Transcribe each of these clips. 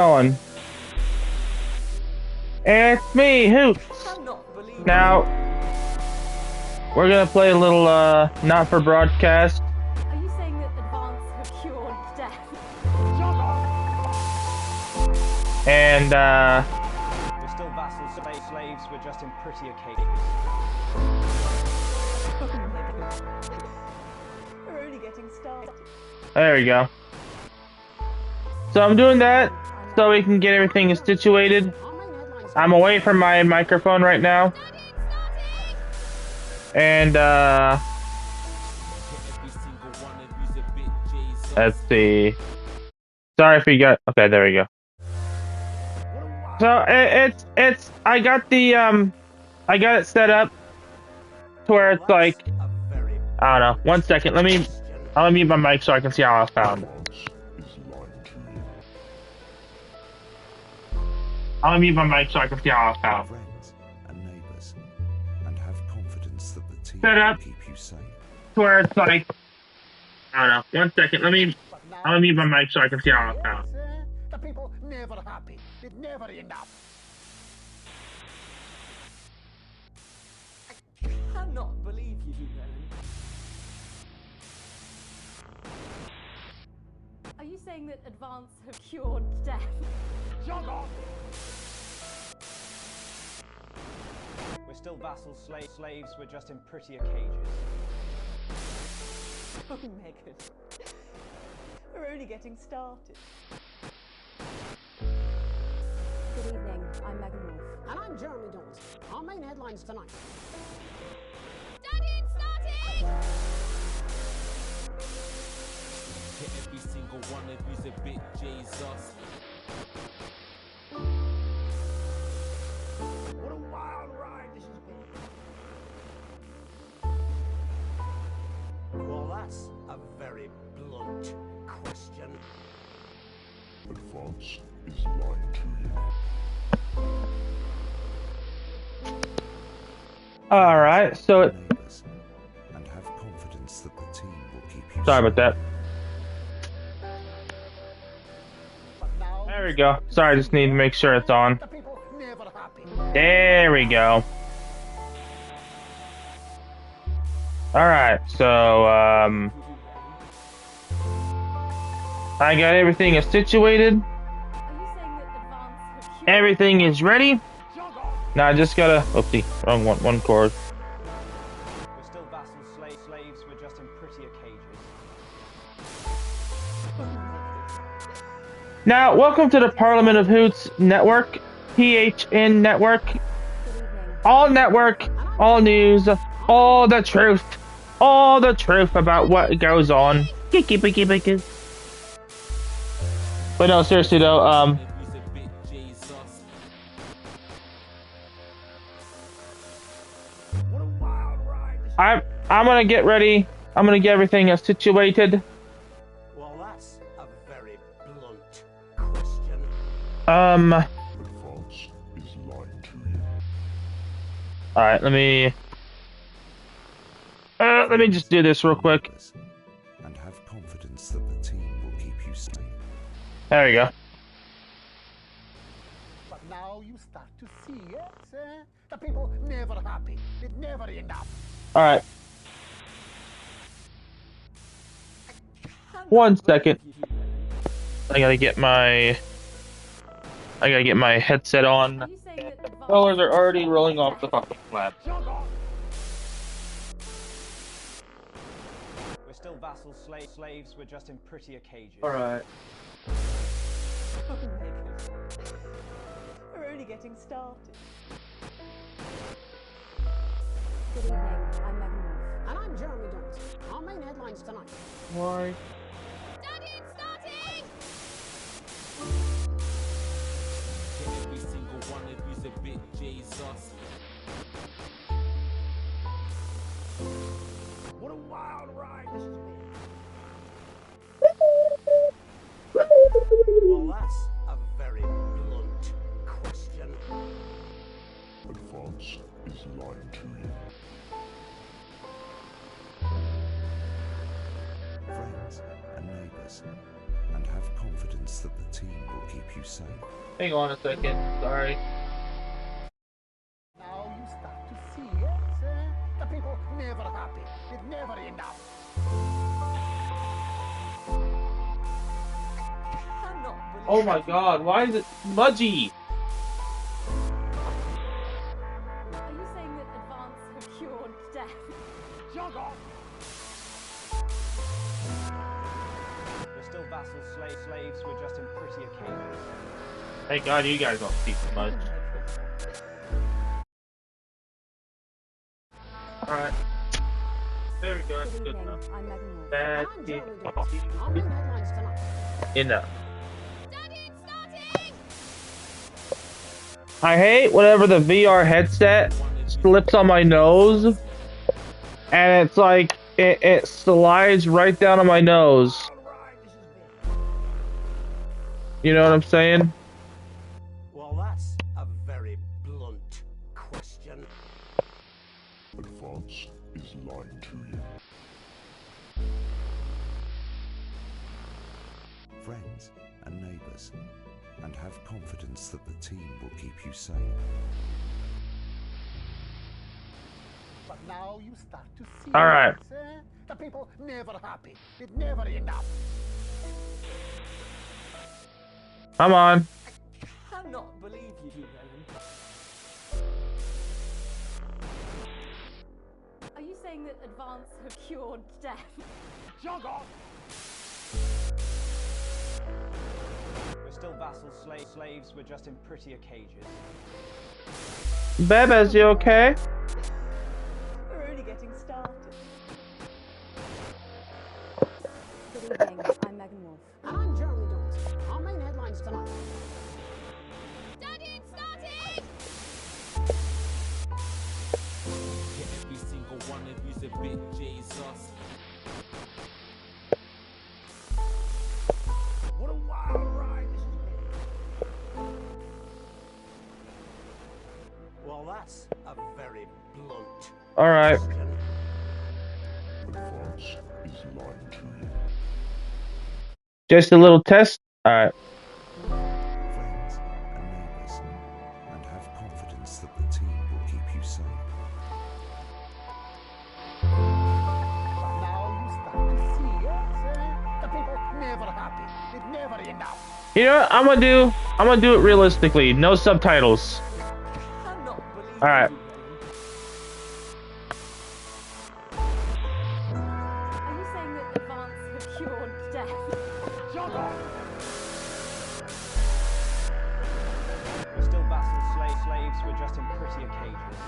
Going. It's me, Hoops. Now, we're gonna play a little, not for broadcast. Are you saying that advance have cured death? And, We're still vassals, slaves, we're just in prettier cages. We're only getting started. there we go. So I'm doing that so we can get everything situated. I'm away from my microphone right now. And, let's see. Sorry if you got, okay, there we go. So I got it set up to where it's like, I don't know, 1 second, I'm gonna mute my mic so I can see how I found. I'm gonna mute my mic so I can see how I found. Friends and neighbors, and have confidence that the team Set up will keep you safe. to where it's like, I don't know, 1 second, I'm gonna mute my mic so I can see how I found. The people never happy. It never enough. I cannot believe you, Helen. Are you saying that advance have cured death? Shut up! We're still vassals, slaves, we're just in prettier cages. Oh, Megan. We're only getting started. Good evening, I'm Megan Wolf. And I'm Jeremy Dawes. Our main headlines tonight. Started! Every single one of you's a bit Jesus. What a wild ride this has been. Well, that's a very blunt question. Advance is lying to you. Alright, so Neighbors, and have confidence that the team will keep you sorry about that. But now There we go. Sorry, I just need to make sure it's on. the people never happy. There we go. Alright, so, I got everything situated. Are you saying that advance have cured Everything is ready. Shut up! Now I just gotta, oopsie, wrong one chord. We're still vassals, slaves, we're just in prettier cages. Now, welcome to the Parliament of Hoots Network, PHN Network, Good evening. all network, all news, all the truth about what goes on. But no, seriously though, You's a bit Jesus. What a wild ride this I'm gonna get ready. I'm gonna get everything situated. Well, that's a very blunt question. Advance is lying to you. Alright, let me just do this real quick. Neighbors, and have confidence that the team will keep you safe. There we go. But now you start to see, yes? The people never happy. It never enough. Alright. 1 second. I gotta get my headset Are on. you saying that advance Colors are already rolling off the fucking slab. Shut up! We're still vassals, slaves, we're just in prettier cages. Alright. Oh, Megan. We're only getting started. Good evening, I'm Megan Wolf. And I'm Jeremy Dawes. Our main headlines tonight. Why? Every single one of you's a bit Jesus. What a wild ride this has been. Well, that's a very blunt question. Advance is lying to you. Friends and neighbors, and have confidence that the team will keep you safe. Hang on a second. Sorry. Now you start to see it. The people never happy. It's never enough. Cannot believe Oh my god, why is it smudgy? Are you saying that advance have cured death? Jog off. We're still vassal slaves, we're just in prettier cages. Thank god you guys don't speak smudge. Alright. There we go, that's Good good evening, enough. I'm Megan Wolf. That I'm is Jeremy Dawes. Our main headlines tonight. enough. I hate whenever the VR headset slips on my nose and it's like it slides right down on my nose. You know what I'm saying? Well, that's a very blunt question. Advance is lying to you. Friends and neighbours, and have confidence that the team will keep you safe. But now you start to see All right. it. The people never happy. It's never enough. Come on. Cannot believe you, Roland. Are you saying that advance have cured death? Jog off. We're still vassal slaves, we're just in prettier cages. Bebes, you okay? We're only getting started. Good evening, I'm Megan Wolf. And I'm Jeremy Dawes. Our main headlines tonight. Every single one of you's a bit Jesus. What a wild ride this has been. Well, that's a very blunt Alright. question. Advance is lying to you. Just a little test. Alright. Friends and neighbours, and have confidence that the team will keep you safe. But now you start to see it. The people never happy. It's never enough. You know what I'm gonna do? I'm gonna do it realistically. No subtitles. Cannot believe Alright. you, Roland. Are you saying that advance have cured death? Jog off. We're still vassal slaves, we're just in prettier cages.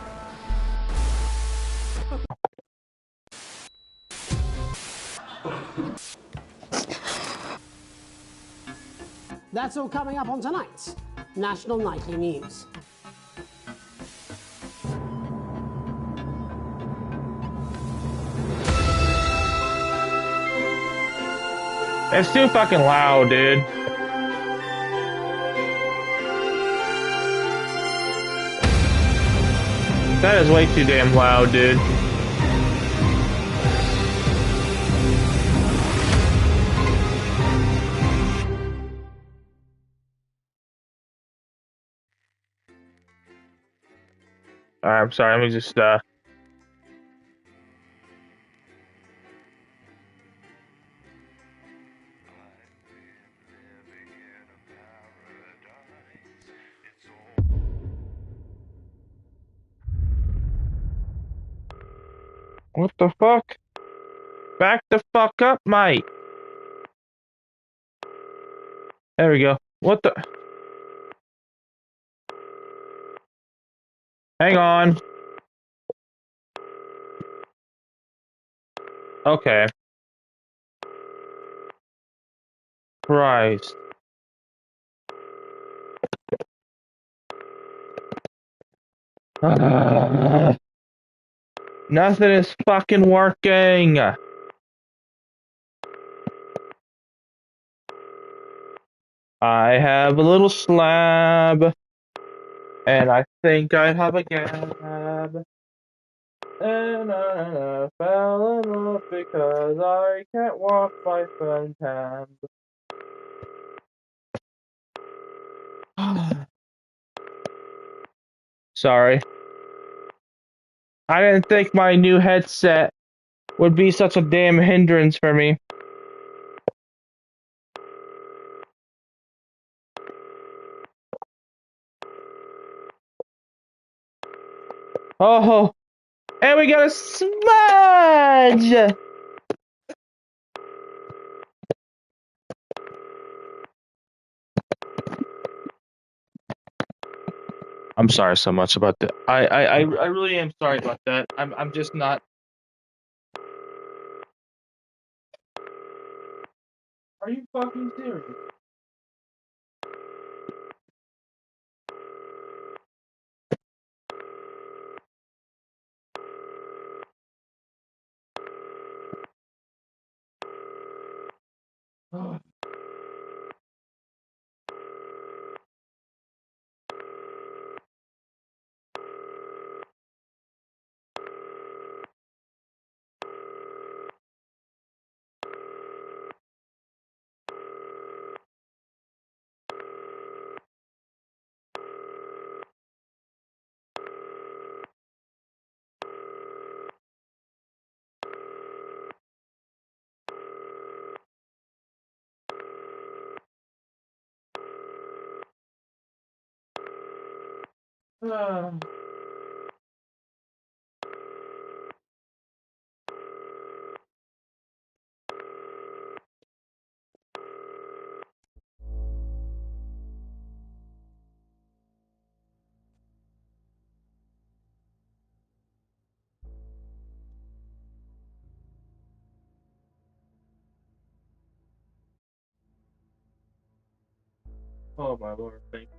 That's all coming up on tonight's National Nightly News. It's too fucking loud, dude. That is way too damn loud, dude. Alright, I'm sorry, let me just what the fuck? Back the fuck up, mate. There we go. What the? Hang on. Okay. Christ. Nothing is fucking working. I have a little slab, and I think I have a gab. And I fell in love because I can't walk my front hand. Sorry. I didn't think my new headset would be such a damn hindrance for me. Oh, and we got a smudge! I'm sorry so much about that. I really am sorry about that. I'm just not. Are you fucking serious? Oh my lord, thank you.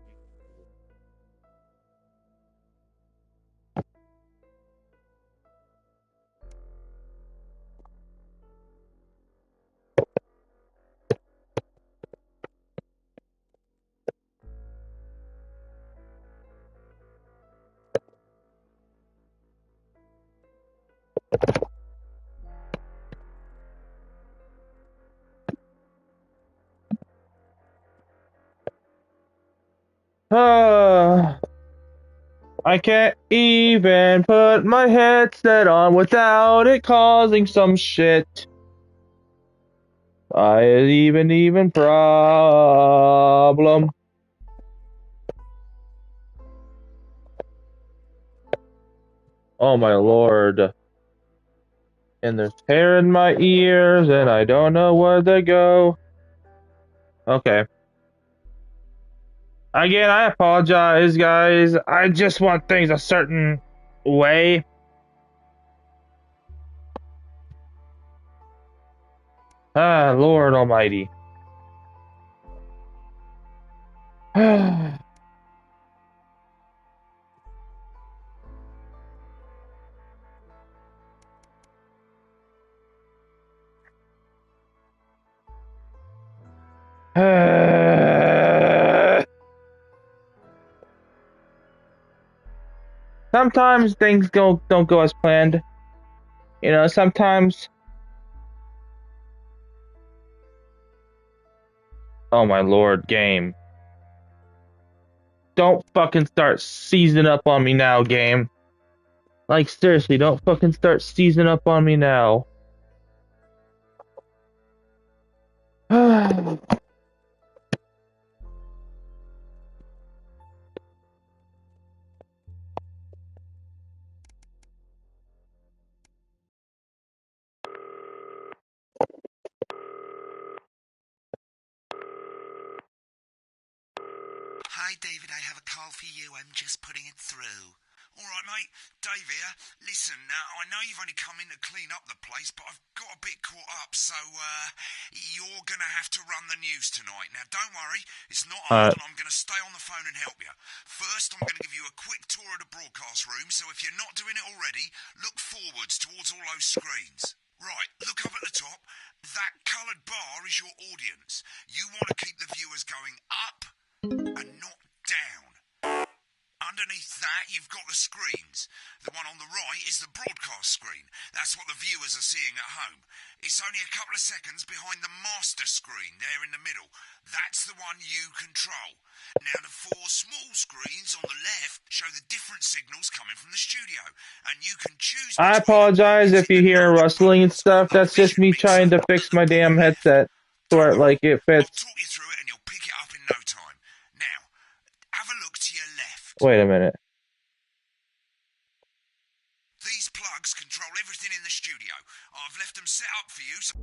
I can't even put my headset on without it causing some shit. Even problem. Oh my lord. And there's hair in my ears and I don't know where to go. Okay. Again, I apologize, guys. I just want things a certain way. Ah, Lord Almighty. Sometimes things don't go as planned. You know, sometimes. Oh my lord, game. Don't fucking start seizing up on me now, game. Like, seriously, don't fucking start seizing up on me now. Hi, David, I have a call for you. I'm just putting it through. All right, mate. Dave here. Listen, I know you've only come in to clean up the place, but I've got a bit caught up, so you're going to have to run the news tonight. Now, don't worry. It's not hard, and I'm going to stay on the phone and help you. First, I'm going to give you a quick tour of the broadcast room, so if you're not doing it already, look forwards towards all those screens. Right, look up at the top. That coloured bar is your audience. You want to keep the viewers going up and not down. Underneath that, you've got the screens. The one on the right is the broadcast screen. That's what the viewers are seeing at home. It's only a couple of seconds behind the master screen there in the middle. That's the one you control. Now, the four small screens on the left show the different different signals coming from the studio, and you can choose. I apologize if you hear rustling and stuff. That's just me trying to fix my damn headset to where like it I'll fits. talk you through it, and you'll pick it up in no time. Now, have a look to your left. Wait a minute. These plugs control everything in the studio. I've left them set up for you. So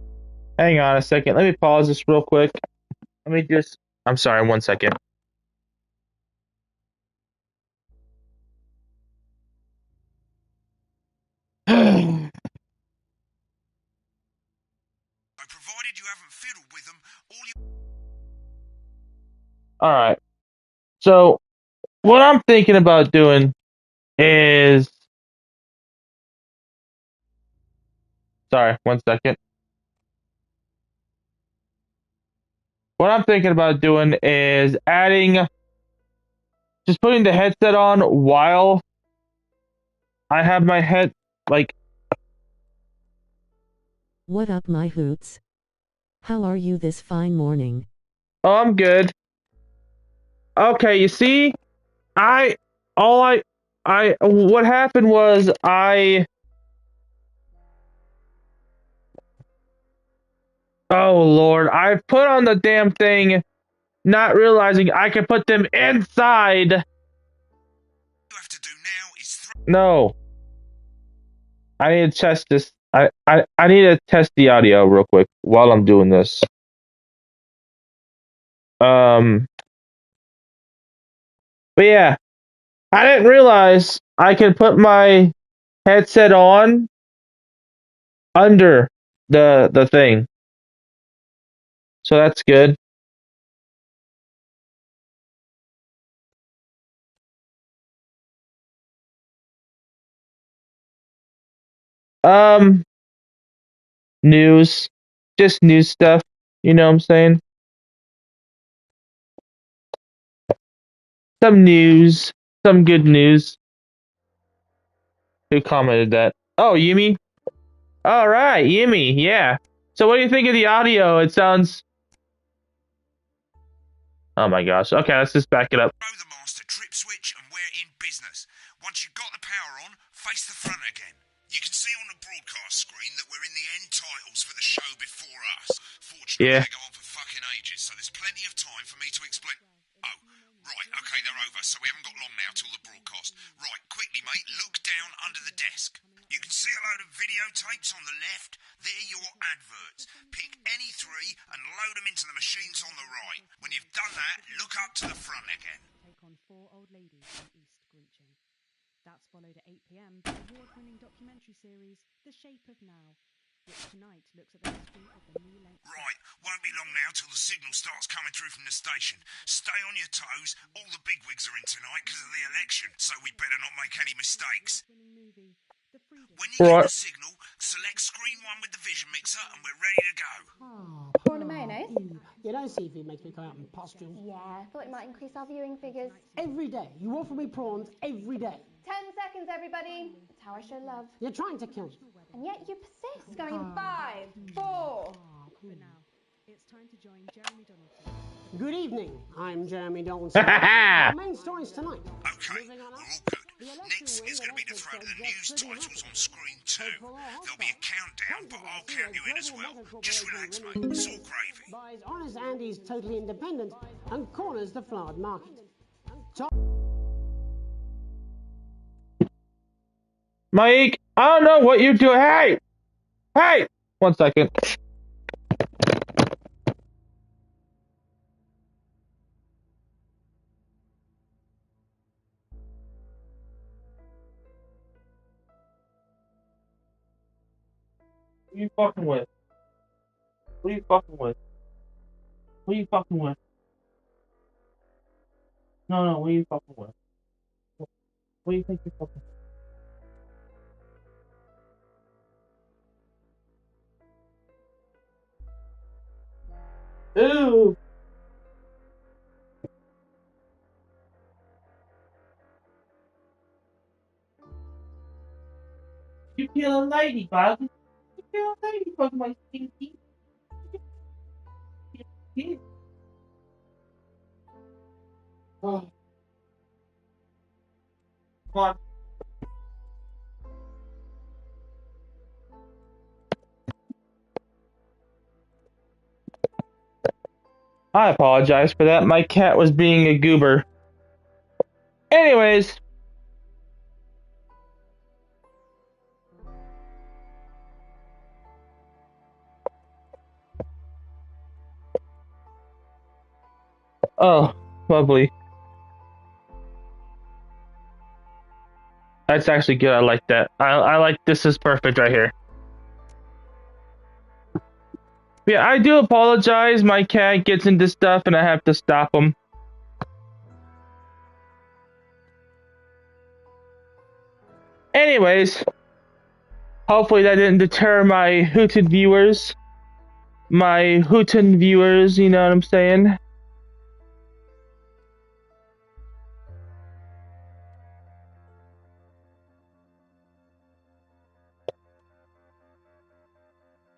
Hang on a second. Let me pause this real quick. Let me just. I'm sorry. 1 second. provided you haven't fiddled with them, all you... All right. So what I'm thinking about doing is. Sorry. 1 second. What I'm thinking about doing is just putting the headset on while I have my head, like. What up, my hoots? How are you this fine morning? Oh, I'm good. Okay, you see, what happened was oh Lord, I put on the damn thing, not realizing I could put them inside. You have to do now is No. I need to test this. I need to test the audio real quick while I'm doing this. But yeah, I didn't realize I could put my headset on under the thing. So that's good. Um, news, just news stuff. You know what I'm saying? Some news, some good news. Who commented that? Oh, Yumi. All right, Yumi. Yeah. So, what do you think of the audio? It sounds. Oh my gosh. Okay, let's just back it up. throw the master trip switch and we're in business. Once you've got the power on, face the front again. You can see on the broadcast screen that we're in the end titles for the show before us. Fortunately, Yeah. they go on for fucking ages, so there's plenty of time for me to explain. Oh, right, okay, they're over, so we haven't got long now till the broadcast. Right, quickly, mate, look down under the desk. You can see a load of videotapes on the left. They're your adverts. Pick any three and load them into the machines on the right. When you've done that, look up to the front again. Take on 4 old ladies in East Grinching. That's followed at 8 p.m. by the award-winning documentary series The Shape of Now, which tonight looks at the history of the new length. Right, won't be long now till the signal starts coming through from the station. Stay on your toes. All the bigwigs are in tonight because of the election, so we better not make any mistakes. When you get Right. the signal, select screen 1 with the vision mixer and we're ready to go. Prawn and mayonnaise? You know, seafood makes me come out in pustules. Yeah, I thought it might increase our viewing figures. Every day. You offer me prawns every day. 10 seconds, everybody. That's how I show love. You're trying to kill me. And yet you persist. Going in 5, 4. But now, it's time to join Jeremy Donaldson. Good evening. I'm Jeremy Donaldson. Our main stories tonight. Okay, we're all good. Next is going to be the throw to the news titles on screen 2. There'll be a countdown, but I'll count you in as well. Just relax, mate. It's all gravy. Buys honest Andy's totally independent and corners the flowered market. Mike, I don't know what you're doing. Hey! Hey! 1 second. Who you fucking with? Who you fucking with? Who you fucking with? No, what are you fucking with? What do you think you're fucking with? Ooh! You kill a ladybug? You kill a ladybug, my stinky. Oh. What? I apologize for that. My cat was being a goober. Anyways. Oh, lovely. That's actually good. I like that. I like this is perfect right here. Yeah, I do apologize. My cat gets into stuff and I have to stop him. Anyways, hopefully that didn't deter my hooted viewers. My hootin' viewers, you know what I'm saying?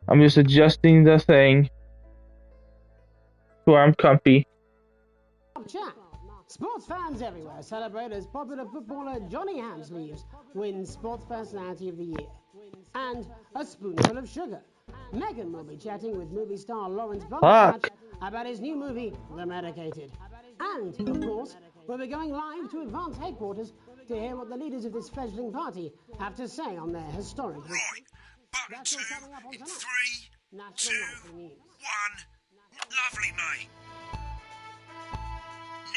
I'm just adjusting the thing to where I'm comfy. Chat. Sports fans everywhere celebrate as popular footballer Johnny Hamsleeves wins Sports Personality of the Year. And a spoonful of sugar. Megan will be chatting with movie star Lawrence Buttercatch about his new movie, The Medicated. And, of course, we'll be going live to Advance headquarters to hear what the leaders of this fledgling party have to say on their historic... Right, button 2 in 3, 2, 1. Lovely, mate.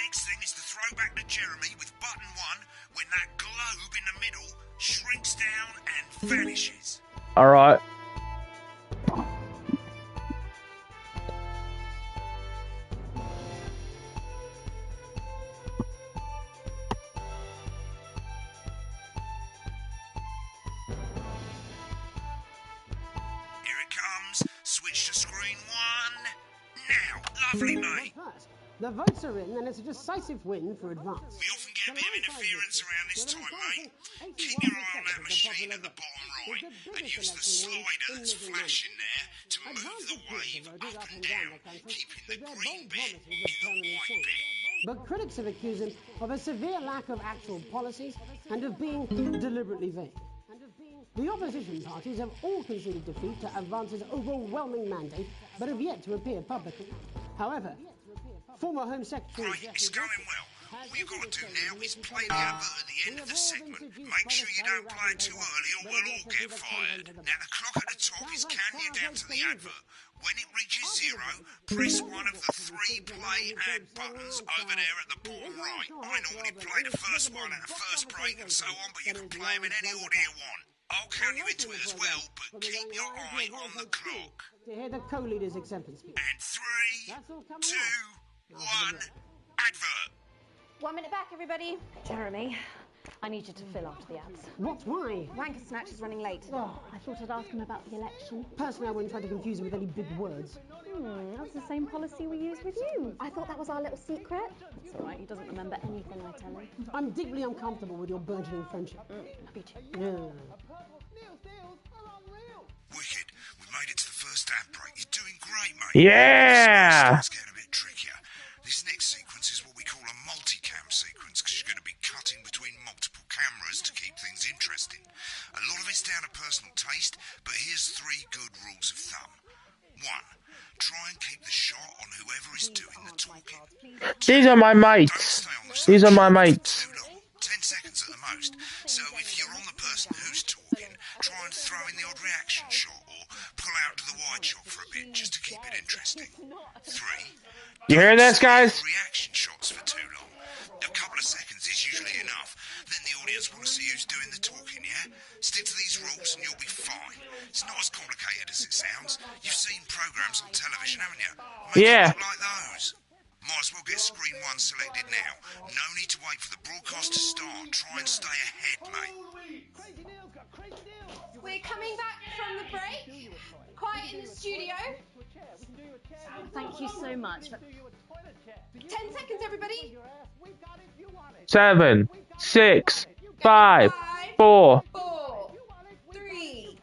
Next thing is to throw back to Jeremy with button 1 when that globe in the middle shrinks down and vanishes. Alright. Here it comes. Switch to screen 1. Now, lovely, mate. The votes are in, and it's a decisive win for Advance. We often get a bit of interference around this time, mate. Keep your eye on that machine at the bottom right, and use the slider that's flashing there to move the wave up and down, keeping the green bit in the white bit. But critics have accused him of a severe lack of actual policies and of being deliberately vague. The opposition parties have all conceded defeat to Advance's overwhelming mandate, but have yet to appear publicly. However, former Home Secretary... Right, it's going well. All you've got to do now is play the advert at the end of the segment. Make sure you don't play it too early or we'll all get fired. Now, the clock at the top is counting you down to the advert. When it reaches 0, press one of the 3 play ad buttons over there at the bottom right. I normally play the first one at the first break and so on, but you can play them in any order you want. I'll count you into it as well, but keep your eye on the clock. To hear the co-leader's acceptance speech. And 3, 2, 1, advert. 1 minute back, everybody. Jeremy, I need you to fill after the ads. What? Why? Ranker Snatch is running late. Oh, I thought I'd ask him about the election. Personally, I wouldn't try to confuse him with any big words. That's the same policy we use with you. I thought that was our little secret. It's all right, he doesn't remember anything I tell him. I'm deeply uncomfortable with your burgeoning friendship. Me too. No. Wicked, we made it to the first ad break. You're doing great, mate. Yeah! It's getting a bit trickier. This next sequence is what we call a multicam sequence because you're going to be cutting between multiple cameras to keep things interesting. A lot of it's down to personal taste, but here's 3 good rules of thumb. 1. Try and keep the shot on whoever is doing the talking. These are my mates. These are my mates. 10 seconds at the most. So if you're on the person who's talking, try and throw in the odd reaction shot or pull out to the wide shot for a bit just to keep it interesting. 3. You hear this, guys? Reaction shots for too long. A couple of seconds is usually enough. Then the audience want to see who's doing the talking, yeah? Stick to these rules and you'll be fine. It's not as complicated as it sounds. You've seen programs on television, haven't you? Make it look like those. Might as well get screen 1 selected now. No need to wait for the broadcast to start. Try and stay ahead, mate. We're coming back from the break. Quiet in the studio. Thank you so much. 10 seconds, everybody. 7, 6, 5, 4. 4, 3.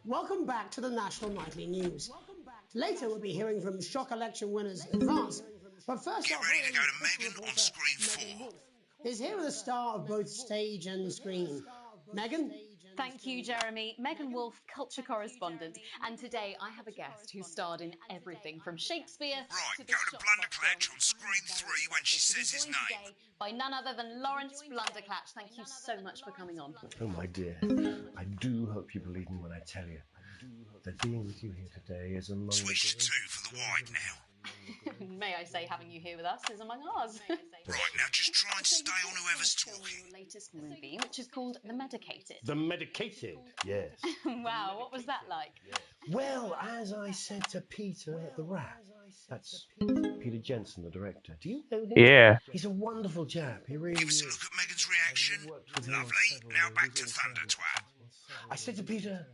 Welcome back to the National Nightly News. Later, we'll be hearing from shock election winners Advance But first Get off, ready to go to Megan on screen 4. is here with the star of both stage and screen. Megan? Thank you, Jeremy. Megan Wolf, culture correspondent. And today I have a guest who starred in everything from Shakespeare Right, to go the to Blunderclatch on screen 3 when she says his name. today by none other than Lawrence Blunderclatch. Thank you so much for coming on. Oh, my dear. I do hope you believe me when I tell you that being with you here today is among Switch to 2 for the wide now. May I say, having you here with us is among ours. Right, now just try and stay on whoever's talking. Your latest movie, which is called The Medicated. The Medicated, yes. Wow, what was that like? Well, as I said to Peter at the Rat, that's Peter Jensen, the director. Do you know him? Yeah. He's a wonderful chap. He really Give us a is. look at Megan's reaction. Lovely. Now back to Thunder Twat. I said to Peter,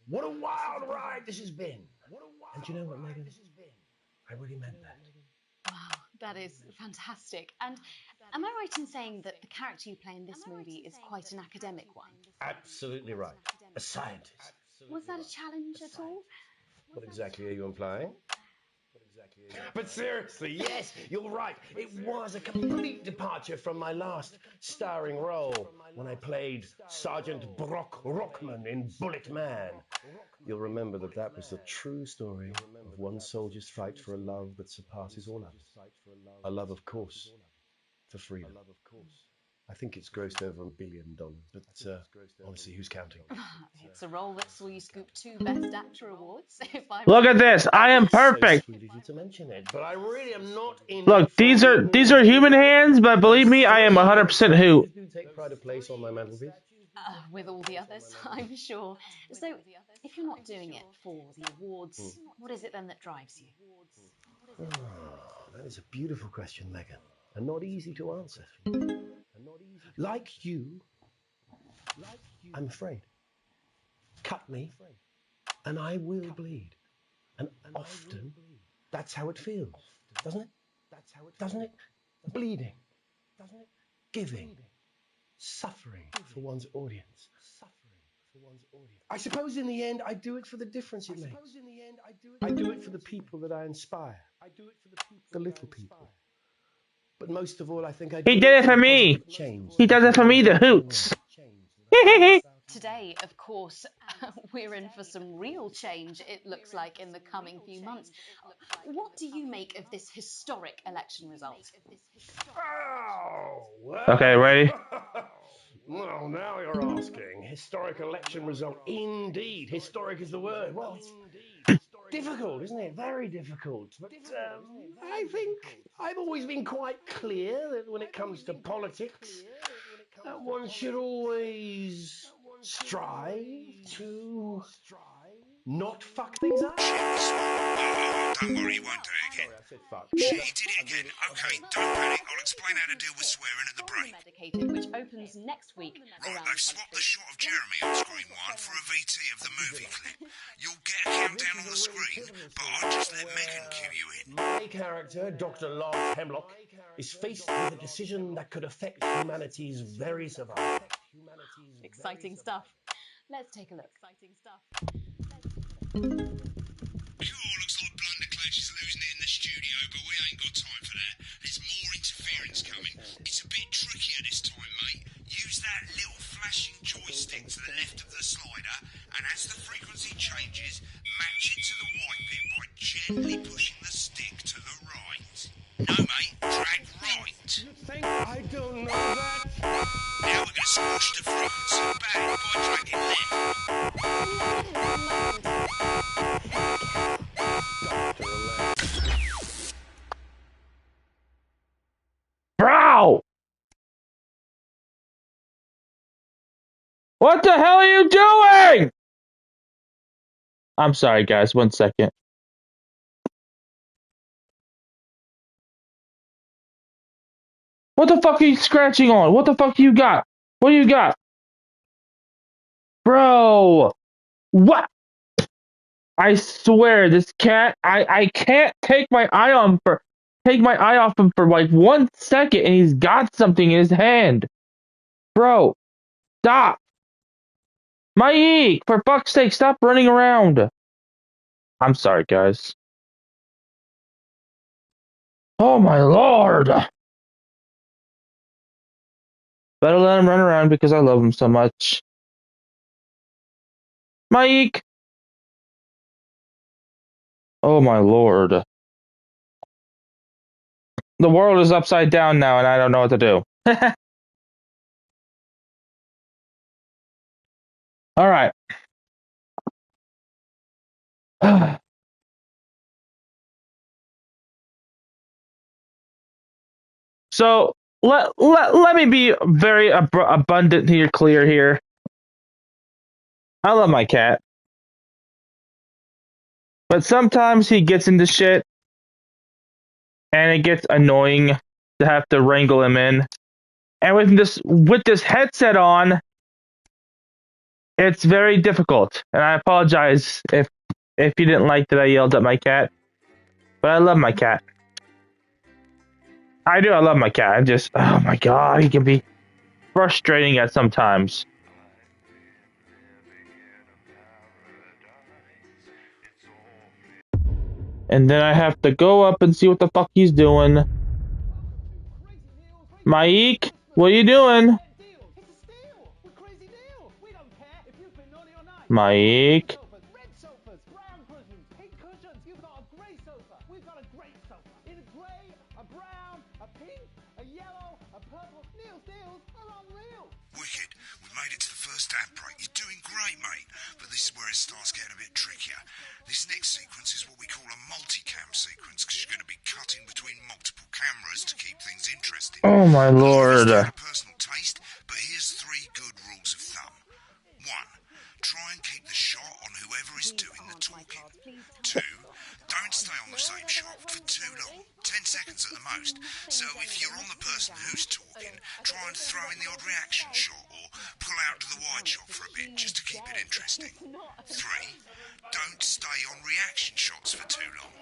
what a wild ride this has been. And do you know what, Megan? I really meant that. Wow, that is fantastic. And am I right in saying that the character you play in this movie is quite an academic one? Absolutely right. A scientist. Was that a challenge at all? What exactly are you implying? But seriously, yes, you're right. It was a complete departure from my last starring role when I played Sergeant Brock Rockman in Bullet Man. You'll remember that was the true story of one soldier's fight for a love that surpasses all others. A love, of course, for freedom. I think it's grossed over $1 billion, but honestly, who's counting? It's a role that saw you scoop 2 Best Actor awards. Look at this. I am perfect. So sweet of you to mention it, but I really am not in. Look, these are human hands, but believe me, I am 100% who. Do take pride of place on my mantelpiece. With all the others, I'm sure. So, if you're not doing it for the awards, what is it then that drives you? Oh, that is a beautiful question, Megan, and not easy to answer. Like you, I'm afraid. Cut me, and I will bleed. And often, that's how it feels, doesn't it? Doesn't it? Bleeding. Giving. Suffering for one's audience. I suppose in the end, I do it for the difference it makes. I do it for the people that I inspire. The little people. But most of all, I think I do He did it for me. change. He does it for me, the hoots. Today, of course, we're in for some real change, it looks like, in the coming few months. What do you make of this historic election result? Oh, well. Okay, ready? Well, now you're asking. Historic election result. Indeed. Historic is the word. Well, it's difficult, isn't it? Very difficult. But I think I've always been quite clear that when it comes to politics, one should always strive to not fuck things up. Don't worry, he won't do it again. Sorry, I said fuck. Shit, he did it again. Okay, don't panic. I'll explain how to deal with swearing at the break. Medicated, which opens next week. Right, they've swapped the shot of Jeremy on screen 1 for a VT of the movie clip. You'll get a countdown on the screen, but I'll just let Megan cue you in. My character, Dr. Lance Hemlock, is faced with a decision that could affect humanity's very survival. Exciting stuff. Let's take a look. Exciting stuff. Cool, looks like Blunderclatch is losing it in the studio, but we ain't got time for that. There's more interference coming. It's a bit trickier this time, mate. Use that little flashing joystick to the left of the slider, and as the frequency changes, match it to the white bit by gently pushing the stick to the right. No, mate, drag right. You think I don't know that? Now we're going to squash the frequency back by dragging left. Bro! What the hell are you doing? I'm sorry, guys. 1 second. What the fuck are you scratching on? What the fuck you got? What do you got? Bro! What? I swear, this cat, I can't take my eye off him for like 1 second and he's got something in his hand. Bro, stop. Mike, for fuck's sake, stop running around. I'm sorry, guys. Oh my lord! Better let him run around because I love him so much. Mike! Oh my lord. The world is upside down now and I don't know what to do. Alright. So, let me be very abundant here, clear here. I love my cat. But sometimes he gets into shit and it gets annoying to have to wrangle him in. And with this headset on, it's very difficult. And I apologize if you didn't like that I yelled at my cat. But I love my cat. I do, I love my cat. I just, oh my god, he can be frustrating at sometimes. And then I have to go up and see what the fuck he's doing. Mike, what are you doing? Mike. Wicked, we made it to the first ad break. You're doing great, mate. But this is where it starts getting a bit trickier. This next sequence is what we call a multicam sequence, because you're going to be cutting between multiple cameras to keep things interesting. Oh my lord. A lot of it's down to personal taste, but here's 3 good rules of thumb. 1. Try and keep the shot on whoever is doing the talking. 2. Don't stay on the same shot for too long. 10 seconds at the most. So if you're on the person who's talking, try and throw in the odd reaction shot or pull out to the wide shot for a bit just to keep it interesting. 3. Don't stay on reaction shots for too long.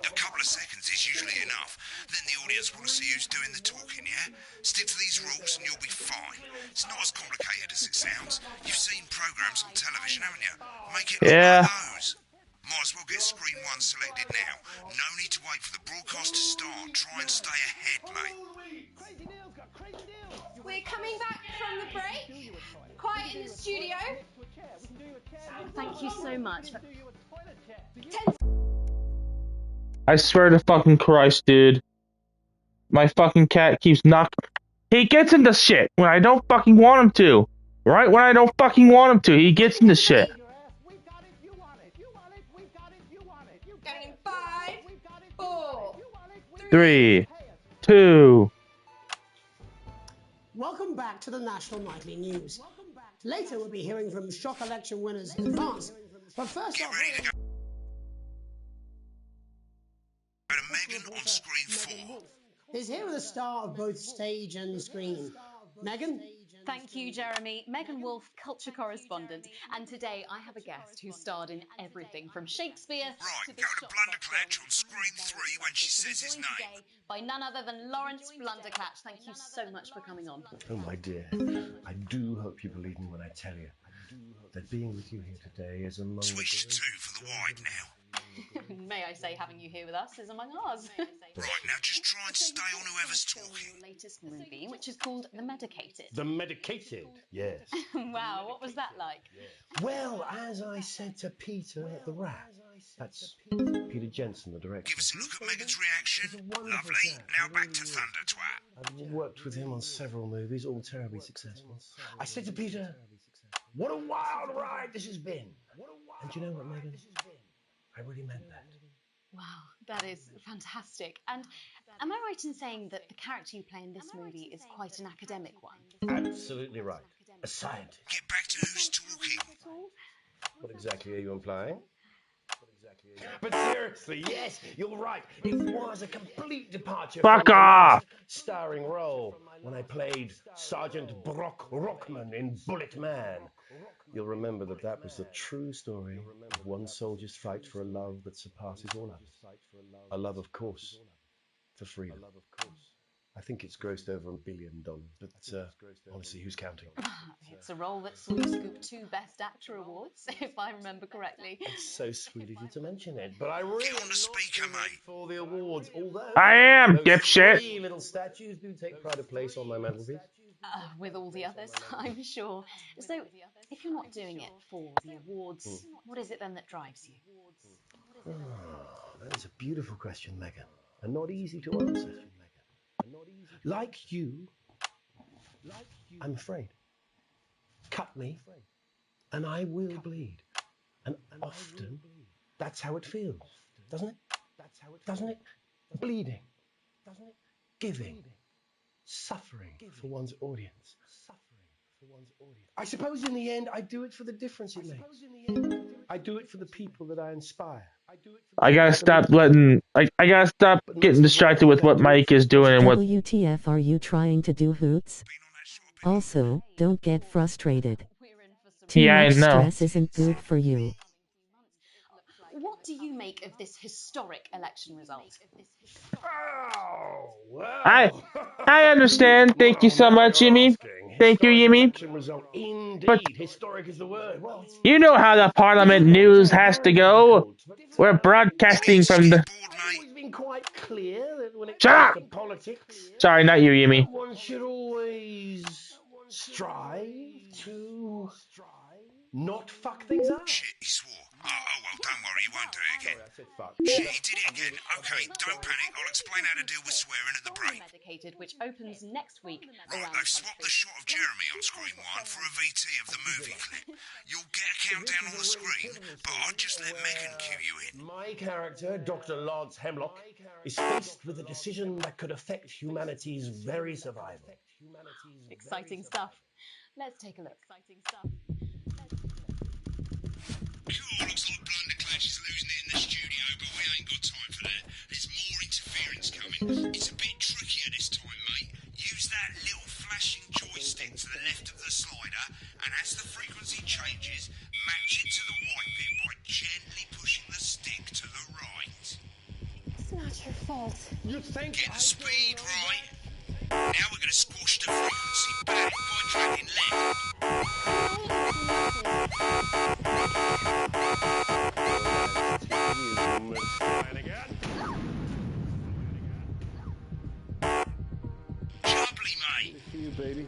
A couple of seconds is usually enough. Then the audience want to see who's doing the talking, yeah? Stick to these rules and you'll be fine. It's not as complicated as it sounds. You've seen programs on television, haven't you? Make it look like those. Might as well get screen 1 selected now. No need to wait for the broadcast to start. Try and stay ahead, mate. We're coming back from the break. Quiet in the studio. Thank you so much. I swear to fucking Christ, dude. My fucking cat keeps He gets into shit when I don't fucking want him to. Right when I don't fucking want him to, he gets into shit. Going in 5, 4, 3, 2. Welcome back to the National Nightly News. Later we'll be hearing from shock election winners Advance. But first Get ready to go to Megan on screen 4. Is here with a star of both stage and screen. Megan? Thank you, Jeremy. Megan Wolf, culture correspondent. And today I have a guest who starred in everything from Shakespeare to go to Blunderclatch on screen 3 when she says his name. By none other than Lawrence Blunderclatch. Thank you so much for coming on. Oh, my dear. I do hope you believe me when I tell you that being with you here today is among Switch to 2 for the wide now. May I say, having you here with us is among ours. Right, now just try and stay on whoever's talking. Your latest movie, which is called The Medicated. The Medicated, yes. Wow, what was that like? Well, as I said to Peter the Rat, that's Peter Jensen, the director. Give us a look at Megan's reaction. Lovely. Now back to Thunder Twat. I've worked with him on several movies, all terribly successful. I said to Peter, what a wild ride this has been. And you know what, Megan? I really meant that. Wow, that is fantastic. And am I right in saying that the character you play in this movie is quite an academic one? Absolutely right. A scientist. Get back to who's talking. What exactly are you implying? But seriously, yes, you're right. It was a complete departure Fuck from my off! last starring role when I played Sergeant Brock Rockman in Bullet Man. You'll remember that was the true story of one soldier's fight for a love that surpasses all others. A love, of course, for freedom. I think it's grossed over $1 billion, but honestly, who's counting? It's a role that saw you scoop 2 Best Actor awards, if I remember correctly. It's so sweet of you to mention it, but I really Get on the speaker, mate. for the awards, although I am, those dipshit. 3 little statues do take pride of place on my mantelpiece. With all the others, I'm sure. So, if you're not doing it for the awards, what is it then that drives you? Oh, that is a beautiful question, Megan, and not easy to answer. Like you, I'm afraid. Cut me, and I will bleed. And often, that's how it feels, doesn't it? Doesn't it? Bleeding, giving, suffering for one's audience. I suppose in the end, I do it for the difference it makes. I do it for the people that I inspire. I gotta stop letting. I gotta stop getting distracted with what Mike is doing and what. WTF are you trying to do, Hoots? Also, don't get frustrated. Too Yeah, I much know. stress isn't good for you. What do you make of this historic election result? Oh, wow. I understand. Thank you so much, Yimi. Thank you, Yimi. Result. Indeed, But historic is the word. Well, you know how the Parliament news has to go. We're broadcasting from the. I've always been quite clear that when it Shut comes up! to politics, Sorry, not you, Yimi. one should always strive to not fuck things up. Shit, he swore. Oh, well, don't worry, he won't do it again. Sorry, I said fuck. Shit, he did it again. Okay, don't panic. I'll explain how to deal with swearing at the break. Medicated, which opens next week. Right, they've swapped the shot of Jeremy on screen 1 for a VT of the movie clip. You'll get a countdown on the screen, but I'll just let Megan cue you in. My character, Dr. Lance Hemlock, is faced with a decision that could affect humanity's very survival. Exciting stuff. Let's take a look. Cool, looks like Blunderclash is losing it in the studio, but we ain't got time for that. There's more interference coming. It's a bit trickier this time, mate. Use that little flashing joystick to the left of the slider, and as the frequency changes, match it to the white bit by gently pushing the stick to the right. It's not your fault. You think Get the speed right. Now we're going to squash the frequency back by dragging left. Jubbly, mate. you, baby.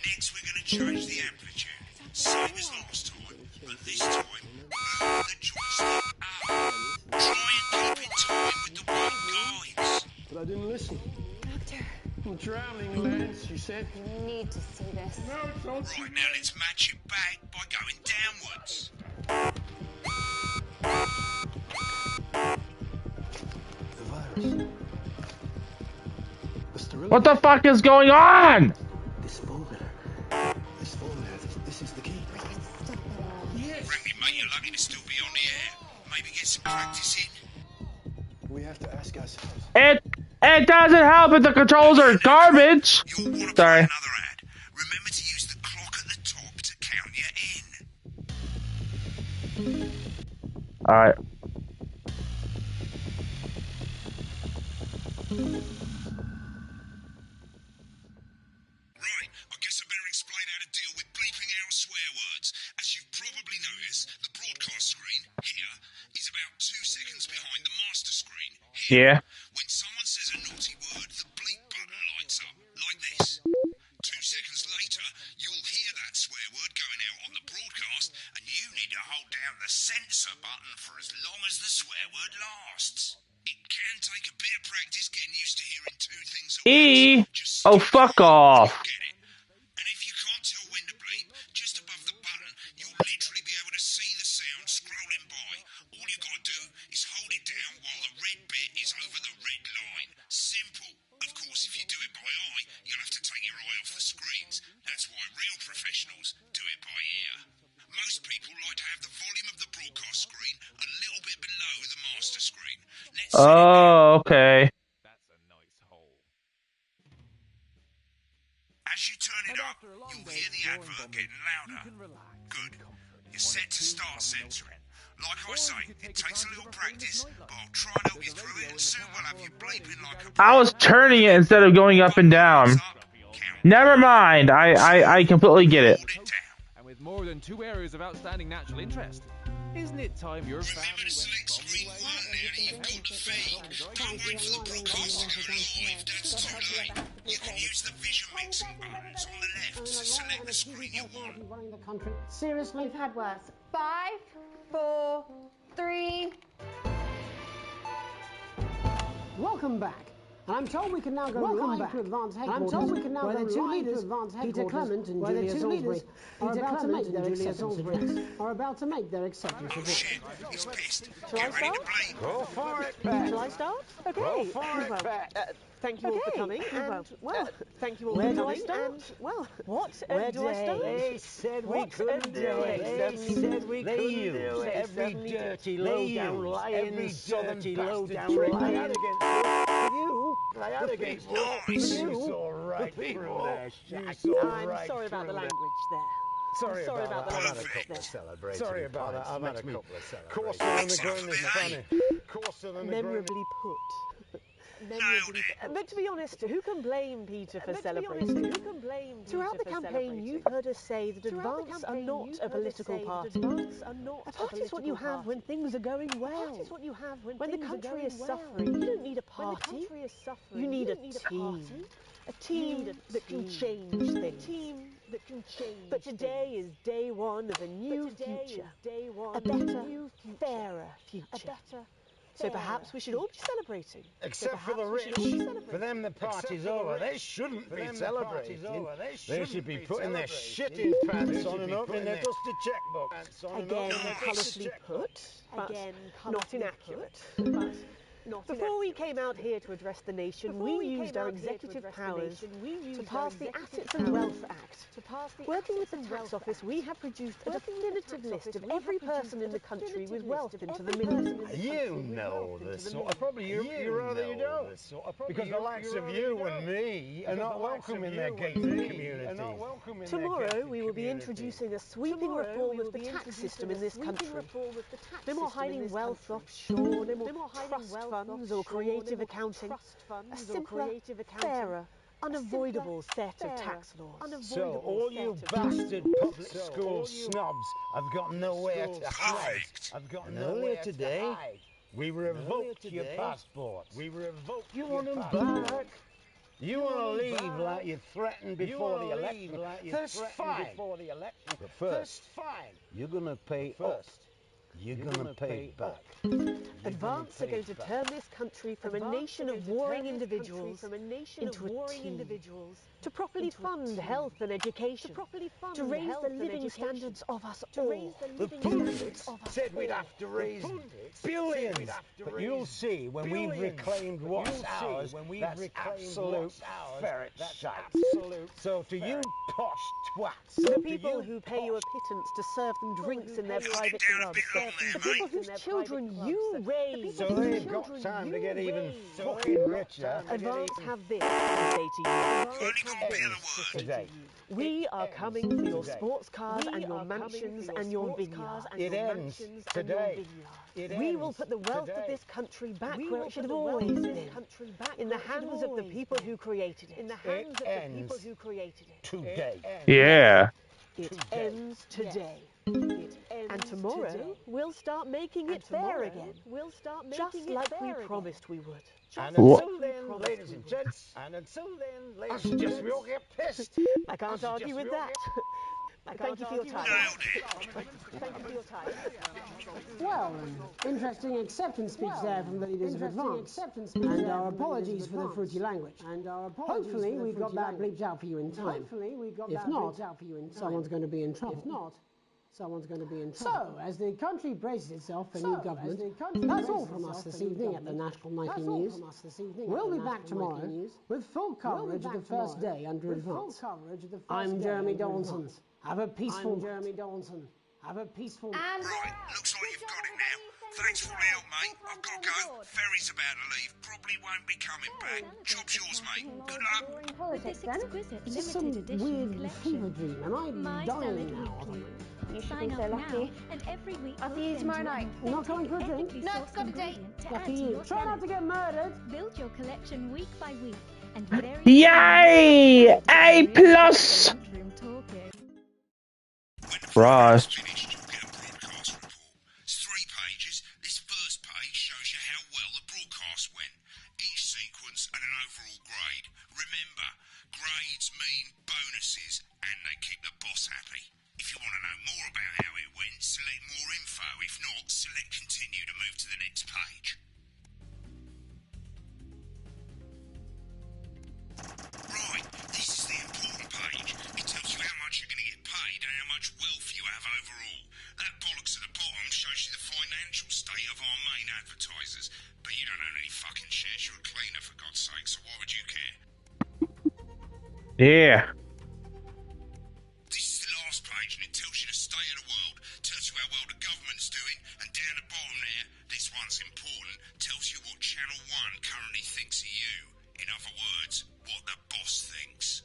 Next, we're going to change the amplitude. Same as last time, but this time, move the joystick up. Try and keep in time with the one guides. But I didn't listen. Doctor, I'm drowning, Lance, she said. you need to see this. Right, now let's match it back by going downwards. The virus. The sterility. What the fuck is going on? This formula, this is the key. Yes. Frankly, mate, you're lucky to still be on the air. Maybe get some practice in. We have to ask ourselves. It doesn't help if the controls are garbage. You'll want to Sorry. play another ad. Remember to use the clock at the top to count you in. Alright. Right, I guess I better explain how to deal with bleeping out swear words. As you've probably noticed, the broadcast screen, here, is about 2 seconds behind the master screen, here. Yeah. When someone says a naughty word, the bleep button lights up, like this. 2 seconds later, you'll hear that swear word going out on the broadcast, and you need to hold down the censor button for as long as the swear word lasts. It can take a bit of practice getting used to hearing 2 things at once. Just Oh, skip fuck ahead off. till you get it. And if you can't tell when to bleep, just above the button, you'll literally be able to see the sound scrolling by. All you gotta do is hold it down while the red bit is over the red line. Simple. Of course, if you do it by eye, you'll have to take your eye off the screens. That's why real professionals do it by ear. Most people like to have the volume of the broadcast screen a little bit below the master screen. Let's see. Oh, okay. As you turn it up, you'll hear the advert getting louder. Good. You're set to start censoring. Like I say, it takes a little practice, but I'll try and help you through it, and soon we'll have you bleeping like a I was turning it instead of going up and down. Never mind. I completely get it. And with more than 2 areas of outstanding natural interest, isn't it time your family Remember to select screen 1 now that you've got the feed. Don't wait for the broadcast to go live, that's too late. You can use the vision mixing buttons on the left to select the screen you want. Seriously? We've had worse. 5, 4, 3. Welcome back. And I'm told we can now go live to Advance Headquarters. I'm told we can now go live to Advance Headquarters. Peter Clement and Julia Salisbury are about to make their acceptance address. Are about to make their acceptance address. He's pissed. Shall I start? Go for it, Pat. Shall I start? Okay. Go for it, Well, Pat. thank you all for coming. And, well, thank you all where for do I coming. start? And, well, what Where a do I day. start? They said we What couldn't a do day. it. They said we couldn't do it. Every dirty, low-down, lying, dirty, low-down, lying against you saw right through their shack. I'm sorry about the language there. Sorry about the language there. Sorry about that. I've had a couple of celebrations. Coarser than the grain is funny. Coarser than the grain. Memorably put. But to be honest, who can blame Peter for celebrating? Throughout the campaign, you've heard us say that Advance are not a political party. A party is what you have when things are going well. When the country is suffering, you don't need a party. You need a team. A team that can change things. But today is day one of a new future. A better, fairer future. So perhaps we should all be celebrating. Except for the rich. For them the party's over. They shouldn't be celebrating. They should be putting their shitting pants on and opening their dusty checkbook. Again, colourfully put, but not inaccurate. Before we came out here to address the nation, we used our executive powers to pass the Assets and Wealth Act. Working with the tax office, we have produced a definitive list of every person in the country with wealth into the millions. You know this sort of... Probably you rather you don't. Because the likes of you and me are not welcome in their gated community. Tomorrow we will be introducing a sweeping reform of the tax system in this country. No more hiding wealth offshore, no more trust funds or creative accounting. A simpler, fairer, unavoidable set of tax laws. So all you bastard public school snobs have got nowhere to hide. And earlier today, we revoked your passport. You want them back? You want to leave like you threatened before the election? That's fine. But first, you're going to pay us. You're going to pay back. Advance are going to turn this country from a nation of warring individuals into a team. To properly fund health and education. To raise the living standards of us all. The pundits said we'd have to raise billions. But you'll see when we've reclaimed what's ours, that's absolute ferret shite. So to you posh twats. The people who pay you a pittance to serve them drinks in their private clubs. The people whose children you raise. So they've got time to get even fucking richer. Advance have this to say to you. It ends today. We are coming for your sports cars and your mansions and your vineyards. It ends today. We will put the wealth of this country back where it should have always been. In the hands of the people who created it. It ends today. Yeah. It ends today. And tomorrow, we'll start making it fair again. Just like we promised we would. And until then, ladies and gents, I suggest we all get pissed. I can't argue with that. Thank you for your time. Thank you for your time. Well, interesting acceptance speech there from the leaders of Advance. And our apologies for the fruity language. Hopefully we got that bleeped out for you in time. If not, someone's going to be in trouble. So, as the country braces itself for new government, that's all from us this evening at the National Nightly News. We'll be back tomorrow with full coverage of the first day under Advance. I'm Jeremy Donaldson. Have a peaceful night. Have a peaceful night. Right, looks like you've got it now. Thanks for all the help, mate. I've got to go. Ferry's about to leave. Probably won't be coming back. Job's yours, mate. Good luck. politics then? It's just some weird fever dream. Am I dying now or something? You should be so lucky. And every week I'll see you tomorrow night. Not coming for a drink? No, got a date. Lucky you. Try not to get murdered. Build your collection week by week. And Yay! A plus! Frost. Finished, you'll get a broadcast report. It's 3 pages. This first page shows you how well the broadcast went. Each sequence and an overall grade. Remember, grades mean bonuses, and they keep the boss happy. If you want to know more about how it went, select more info. If not, select continue to move to the next page. Right, this is the important page. It tells you how much you're going to get paid and how much wealth you have overall. That bollocks at the bottom shows you the financial state of our main advertisers. But you don't own any fucking shares. You're a cleaner, for God's sake, so why would you care? Yeah. This is the last page, and it tells you the state of the world, tells you how well the government's doing, and down the bottom there, this one's important, tells you what Channel 1 currently thinks of you. In other words, what the boss thinks.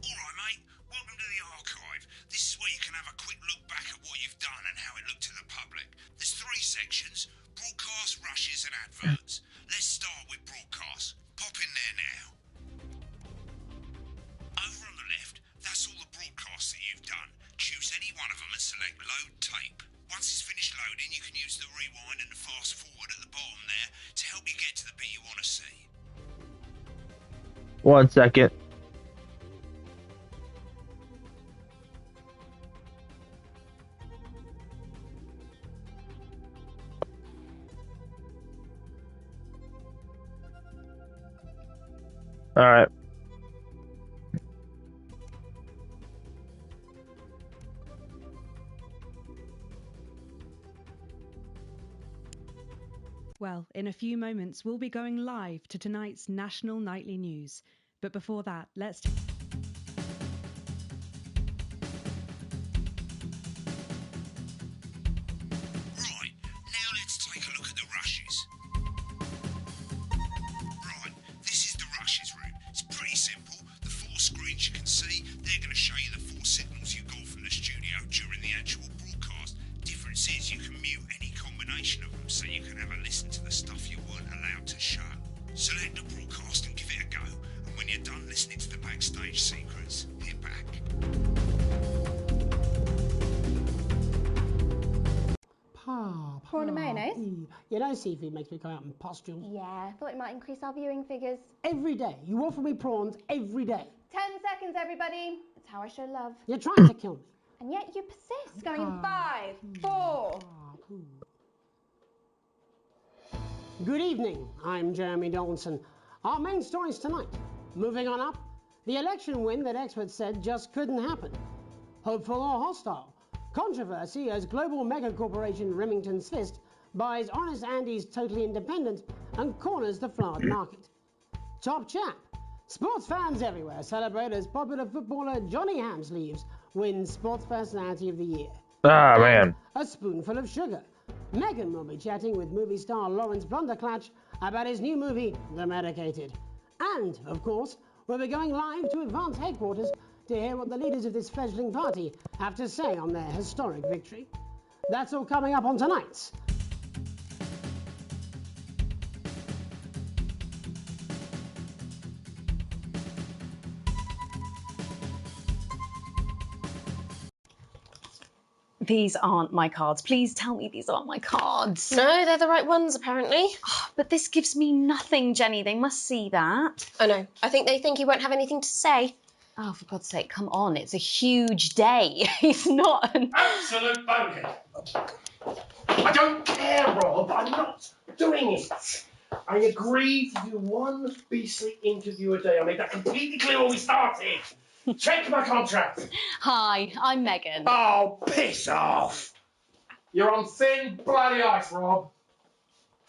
Alright, mate, welcome to the archive. This is where you can have a quick look back at what you've done and how it looked to the public. There's 3 sections: broadcast, rushes, and adverts. Let's start with broadcast. Pop in there now. Over on the left, that's all the broadcasts that you've done. Choose any one of them and select load tape. Once it's finished loading, you can use the rewind and the fast forward at the bottom there to help you get to the bit you want to see. 1 second. All right. Well, in a few moments, we'll be going live to tonight's national nightly news. But before that, let's... Right, now let's take a look at the rushes. Right, this is the rushes route. It's pretty simple. The 4 screens you can see, they're going to show you the 4 signals you got from the studio during the actual broadcast. Difference is you can mute any combination of them, so you can have a listen to the stuff you weren't allowed to show. Select the broadcast and give it a go, and when you're done listening to the backstage secrets, hit back. Prawn and mayonnaise? You know seafood makes me come out in pustules. Yeah, I thought it might increase our viewing figures. Every day. You offer me prawns every day. 10 seconds, everybody. That's how I show love. You're trying to kill me. And yet you persist. Going in 5, 4. Good evening. I'm Jeremy Donaldson. Our main stories tonight. Moving on up, the election win that experts said just couldn't happen. Hopeful or hostile? Controversy as global mega corporation Remington's Fist buys Honest Andy's Totally Independent and corners the flowered market. Top chap. Sports fans everywhere celebrate as popular footballer Johnny Hamsleeves wins Sports Personality of the Year. Ah, man. A spoonful of sugar. Megan will be chatting with movie star Lawrence Blunderclatch about his new movie, The Medicated. And, of course, we'll be going live to Advance Headquarters to hear what the leaders of this fledgling party have to say on their historic victory. That's all coming up on tonight's These aren't my cards. Please tell me these aren't my cards. No, they're the right ones, apparently. Oh, but this gives me nothing, Jenny. They must see that. I know. I think they think you won't have anything to say. Oh, for God's sake, come on. It's a huge day. It's not an... Absolute bogan. I don't care, Rob. I'm not doing it. I agreed to do one beastly interview a day. I made that completely clear when we started. Check my contract. Hi, I'm Megan. Oh, piss off. You're on thin bloody ice, Rob.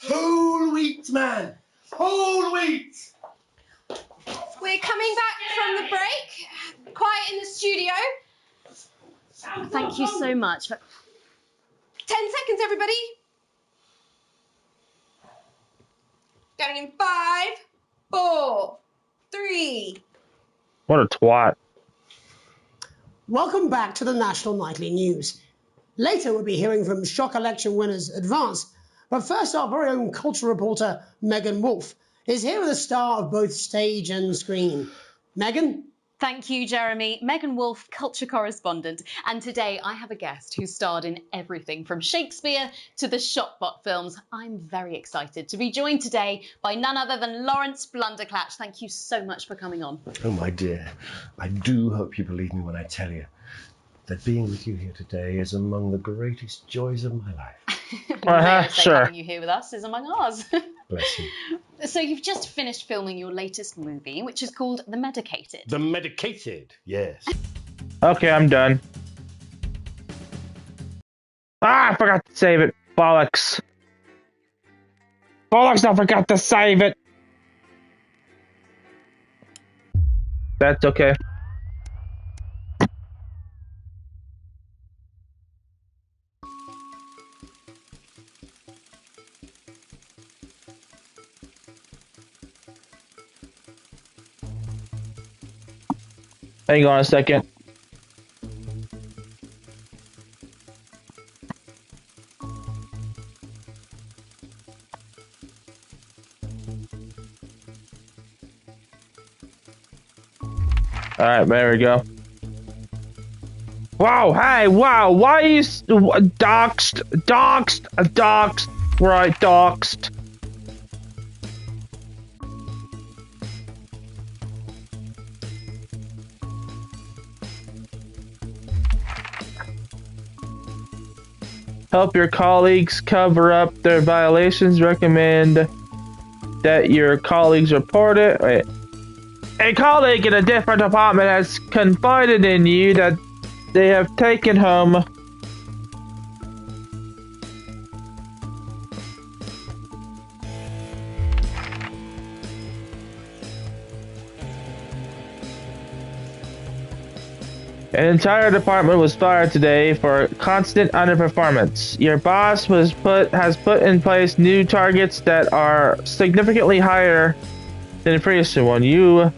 Whole wheat, man. Whole wheat. We're coming back from the break. Quiet in the studio. Thank you so much. 10 seconds, everybody. Going in 5, 4, 3, Jeremy! What a twat. Welcome back to the National Nightly News. Later we'll be hearing from shock election winners Advance, but first our very own culture reporter Megan Wolfe is here with a star of both stage and screen. Megan? Thank you, Jeremy. Megan Wolfe, culture correspondent. And today I have a guest who starred in everything from Shakespeare to the Shotbot films. I'm very excited to be joined today by none other than Lawrence Blunderclatch. Thank you so much for coming on. Oh, my dear, I do hope you believe me when I tell you that being with you here today is among the greatest joys of my life. Sure. Having you here with us is among ours. Bless you. So you've just finished filming your latest movie, which is called The Medicated. The Medicated, yes. Okay, I'm done. Ah, I forgot to save it. Bollocks. Bollocks, I forgot to save it. That's okay. Hang on a second. Alright, there we go. Wow, hey, wow, why is doxed, right, doxed. Help your colleagues cover up their violations. Recommend that your colleagues report it. Wait. A colleague in a different department has confided in you that they have taken home an entire department was fired today for constant underperformance. Your boss has put in place new targets that are significantly higher than the previous one. You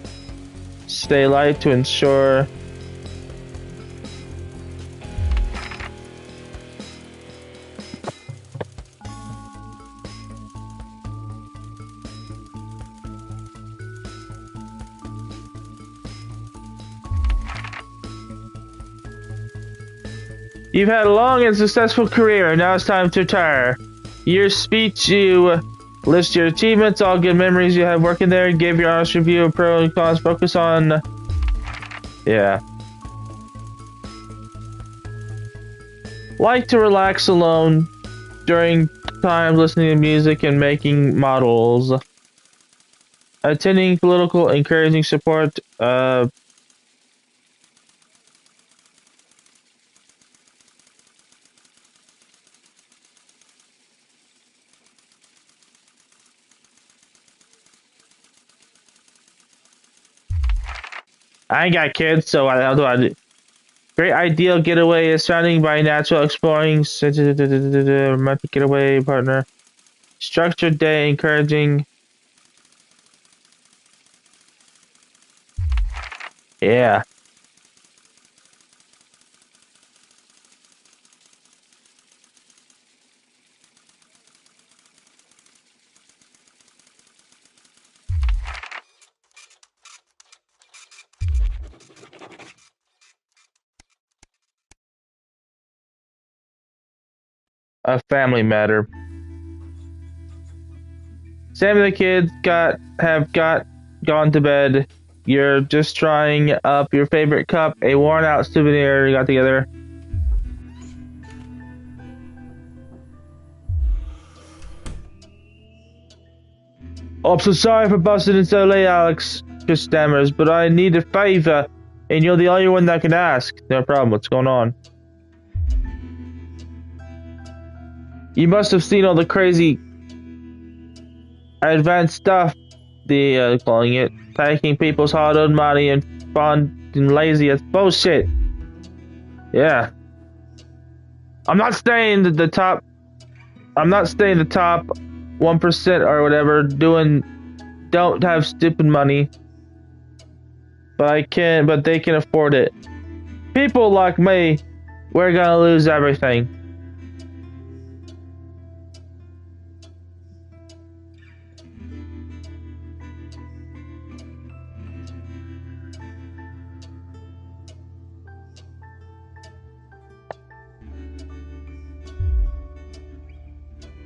stay light to ensure you've had a long and successful career. Now it's time to retire. Your speech, you list your achievements, all good memories you have working there, give your honest review of pros and cons, focus on... Yeah. Like to relax alone during times listening to music and making models. Attending political encouraging support, I ain't got kids, so how do I do? Great ideal getaway is surrounding by natural exploring, romantic getaway partner. Structured day encouraging. Yeah. A family matter. Sam and the kids have gone to bed. You're just trying up your favorite cup, a worn out souvenir you got together. I'm so sorry for busting in so late, Alex. Just stammers, but I need a favor, and you're the only one that can ask. No problem. What's going on? You must have seen all the crazy advanced stuff calling it. Taking people's hard-earned money and finding lazy as bullshit. Yeah. I'm not staying the top 1% or whatever don't have stupid money. But they can afford it. People like me, we're gonna lose everything.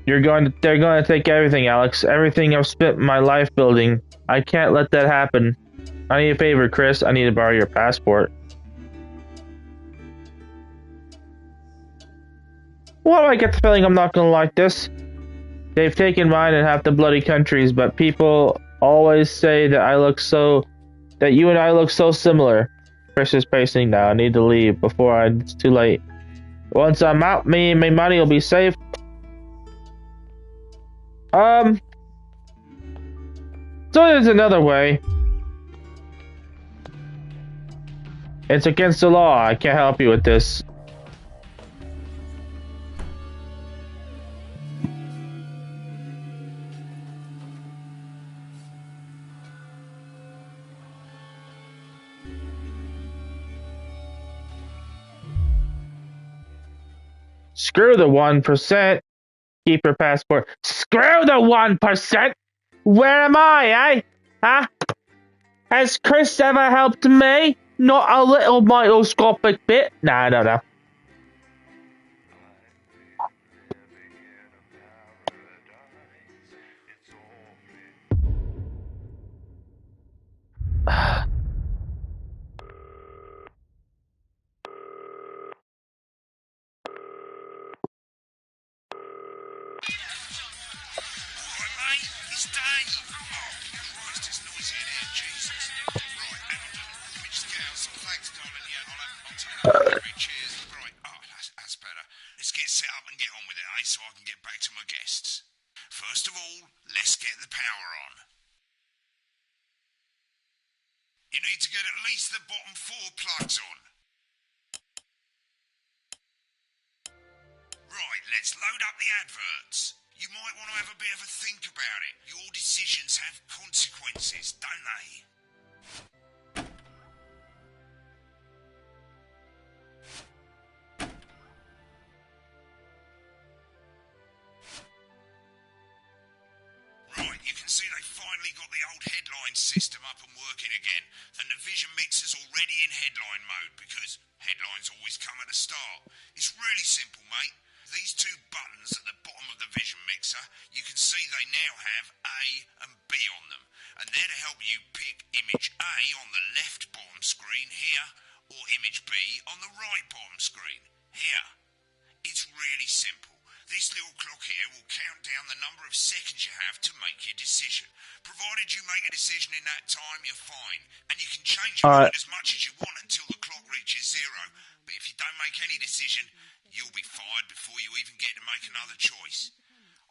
They're going to take everything, Alex. Everything I've spent my life building. I can't let that happen. I need a favor, Chris. I need to borrow your passport. Why do I get the feeling I'm not gonna like this? They've taken mine in half the bloody countries, but people always say that you and I look so similar. Chris is pacing now. I need to leave before it's too late. Once I'm out, me and my money will be safe. So there's another way. It's against the law. I can't help you with this. Screw the 1%. Keep your passport. Screw the 1%! Where am I, eh? Huh? Has Chris ever helped me? Not a little microscopic bit? Nah, no. That's better. Let's get set up and get on with it, eh? So I can get back to my guests. First of all, let's get the power on. You need to get at least the bottom 4 plugs on. Right, let's load up the adverts. You might want to have a bit of a think about it. Your decisions have consequences, don't they? Right, you can see they finally got the old headline system up and working again, and the vision mixer's already in headline mode because headlines always come at the start. It's really simple, mate. These 2 buttons at the bottom of the vision mixer, you can see they now have A and B on them, and they're to help you pick image A on the left bottom screen here, or image B on the right bottom screen here. It's really simple. This little clock here will count down the number of seconds you have to make your decision. Provided you make a decision in that time, you're fine. And you can change your mind as much as you want until the clock reaches 0. But if you don't make any decision, you'll be fired before you even get to make another choice.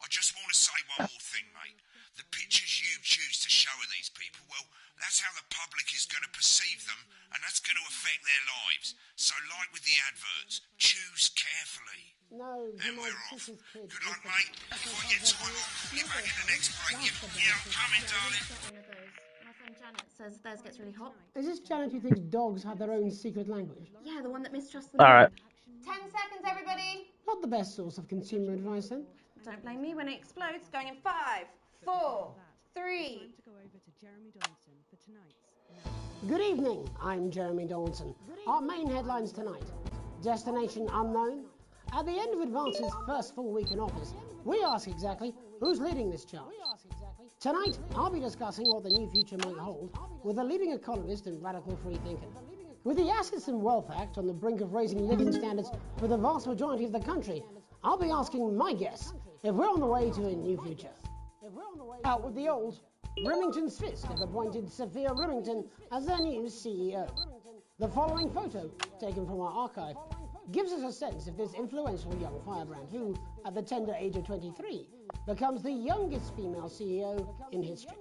I just want to say one more thing, mate. The pictures you choose to show of these people, well, that's how the public is going to perceive them, and that's going to affect their lives. So like with the adverts, choose carefully. No, and we're off. Good luck, mate. If I get time, I'll call you back in the next break. Yeah, I'm coming, darling. My friend Janet says theirs gets really hot. Is this Janet who thinks dogs have their own secret language? Yeah, the one that mistrusts the Alright. 10 seconds, everybody. Not the best source of consumer advice, then. Don't blame me when it explodes. Going in 5, 4, 3. Good evening, I'm Jeremy Dawson. Our main headlines tonight. Destination unknown. At the end of Advance's first full week in office, we ask exactly who's leading this charge. Tonight, I'll be discussing what the new future might hold with a leading economist and radical free thinker. With the Assets and Wealth Act on the brink of raising living standards for the vast majority of the country, I'll be asking my guests if we're on the way to a new future. Out with the old, Remington's Fist have appointed Sophia Remington as their new CEO. The following photo, taken from our archive, gives us a sense of this influential young firebrand who, at the tender age of 23, becomes the youngest female CEO in history.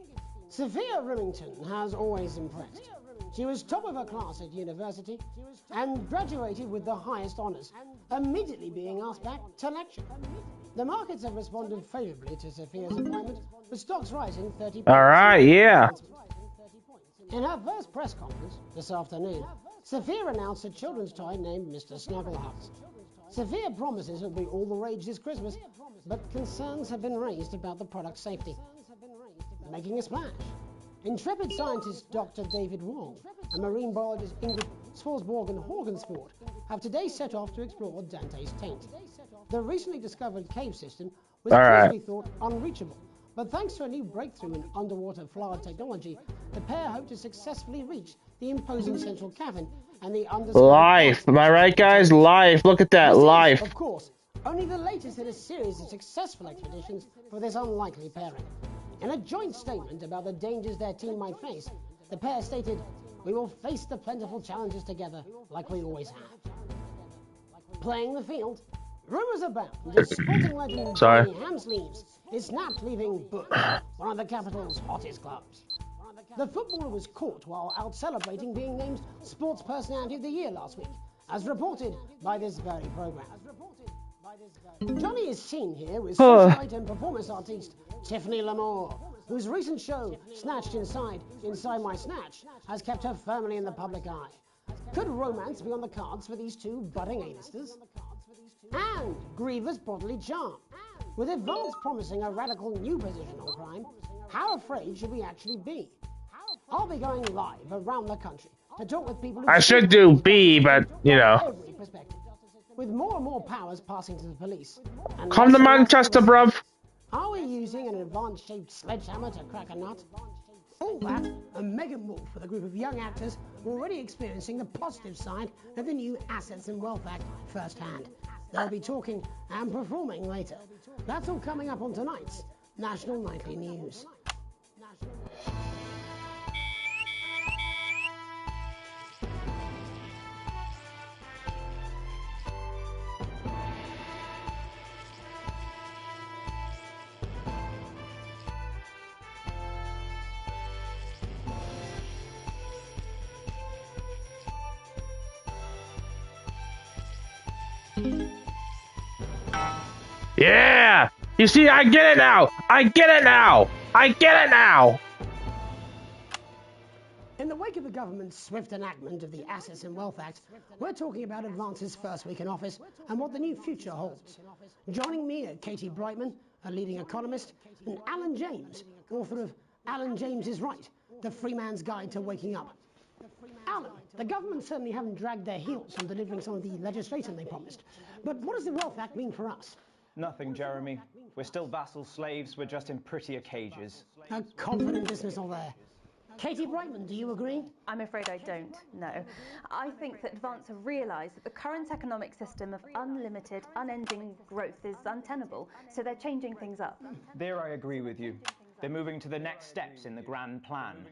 Sophia Remington has always impressed. She was top of her class at university and graduated with the highest honours, immediately being asked back to lecture. The markets have responded favourably to Sophia's appointment, with stocks rising 30%. Alright, yeah. In her first press conference this afternoon, Sophia announced a children's toy named Mr. Snuggleheart. Sophia promises it will be all the rage this Christmas, but concerns have been raised about the product's safety. Making a splash. Intrepid scientist Dr. David Wong and marine biologist Ingrid Swarsborg and Horgensport have today set off to explore Dante's taint. The recently discovered cave system was previously thought unreachable, but thanks to a new breakthrough in underwater flower technology, the pair hope to successfully reach the imposing central cavern and the undiscovered Life. Am I right, guys? Life. Look at that. Life. Of course, only the latest in a series of successful expeditions for this unlikely pairing. In a joint statement about the dangers their team might face, the pair stated, "We will face the plentiful challenges together like we always have." Playing the field, rumours abound that sporting legend Johnny Hamsleeves is snapped leaving Book, one of the capital's hottest clubs. The footballer was caught while out celebrating being named Sports Personality of the Year last week, as reported by this very programme. Johnny is seen here with socialite and performance artiste Tiffany Lamore, whose recent show, Snatched Inside My Snatch, has kept her firmly in the public eye. Could romance be on the cards for these two budding A-listers? And grievous bodily charm. With advance promising a radical new position on crime, how afraid should we actually be? I'll be going live around the country to talk with people who I should do B, but, you know. every perspective. With more and more powers passing to the police. And Come to Manchester, bruv. Are we using an advanced-shaped sledgehammer to crack a nut? All that, and Megan Wolf with a group of young actors already experiencing the positive side of the new Assets and Wealth Act firsthand. They'll be talking and performing later. That's all coming up on tonight's National Nightly News. Yeah! You see, I get it now! I get it now! I get it now! In the wake of the government's swift enactment of the Assets and Wealth Act, we're talking about Advance's first week in office and what the new future holds. Joining me are Katie Brightman, a leading economist, and Alan James, author of Alan James is Right, The Free Man's Guide to Waking Up. Alan, the government certainly haven't dragged their heels on delivering some of the legislation they promised. But what does the Wealth Act mean for us? Nothing, Jeremy. We're still vassal slaves, we're just in prettier cages. A confident dismissal there. Katie Brightman, do you agree? I'm afraid I don't, no. I think that Advance have realised that the current economic system of unlimited, unending growth is untenable, so they're changing things up. There I agree with you. They're moving to the next steps in the grand plan.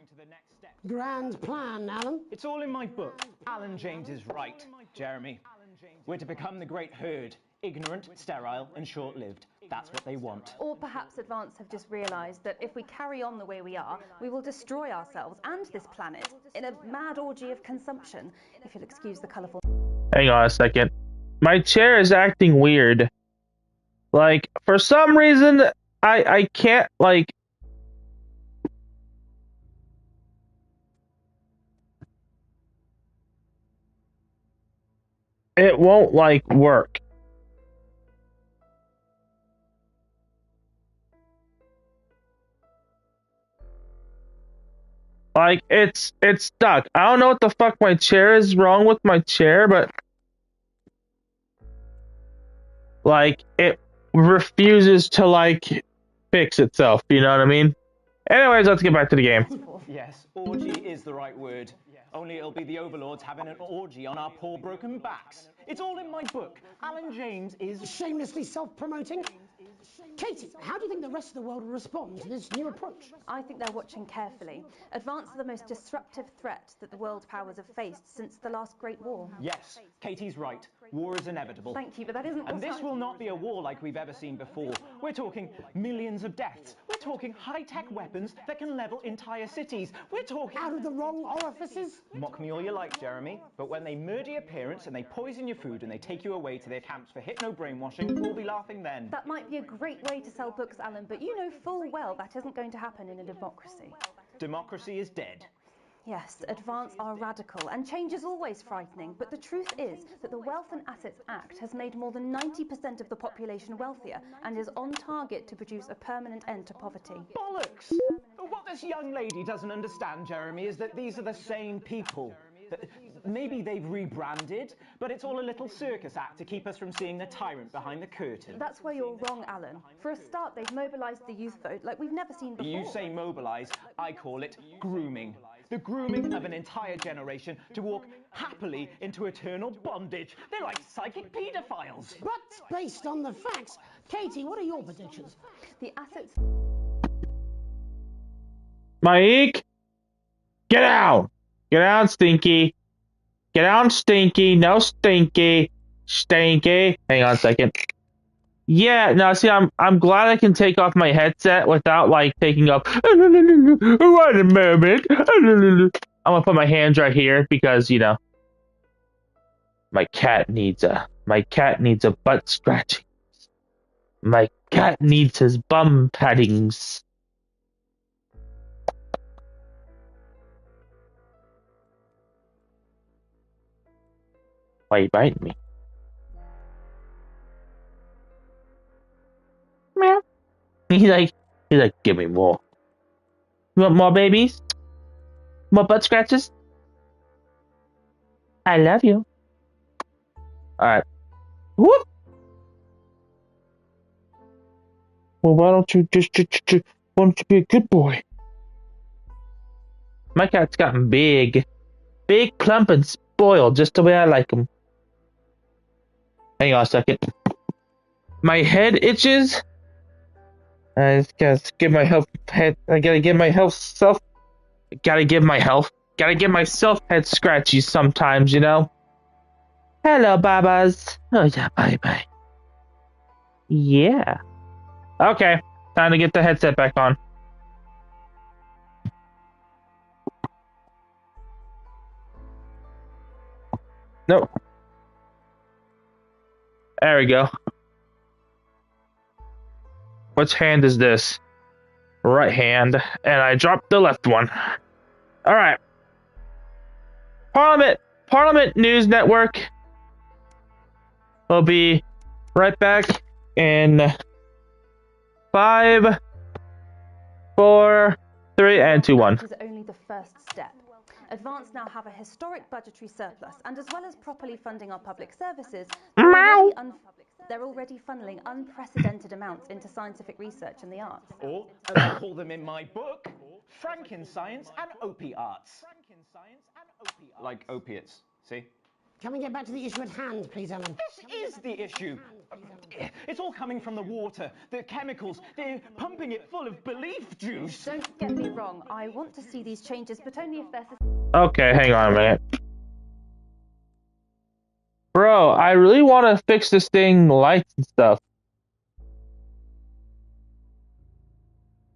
Grand plan, Alan? It's all in my book. Alan James is right, Jeremy. We're to become the great herd. Ignorant, sterile, and short-lived. That's what they want. Or perhaps Advance have just realised that if we carry on the way we are, we will destroy ourselves and this planet in a mad orgy of consumption, if you'll excuse the colourful... Hang on a second. My chair is acting weird. Like, for some reason, I can't, like... It won't, like, work. Like, it's stuck. I don't know what the fuck my chair is wrong with my chair, but... Like, it refuses to, like, fix itself, you know what I mean? Anyways, let's get back to the game. Yes, orgy is the right word. Only it'll be the overlords having an orgy on our poor broken backs. It's all in my book. Alan James is... Shamelessly self-promoting? Katie, how do you think the rest of the world will respond to this new approach? I think they're watching carefully. Advance are the most disruptive threat that the world powers have faced since the last Great War. Yes, Katie's right. War is inevitable. Thank you, but that isn't... And this will not be a war like we've ever seen before. We're talking millions of deaths. We're talking high-tech weapons that can level entire cities. We're talking... Out of the wrong orifices? Mock me all you like, Jeremy, but when they murder your parents and they poison your food and they take you away to their camps for hypno-brainwashing, we'll be laughing then. That might be a great way to sell books, Alan, but you know full well that isn't going to happen in a democracy. Democracy is dead. Yes, advance are radical, and change is always frightening, but the truth is that the Wealth and Assets Act has made more than 90% of the population wealthier and is on target to produce a permanent end to poverty. Bollocks! What this young lady doesn't understand, Jeremy, is that these are the same people. Maybe they've rebranded, but it's all a little circus act to keep us from seeing the tyrant behind the curtain. That's where you're wrong, Alan. For a start, they've mobilised the youth vote like we've never seen before. You say mobilise, I call it grooming. The grooming of an entire generation to walk happily into eternal bondage. They're like psychic paedophiles. But based on the facts, Katie, what are your predictions? The assets... Mike! Get down! Get down, Stinky! Get down, Stinky! No Stinky! Stinky! Hang on a second. Yeah, no, see, I'm glad I can take off my headset without, like, taking off... Wait a moment! I'm gonna put my hands right here because, you know... My cat needs a butt scratching. My cat needs his bum paddings. Why are you biting me? Meow. He's like, give me more. You want more babies? More butt scratches? I love you. Alright. Whoop! Well, why don't you be a good boy? My cat's gotten big. Big, plump, and spoiled, just the way I like him. Hang on a second. My head itches. I just gotta give my health head. I gotta give my health self. Gotta give myself head scratchies sometimes, you know. Hello, babas. Oh yeah, bye bye. Yeah. Okay, time to get the headset back on. Nope. There we go. Which hand is this? Right hand. And I dropped the left one. Alright. Parliament News Network. We'll be right back in 5, 4, 3, and 2, 1. This is only the first step. Advance now have a historic budgetary surplus, and as well as properly funding our public services, they're already funneling unprecedented amounts into scientific research and the arts. Or, as I call them in my book, Frankenscience and opiates. Like opiates, see? Can we get back to the issue at hand, please, Alan? This is the issue. It's all coming from the water, the chemicals. They're pumping it full of belief juice. Don't get me wrong. I want to see these changes, but only if they're... Okay, hang on a minute. Bro, I really want to fix this thing, lights and stuff.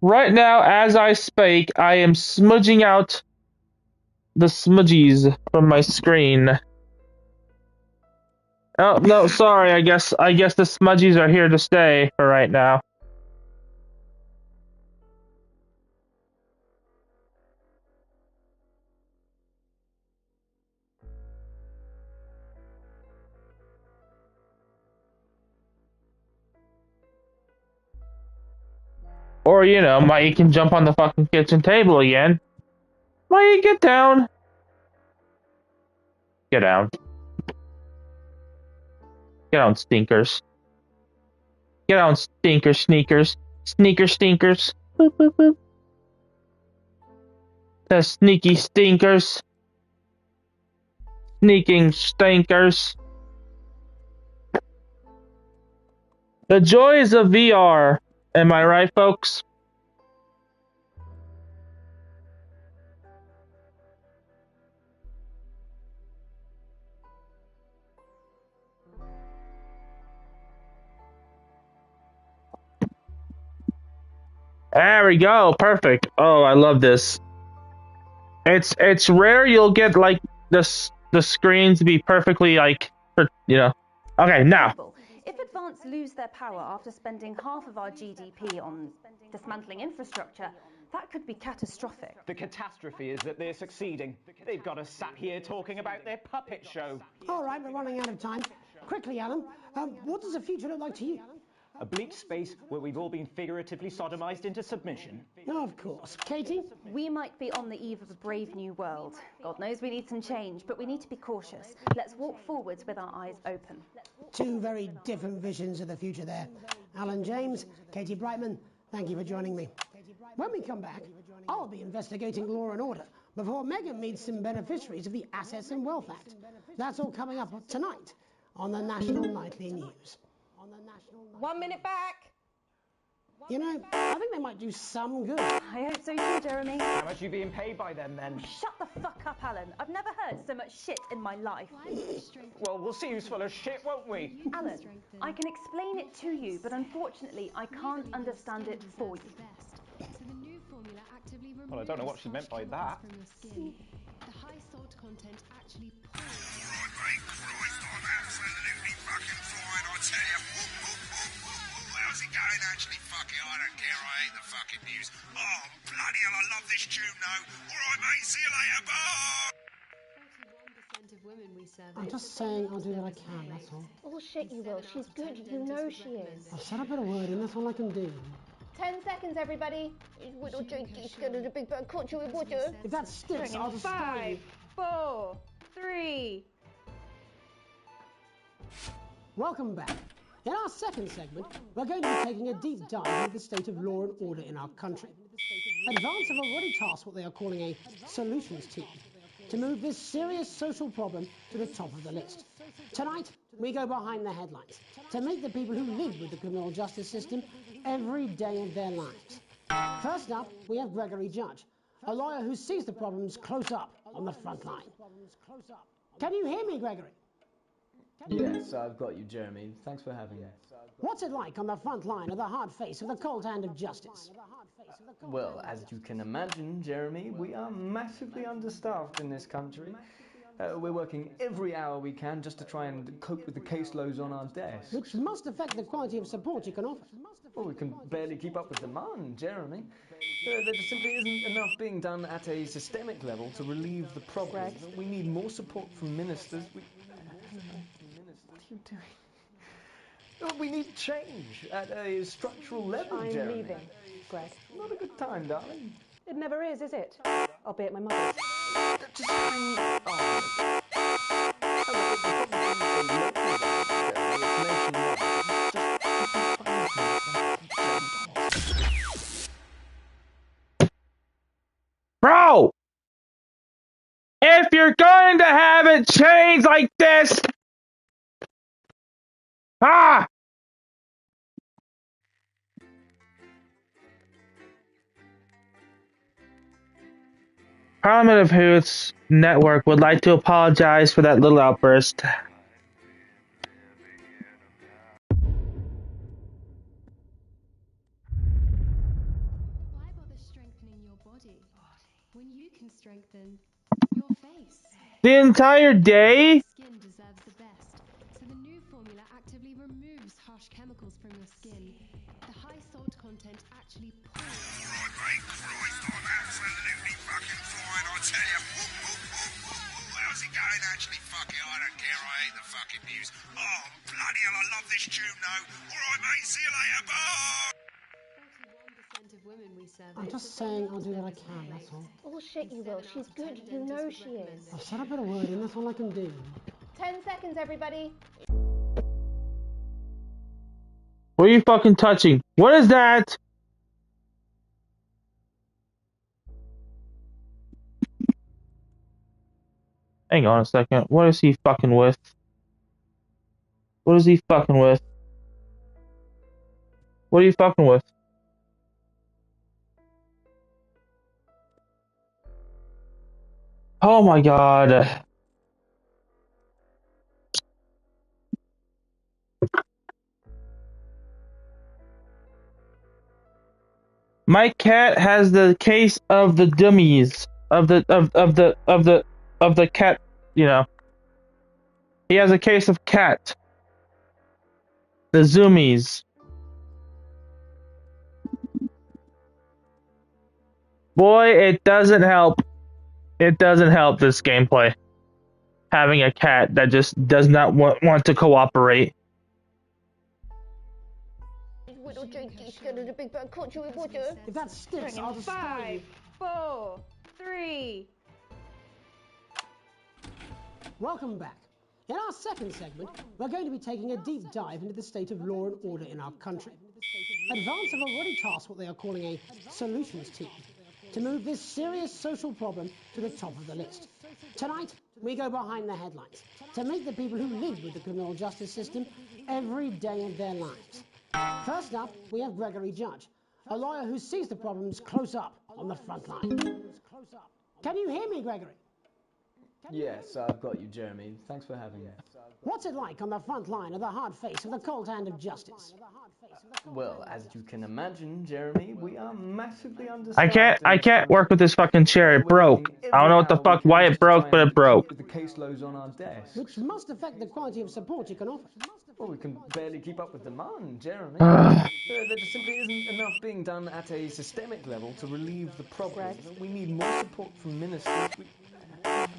Right now, as I speak, I am smudging out the smudgies from my screen. Oh, no, sorry, I guess the smudgies are here to stay for right now. Or, you know, Mike can jump on the fucking kitchen table again. Mike, get down. Get down. Get down, stinkers. Get down, stinker sneakers. Sneaker stinkers. Boop, boop, boop. The sneaky stinkers. Sneaking stinkers. The joys of VR. Am I right, folks? There we go. Perfect. Oh, I love this. It's rare you'll get like the screens to be perfectly like, you know. Okay, now. If Advance lose their power after spending half of our GDP on dismantling infrastructure, That could be catastrophic. The catastrophe is that they're succeeding. They've got us sat here talking about their puppet show. All right, we're running out of time. Quickly, Alan, what does the future look like to you? A bleak space where we've all been figuratively sodomized into submission. No, of course. Katie? We might be on the eve of a brave new world. God knows we need some change, but we need to be cautious. Let's walk forwards with our eyes open. Two very different visions of the future there. Alan James, Katie Brightman, thank you for joining me. When we come back, I'll be investigating law and order before Megan meets some beneficiaries of the Assets and Wealth Act. That's all coming up tonight on the National Nightly News. 1 minute back. You know, I think they might do some good. I hope so too, Jeremy. How much are you being paid by them then? Shut the fuck up, Alan. I've never heard so much shit in my life. Well, we'll see who's full of shit, won't we? Alan, I can explain it to you, but unfortunately I can't understand it for you. Well, I don't know what she meant by that. The high salt content actually Right, Christ, I'm absolutely fucking flying, I tell you. How's it going, actually? Fuck it, I don't care, I hate the fucking news. Oh, bloody hell, I love this tune, though. All right, mate, see you later, bye! 41% of women we surveyed. I'm just saying I'll do what I can, that's all. Bullshit, you will. She's good. You know she is. I've said a bit of word and that's all I can do. 10 seconds, everybody. Little Jakey's got a big bad culture with water. If that sticks, I'll just 5, 4, 3. Welcome back. In our second segment, we're going to be taking a deep dive into the state of law and order in our country. Advance have already tasked what they are calling a solutions team to move this serious social problem to the top of the list. Tonight, we go behind the headlines to meet the people who live with the criminal justice system every day of their lives. First up, we have Gregory Judge, a lawyer who sees the problems close up on the front line. Can you hear me, Gregory? Yes, I've got you, Jeremy. Thanks for having me. What's it like on the front line of the hard face of the cold hand of justice? Well, as you can imagine, Jeremy, we are massively understaffed in this country. We're working every hour we can just to try and cope with the caseloads on our desks. Which must affect the quality of support you can offer. Well, we can barely keep up with demand, Jeremy. There just simply isn't enough being done at a systemic level to relieve the problem. We need more support from ministers. What are you doing? We need change at a structural level, I'm Jeremy. leaving, Greg. Not a good time, darling. It never is it? I'll be at my mother's. Just hang on. Bro! If you're going to have it change like this... Ah! Parliament of Hoots Network would like to apologize for that little outburst. Why bother strengthening your body when you can strengthen your face? The entire day? Skin deserves the best, so the new formula actively removes harsh chemicals from your skin. The high salt content actually pulls. Right, mate, Christ, I'm absolutely fucking flying, I tell you. How's it going, actually? Fuck it, I don't care, I hate the fucking news. Oh, bloody hell, I love this tune, though. All right, mate, see you later, bye! 41% of women we surveyed. I'm just saying I'll do what I can, that's all. Bullshit, you will. She's good. You know she is. I've said a bit of word and that's all I can do. 10 seconds, everybody. What are you fucking touching? What is that? Hang on a second. What is he fucking with? What is he fucking with? What are you fucking with? Oh my god. My cat has the case of the dummies of the cat, you know. He has a case of cat. The zoomies. Boy, it doesn't help. It doesn't help this gameplay. Having a cat that just does not want to cooperate. If that sticks, I'll destroy you. 5, 4, 3. Welcome back. In our second segment, we're going to be taking a deep dive into the state of law and order in our country. Advance have already tasked what they are calling a solutions team to move this serious social problem to the top of the list. Tonight, we go behind the headlines to meet the people who live with the criminal justice system every day of their lives. First up, we have Gregory Judge, a lawyer who sees the problems close up on the front line. Can you hear me, Gregory? Yes, I've got you, Jeremy. Thanks for having me. What's it like on the front line of the hard face of the cold hand of justice? Well, as you can imagine, Jeremy, we are massively understaffed. I can't work with this fucking chair. It broke. I don't know what the fuck why it broke, but it broke. The caseloads on our desk. Which must affect the quality of support you can offer. Well, we can barely keep up with demand, Jeremy. There just simply isn't enough being done at a systemic level to relieve the problem. We need more support from ministers. What are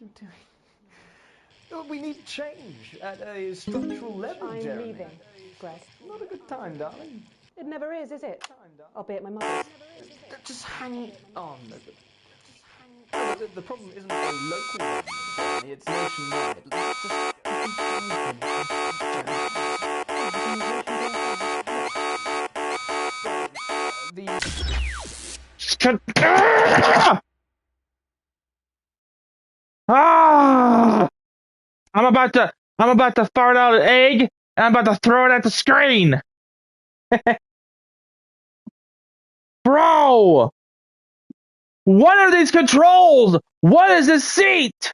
you doing? We need change at a structural level, I'm Jeremy. leaving, Greg. Not a good time, darling. It never is it? I'll be at my mother's. Just hang on. The problem isn't a local one, Jeremy. It's nationwide. I'm about to fart out an egg, and I'm about to throw it at the screen. Bro! What are these controls? What is this seat?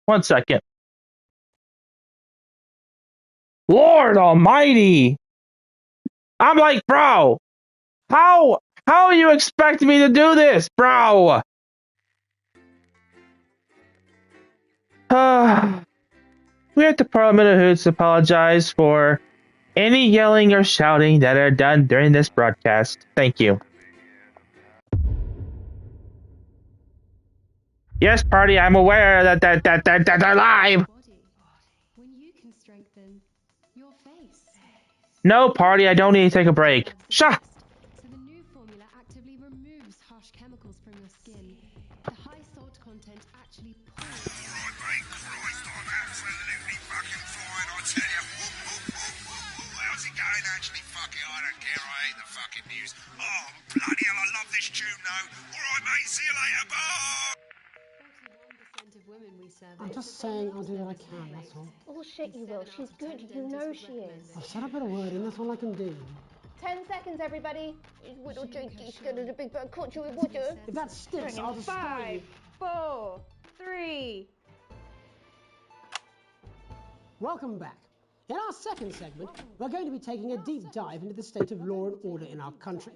1 second. Lord Almighty! I'm like, bro, how you expect me to do this, bro? We at the Parliament of Hoots apologize for any yelling or shouting that are done during this broadcast. Thank you. Yes, party, I'm aware that they're live. When you can strengthen your face. No, party, I don't need to take a break. Shut. So the new formula actively removes harsh chemicals from your skin. The high salt content actually pulls. Alright, mate, Christ, I'm absolutely fucking fine, I tell you. How's it going, actually? Fuck it, I don't care, I hate the fucking news. Oh, bloody hell, I love this tune, though. Alright, mate, see you later, bye! I'm just saying I'll do what I can, that's all. Oh shit, you will. She's good. You know she is. I've said a bit of word in, that's all I can do. 10 seconds, everybody. If that sticks, I'll destroy you. 5, 4, 3. Welcome back. In our second segment, we're going to be taking a deep dive into the state of law and order in our country.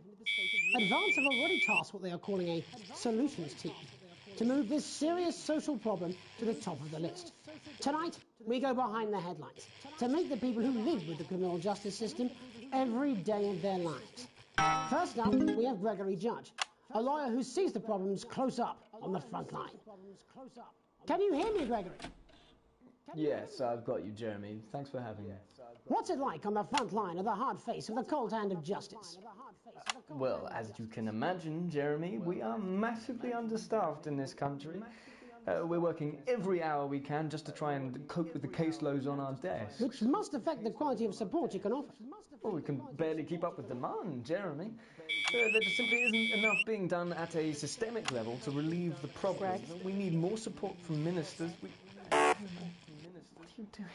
Advance have already tasked what they are calling a solutions team to move this serious social problem to the top of the list. Tonight, we go behind the headlines to meet the people who live with the criminal justice system every day of their lives. First up, we have Gregory Judge, a lawyer who sees the problems close up on the front line. Can you hear me, Gregory? Yes, I've got you, Jeremy. Thanks for having me. What's it like on the front line of the hard face of the cold hand of justice? Well, as you can imagine, Jeremy, we are massively understaffed in this country. We're working every hour we can just to try and cope with the caseloads on our desk. Which must affect the quality of support you can offer. Well, we can barely keep up with demand, Jeremy. There just simply isn't enough being done at a systemic level to relieve the problem. We need more support from ministers. What are you doing?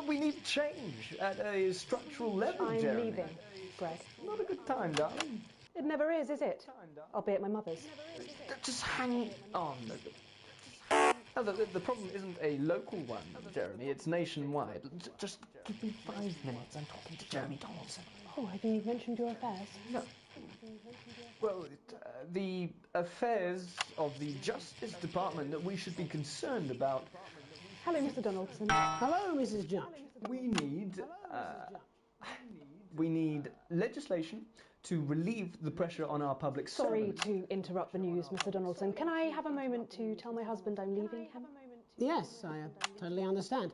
We need change at a structural level, I'm Jeremy. leaving, Greg. Not a good time, darling. It never is it? I'll be at my mother's. Just hang on. The problem isn't a local one, Jeremy. It's nationwide. Just give me 5 minutes. I'm talking to Jeremy Donaldson. Oh, have you mentioned your affairs? No. Well, the affairs of the Justice Department that we should be concerned about. Hello, Mr. Donaldson. Hello, Mrs. Judge. We need legislation to relieve the pressure on our public Sorry servants. to interrupt the news, Mr. Donaldson. Can I have a moment to tell my husband I'm leaving him? Yes, I totally understand.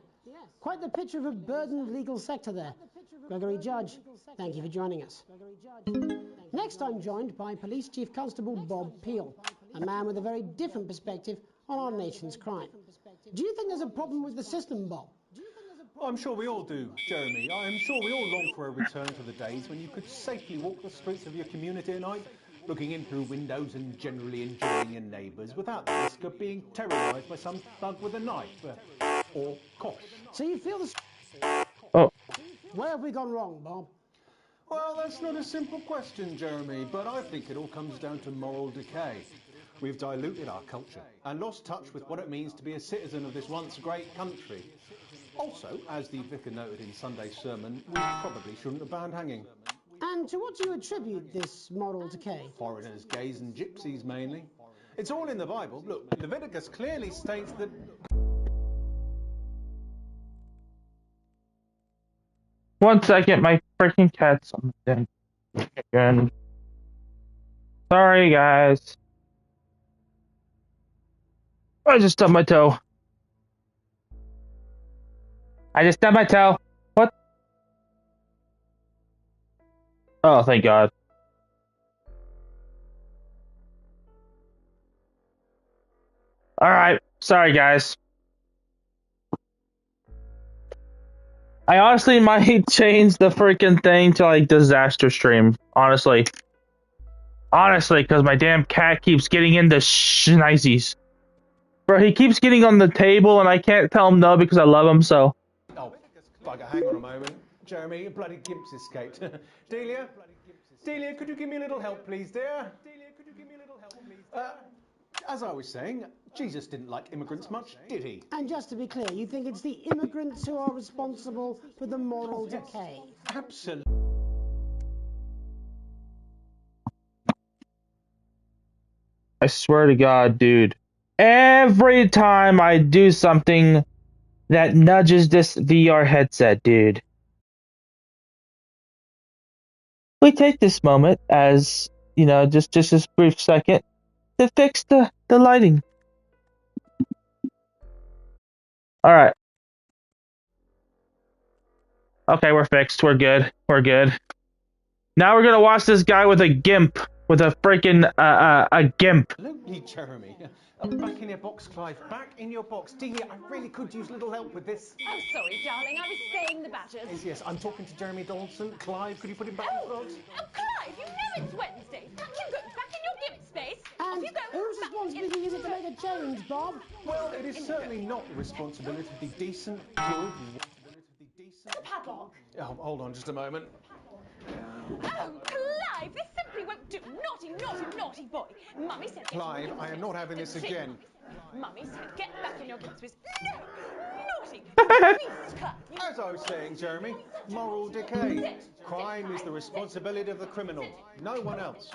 Quite the picture of a burdened legal sector there. Gregory Judge, thank you for joining us. Next, I'm joined by Police Chief Constable Bob Peel, a man with a very different perspective on our nation's crime. Do you think there's a problem with the system, Bob? I'm sure we all do, Jeremy. I'm sure we all long for a return to the days when you could safely walk the streets of your community at night, looking in through windows and generally enjoying your neighbours without the risk of being terrorised by some thug with a knife or cough. So you feel the... Oh. Where have we gone wrong, Bob? Well, that's not a simple question, Jeremy, but I think it all comes down to moral decay. We've diluted our culture and lost touch with what it means to be a citizen of this once great country. Also, as the vicar noted in Sunday's sermon, we probably shouldn't have banned hanging. And to what do you attribute this moral decay? Foreigners, gays and gypsies mainly. It's all in the Bible. Look, Leviticus clearly states that... One second, my freaking cat's on the thing. Again. Sorry, guys. I just stubbed my toe. What? Oh, thank God. Alright, sorry, guys. I honestly might change the freaking thing to like disaster stream. Honestly, because my damn cat keeps getting into shnizies. Bro, he keeps getting on the table and I can't tell him no because I love him, so. Oh, bugger, hang on a moment. Jeremy, a bloody gimp's escaped. Delia, could you give me a little help, please, dear? As I was saying, Jesus didn't like immigrants much, did he? And just to be clear, you think it's the immigrants who are responsible for the moral decay? Absolutely. I swear to God, dude. Every time I do something that nudges this VR headset, dude. We take this moment as, you know, just this brief second to fix the lighting. Alright. Okay, we're fixed. We're good. Now we're gonna watch this guy with a gimp. With a freaking, a gimp. Absolutely, Jeremy. Back in your box, Clive. Back in your box. Delia, I really could use a little help with this. Oh, sorry, darling. I was saying the badgers. Yes, I'm talking to Jeremy Donaldson. Clive, could you put him back in the box? Oh, Clive, you know it's Wednesday. Back in your gimp space. And whose responsibility is it to make a change, Bob? Well, it is certainly not the responsibility of the decent, good... The padlock. Oh, hold on just a moment. Oh, Clive, this simply won't do. Naughty boy. Mummy said... Clive, I am not having this again. Mummy said, get back in your gimp space. No! Naughty! Beast, Clive. As I was saying, Jeremy, moral decay. Crime is the responsibility of the criminal, no one else.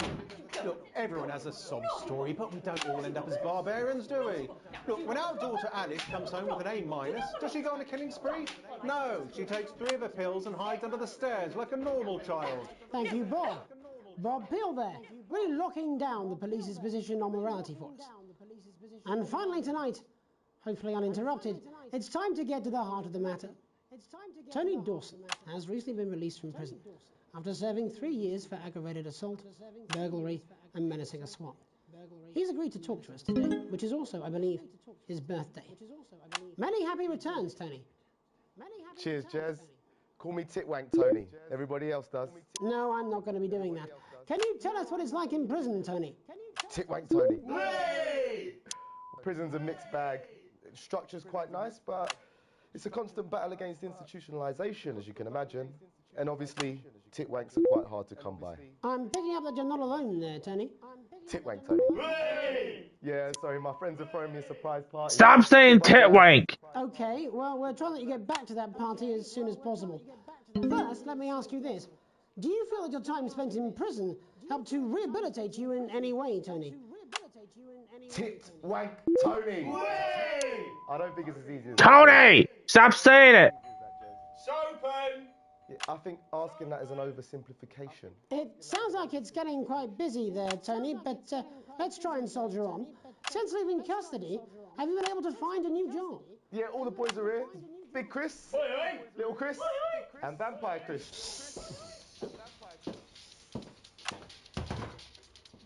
Look, everyone has a sob story, but we don't all end up as barbarians, do we? Look, when our daughter Alice comes home with an A-, does she go on a killing spree? No, she takes 3 of her pills and hides under the stairs like a normal child. Thank you, Bob. Bob Peel there, really locking down the police's position on morality for us. And finally tonight, hopefully uninterrupted, it's time to get to the heart of the matter. Tony Dawson has recently been released from prison after serving 3 years for aggravated assault, burglary and menacing a swat. He's agreed to talk to us today, which is also, I believe, his birthday. Many happy returns, Tony. Cheers, Jez. Call me Titwank Tony. Everybody else does. No, I'm not going to be doing that. Can you tell us what it's like in prison, Tony? Titwank Tony. Hey! Prison's a mixed bag. Structure's quite nice, but it's a constant battle against institutionalization, as you can imagine. And obviously, titwanks are quite hard to come by. I'm picking up that you're not alone there, Tony. Titwank Tony. Yeah, sorry, my friends are throwing me a surprise party. Stop saying titwank! Okay, well, we're trying to let you get back to that party as soon as possible. First, let me ask you this. Do you feel that your time spent in prison helped to rehabilitate you in any way, Tony? Titwank Tony. I don't think it's as easy as Tony! Stop saying it! Soapin! I think asking that is an oversimplification. It sounds like it's getting quite busy there, Tony, but let's try and soldier on. Since leaving custody, have you been able to find a new job? Yeah, all the boys are here. Big Chris, Little Chris, and Vampire Chris.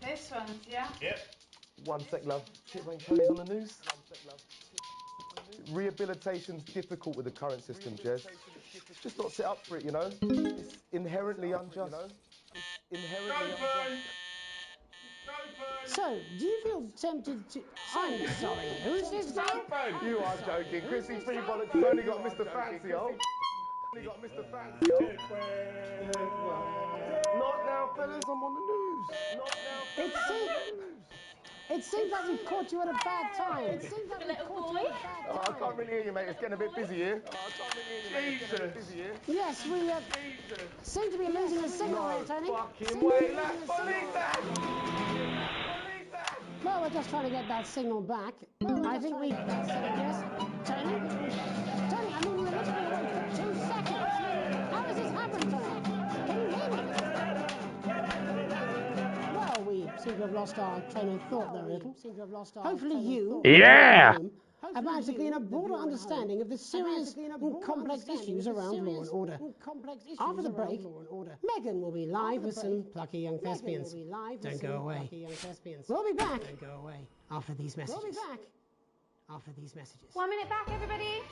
This one, yeah? Yep. One sec, love. Titwank Tony's on the news. Rehabilitation's difficult with the current system, Jez. It's just not set up for it, you know? It's inherently unjust. It's inherently unjust. So, do you feel tempted to... I'm sorry, who's this guy? You are joking. Chrissy Free Bollocks has only got Mr. Fancy, oh. Not now, fellas, I'm on the news. Not now, It seems like we've caught you at a bad time. I can't really hear you, mate. It's getting a bit busy here. Jesus. Yes, we seem to be losing a signal there, Tony. Fucking way, lads. Believe that. Well, we're just trying to get that signal back. I think we... Yes, Tony? Tony, I mean, we were literally away for 2 seconds. How does this happen, Tony? Can you hear me? Well, we seem to have lost our train of thought there a little. Hopefully you... Yeah! Have managed to glean a broader understanding of the serious and complex issues around law and order. After the break, Megan will be live with some plucky young thespians. Don't go away. We'll be back. Don't go away. After these messages. 1 minute back, everybody.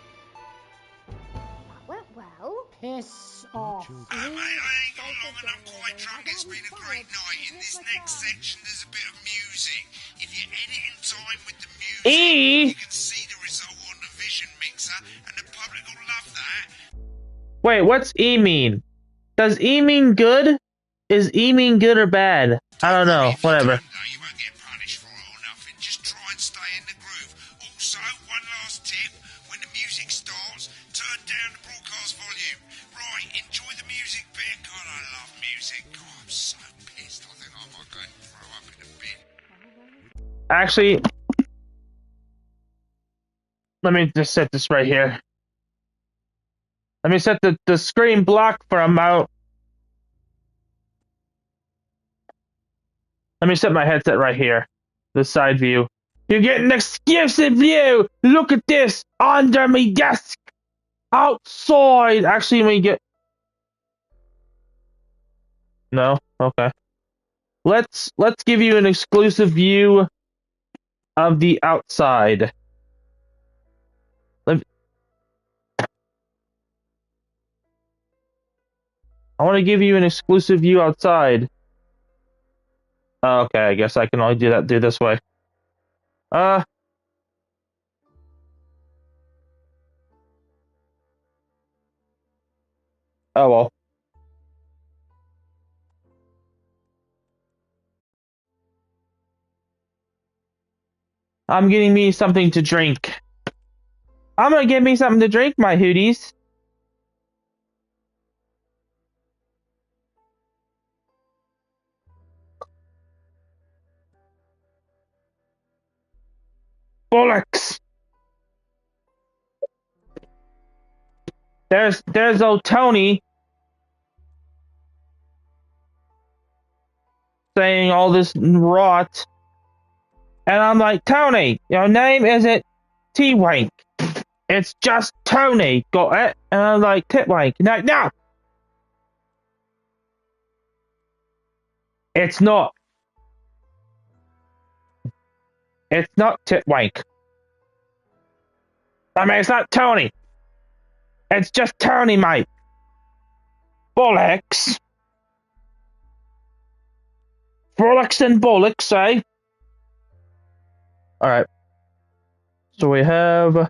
Well, well. Piss off. Mate, I ain't got long and I'm quite drunk. It's been a great night. In this next section, there's a bit of music. If you edit in time with the music, you can see the result on the vision mixer, and the public will love that. Wait, what's E mean? Does E mean good? Is E mean good or bad? I don't know. Whatever. You won't get punished for it or nothing. Just try and stay in the groove. Also, one last tip. When the music starts, turn down the broadcast volume. Right, enjoy the music bit. God, I love music. God, I'm so pissed. I think I might go and throw up in a bit. Actually, let me just set this right here. Let me set the screen block for a moment. Let me set my headset right here. The side view. You get an exclusive view! Look at this! Under me desk! Outside! Actually, we get... No? Okay. Let's give you an exclusive view of the outside. I want to give you an exclusive view outside. Okay, I guess I can only do this way. Oh well. I'm getting me something to drink. I'm gonna get me something to drink, my hooties. Bollocks! There's old Tony saying all this rot, and I'm like, Tony, your name isn't T-Wank. It's just Tony. Got it? And I'm like, Titwank. No. It's not. It's not Titwank. I mean, it's not Tony. It's just Tony, mate. Bollocks. Frolics and bollocks, eh? Alright. So we have...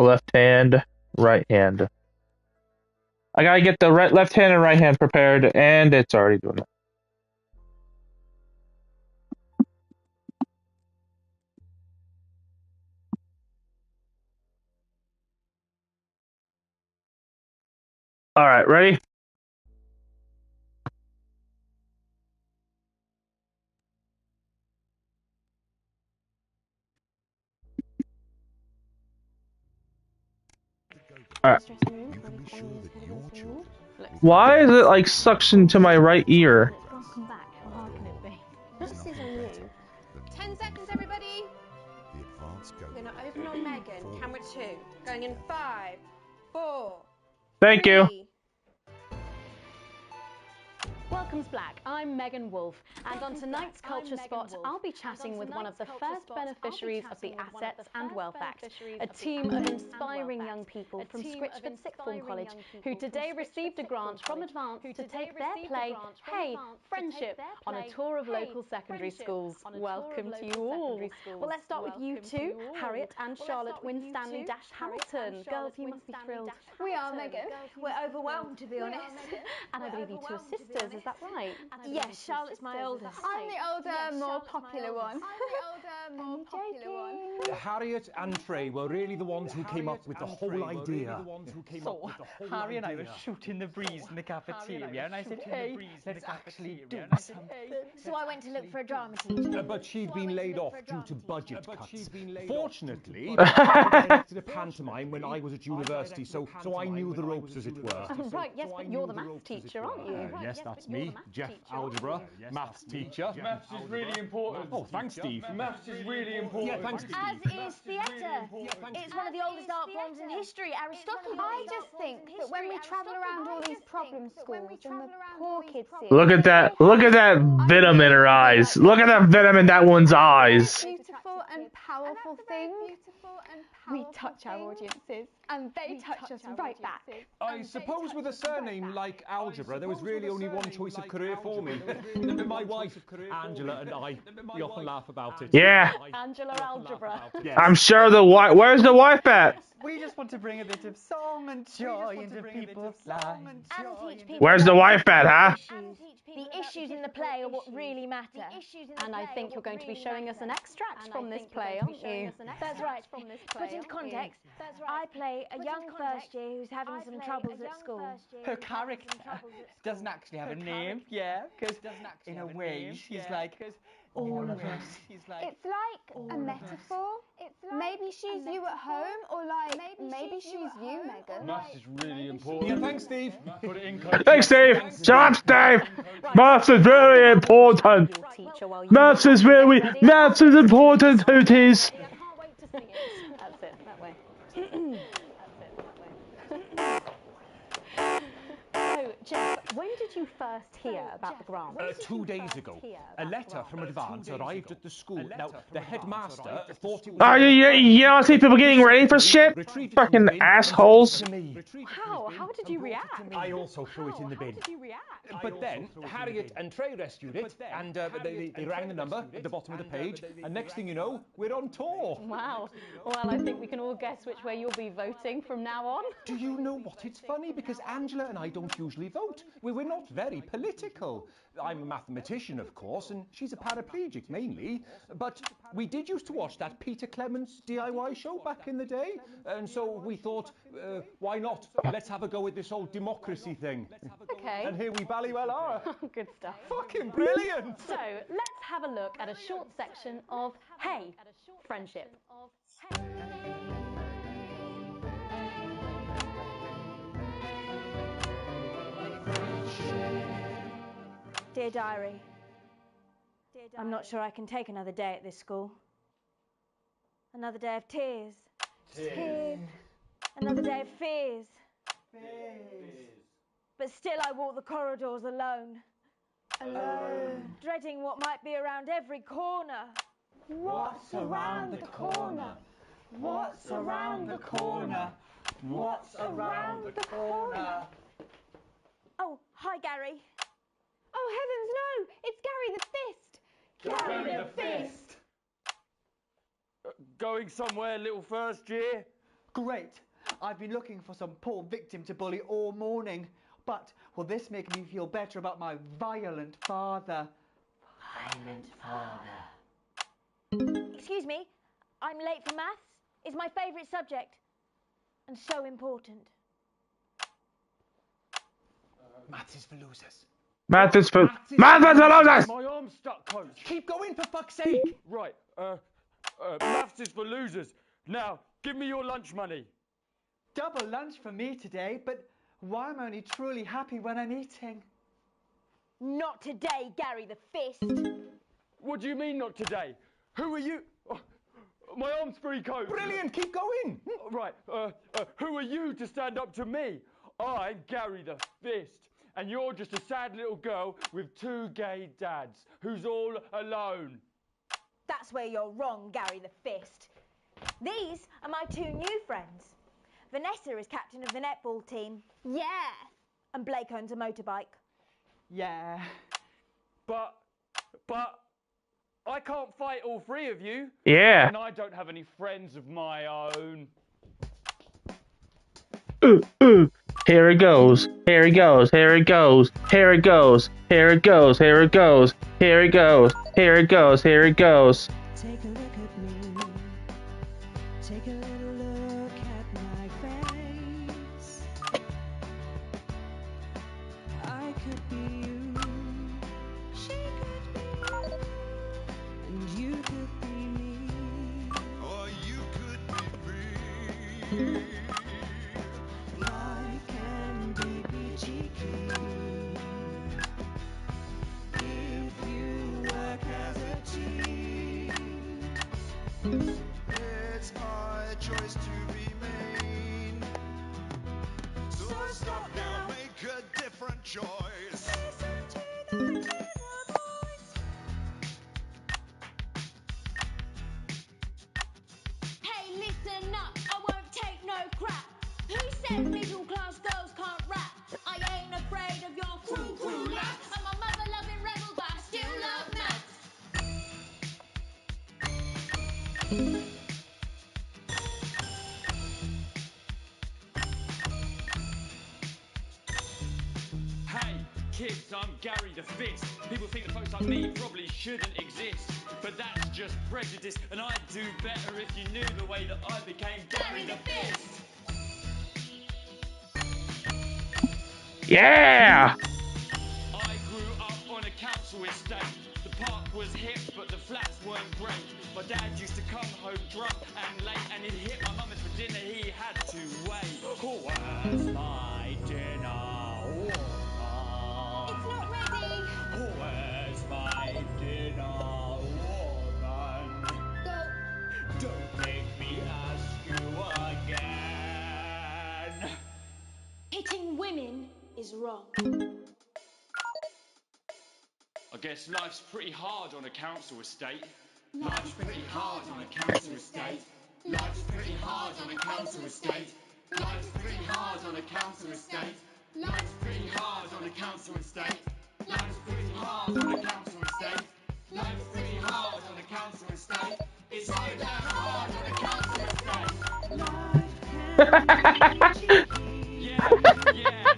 left hand, right hand. I gotta get the left hand and right hand prepared, and it's already doing it. Alright, ready? Alright. Why is it like suction to my right ear? Welcome back. How hard can it be? This is on you. 10 seconds, everybody. We're gonna open on Megan. Camera 2. Going in 5, 4. Thank you. Welcome's Black. I'm Megan Wolf, and on tonight's Culture Spot, I'll be chatting with one of the first beneficiaries of the Assets and Wealth Act, a team of inspiring young people from Scritchford Sixth Form College who today received a grant from Advance to take their play, Hey, Friendship, on a tour of local secondary schools. Welcome to you all. Well, let's start with you two, Harriet and Charlotte Winstanley-Hamilton. Girls, you must be thrilled. We are, Megan. We're overwhelmed, to be honest. And I believe you two are sisters, is that right? Yes, Charlotte's my oldest. I'm the older, more popular one. Harriet and Trey were really the ones who came up with the whole idea. So, Harry and I were shooting the breeze in the cafeteria, and I said, hey, let's actually do something. So I went to look for a drama teacher. But she'd been laid off due to budget cuts. Fortunately, I directed a pantomime when I was at university, so I knew the ropes, as it were. Right, yes, but you're the maths teacher, aren't you? Yes, that's me, Jeff Algebra, maths teacher. Maths is really important. Oh, thanks, Steve. Maths is really important. Yeah, thanks, Steve. As is theatre. It's one of the oldest art forms in history. Aristotle. I just think that when we travel around all these problem schools and the poor kids see it, Look at that. Look at that venom in her eyes. Look at that venom in that one's eyes. beautiful and powerful thing. We touch our audiences, and they touch us right back. I suppose with a surname like Algebra, there was really only one choice of career for me. My wife, Angela, and I, we often laugh about it. Yeah. Angela Algebra. I'm sure the wife. Where's the wife at? We just want to bring a bit of song and joy into people's lives. Where's the wife at, huh? The issues in the play are what really matter. And I think you're going to be showing us an extract from this play, aren't you? That's right. Put into context, I play a young first year who's having some troubles at school. Her character doesn't actually have a name, yeah, because in a way she's like all of us. It's like a metaphor. Maybe she's you at home, or like maybe she's you, Megan. Maths is really important. Yeah, thanks, Steve. Put it in Thanks, Steve. Shut up, Steve. Maths is really important. Maths is important, Hooties. That's it, that way. So, Jeff, when did you first hear about the grant? 2 days ago, a letter from Advance arrived at the school. Now, the headmaster thought it was... Oh, you know, I see people getting ready for shit? Fucking assholes. How? How did you react? I also threw it in the bin. But then, Harriet and Trey rescued it, and they rang the number at the bottom of the page, and next thing you know, we're on tour. Wow. Well, I think we can all guess which way you'll be voting from now on. Do you know what? It's funny, because Angela and I don't usually vote. We're not very political. I'm a mathematician, of course, and she's a paraplegic, mainly. But we did used to watch that Peter Clements DIY show back in the day, and so we thought, why not? Let's have a go with this old democracy thing. Okay. And here we bally well are. Good stuff. Fucking brilliant! So, let's have a look at a short section of Hey, Friendship. Dear Diary, I'm not sure I can take another day at this school. Another day of tears. Tears. Another day of fears. But still I walk the corridors alone. Alone. Dreading what might be around every corner. What's around the corner? What's around the corner? What's around the corner? Oh, hi Gary. Oh heavens no! It's Gary the Fist! Gary the Fist! Going somewhere, little first year? Great. I've been looking for some poor victim to bully all morning. But will this make me feel better about my violent father? Violent father. Excuse me, I'm late for maths. It's my favourite subject. And so important. Maths is for losers. Math is for losers! My arm's stuck, coach. Keep going, for fuck's sake! Right, maths is for losers. Now, give me your lunch money. Double lunch for me today, but why am I only truly happy when I'm eating? Not today, Gary the Fist. What do you mean, not today? Who are you? Oh, my arm's pretty cold. Brilliant, keep going. Right, who are you to stand up to me? I'm Gary the Fist, and you're just a sad little girl with 2 gay dads who's all alone. That's where you're wrong, Gary the Fist. These are my 2 new friends. Vanessa is captain of the netball team. Yeah. And Blake owns a motorbike. Yeah. But I can't fight all 3 of you. Yeah. And I don't have any friends of my own. Here it goes. Here it goes. Here it goes. Here it goes. Here it goes. Here it goes. Here it goes. Here it goes. Here it goes. Take a look at me. Take a little look at my face. I could be you. She could be you. And you could be me. Or you could be me. Life can be peachy keen if you work as a team. It's my choice to be mean. So stop now, make a different choice. Listen to that inner voice. Hey, listen up, I won't take no crap. Who said middle class girls can't rap? I ain't afraid of your cruel lads. I'm a mother loving rebel, but I still love maths. Hey, kids, I'm Gary the Fist. People think that folks like me probably shouldn't exist. But that's just prejudice, and I'd do better if you knew the way that I became Gary the Fist. Yeah. I grew up on a council estate. The park was hip, but the flats weren't great. My dad used to come home drunk and late, and he'd hit my mum for dinner, he had to wait. Where's my dinner? It's not ready. Where's my dinner, woman? Go. Don't make me ask you again. Hitting women is wrong. I guess life's pretty hard on a council estate. Life's pretty hard on a council estate. Life's pretty hard on a council estate. Life's pretty hard on a council estate. Life's pretty hard on a council estate. Life's pretty hard on a council estate. Life's pretty hard on a council estate. It's so damn hard on a council estate. Yeah.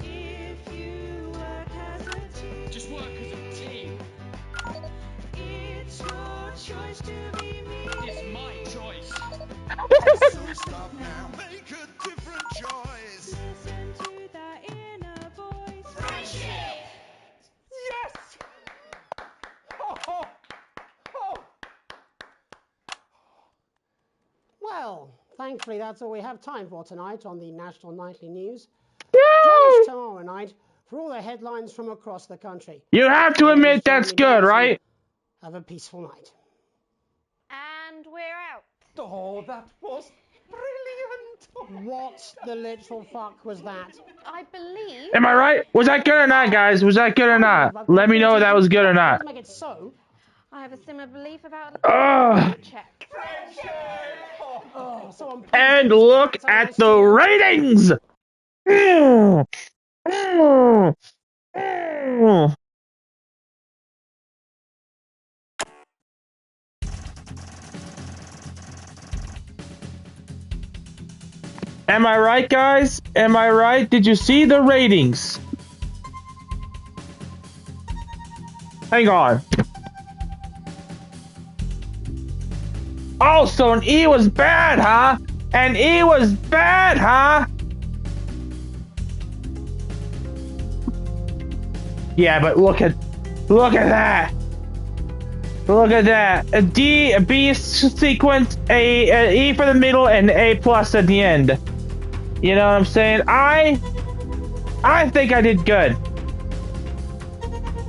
If you work as a team, Just work as a team. it's your choice to be me. It's my choice. So stop now, make a different choice. Listen to that inner voice. Friendship. Yes! Oh, oh, oh. Well, thankfully that's all we have time for tonight on the National Nightly News. Join us tomorrow night for all the headlines from across the country. You have to admit that's good, right? Have a peaceful night. And we're out. Oh, that was brilliant. What the literal fuck was that? I believe. Am I right? Was that good or not, guys? Was that good or not? Let me know if that was good or not. Make it so. I have a similar belief about Ugh. check. Oh, so And look at the ratings! Am I right, guys? Am I right? Did you see the ratings? Hang on. Oh, so an E was bad, huh? An E was bad, huh? Yeah, but look at that. Look at that. A D, a B sequence, a E for the middle, and A plus at the end. You know what I'm saying? I think I did good.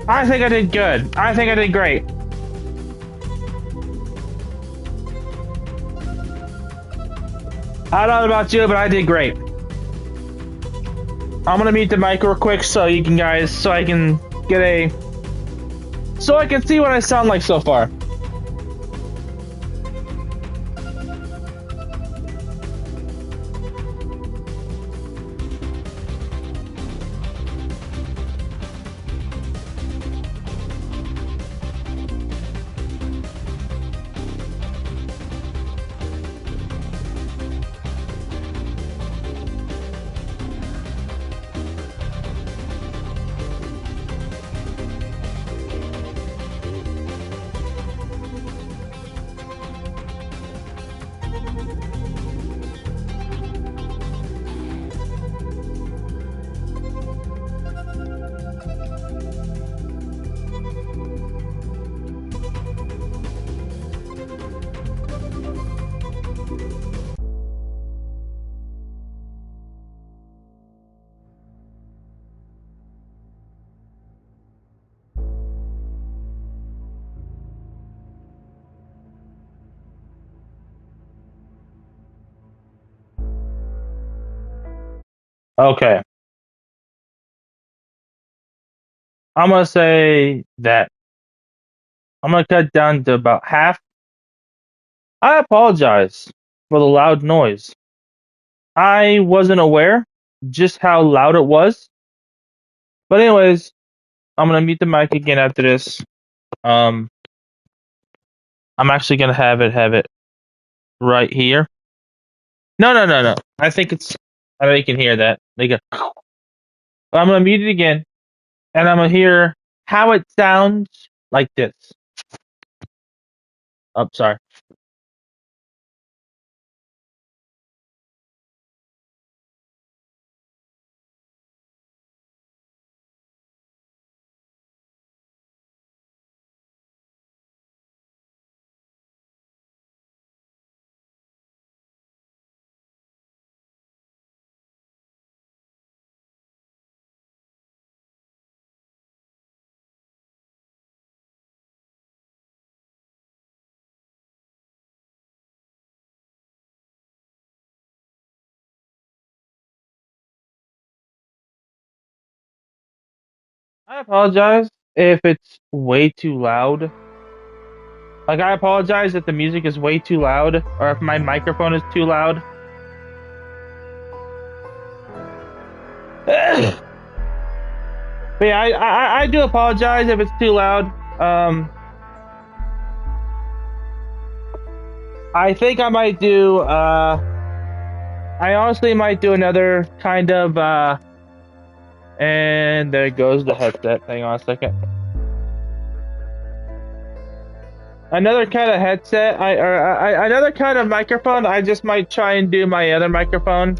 I think I did good. I think I did great. I don't know about you, but I did great. I'm gonna mute the mic real quick so you can guys, so I can see what I sound like so far. Okay. I'm gonna say that I'm gonna cut down to about half. I apologize for the loud noise. I wasn't aware just how loud it was. But anyways, I'm gonna mute the mic again after this. I'm actually gonna have it right here. No. I think you can hear that. They go. I'm gonna mute it again, and I'm gonna hear how it sounds like this. Oh, sorry. I apologize if it's way too loud. Like, I apologize if the music is way too loud, or if my microphone is too loud. But yeah, I do apologize if it's too loud. I think I might do, I honestly might do another kind of, and there goes the headset. Hang on a second. Another kind of headset, another kind of microphone. I just might try and do my other microphone,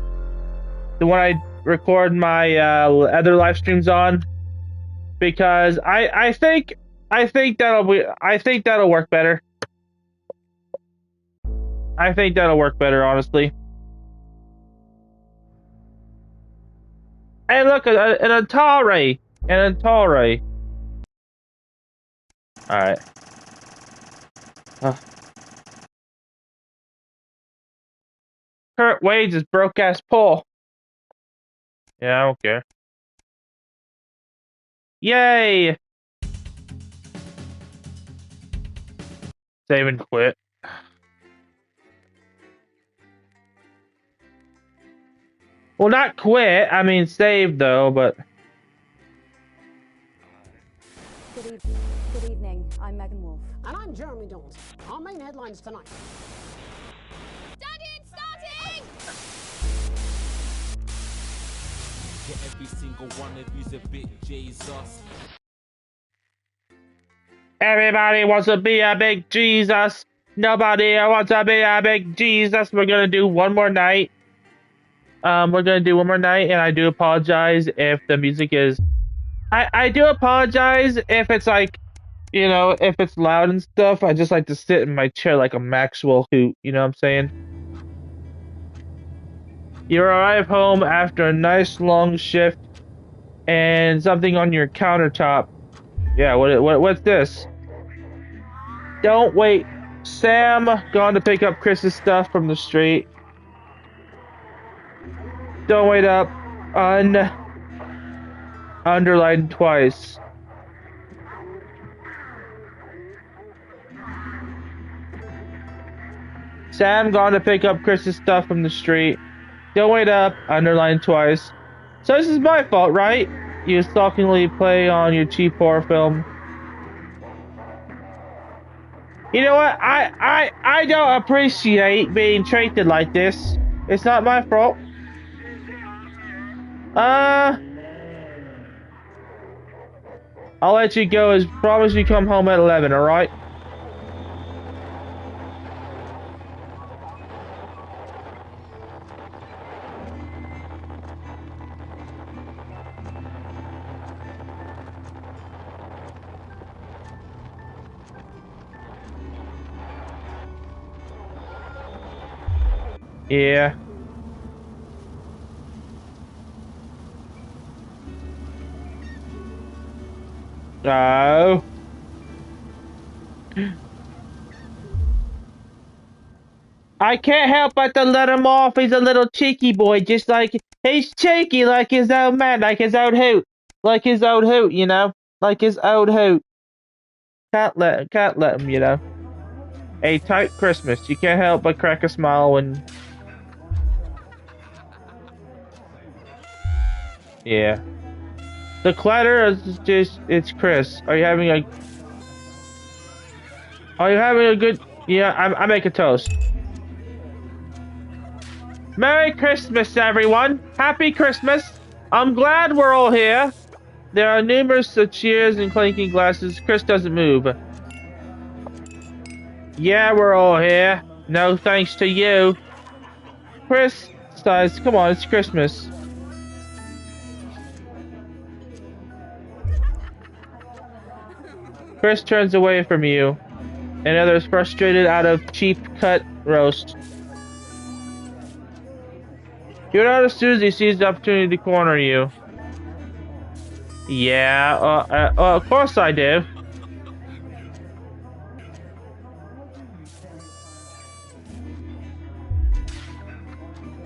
the one I record my other live streams on, because I think that'll work better. I think that'll work better, honestly. Hey, look, an Atari, an Atari. All right. Kurt Wade's broke ass pull. Yeah, I don't care. Yay! Save and quit. Well, not quit. I mean, save though, but. Good evening. I'm Megan Wolf. And I'm Jeremy Jones. Our main headlines tonight. Starting! Yeah, every single one of you's a bit Jesus. Everybody wants to be a big Jesus. Nobody wants to be a big Jesus. We're gonna do one more night. We're gonna do one more night, and I do apologize if the music is. I do apologize if it's like You know, if it's loud and stuff, I just like to sit in my chair like a Maxwell hoot. You know what I'm saying? You arrive home after a nice long shift, and something on your countertop. Yeah, what's this? Don't wait. Sam gone to pick up Chris's stuff from the street. Don't wait up. Underlined twice. Sam gone to pick up Chris's stuff from the street. Don't wait up. Underlined twice. So this is my fault, right? You stalkingly play on your cheap horror film. You know what? I don't appreciate being treated like this. It's not my fault. I'll let you go as promise you come home at 11, alright? Yeah. No. I can't help but to let him off. He's a little cheeky boy, just like he's cheeky like his old man, like his old hoot. Like his old hoot, you know? Like his old hoot. Can't let him, you know. A tight Christmas. You can't help but crack a smile when yeah. The clatter is just it's Chris. Are you having a good yeah, I make a toast. Merry Christmas, everyone! Happy Christmas! I'm glad we're all here. There are numerous cheers and clinking glasses. Chris doesn't move. Yeah, we're all here. No thanks to you. Chris sighs, come on, it's Christmas. Chris turns away from you. And others frustrated out of cheap cut roast. You notice Susie sees the opportunity to corner you. Yeah, of course I do.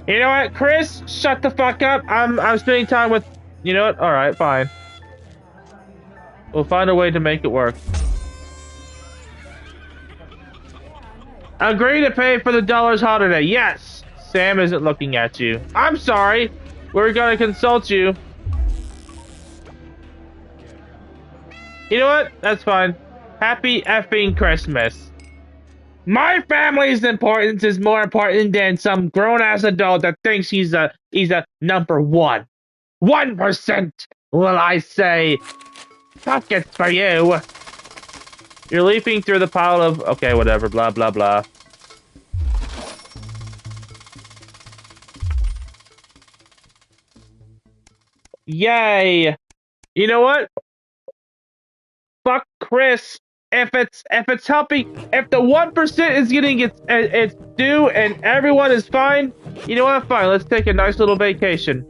You know what, Chris? Shut the fuck up. I'm spending time with. You know what? All right, fine. We'll find a way to make it work. Agree to pay for the dollar's holiday. Yes. Sam isn't looking at you. I'm sorry. We're gonna consult you. You know what? That's fine. Happy effing Christmas. My family's importance is more important than some grown-ass adult that thinks he's a number one. 1%, will I say. Buckets for you. You're leaping through the pile of okay, whatever, blah blah blah. Yay! You know what? Fuck Chris. If it's helping, if the 1% is getting its due and everyone is fine, you know what? Fine. Let's take a nice little vacation.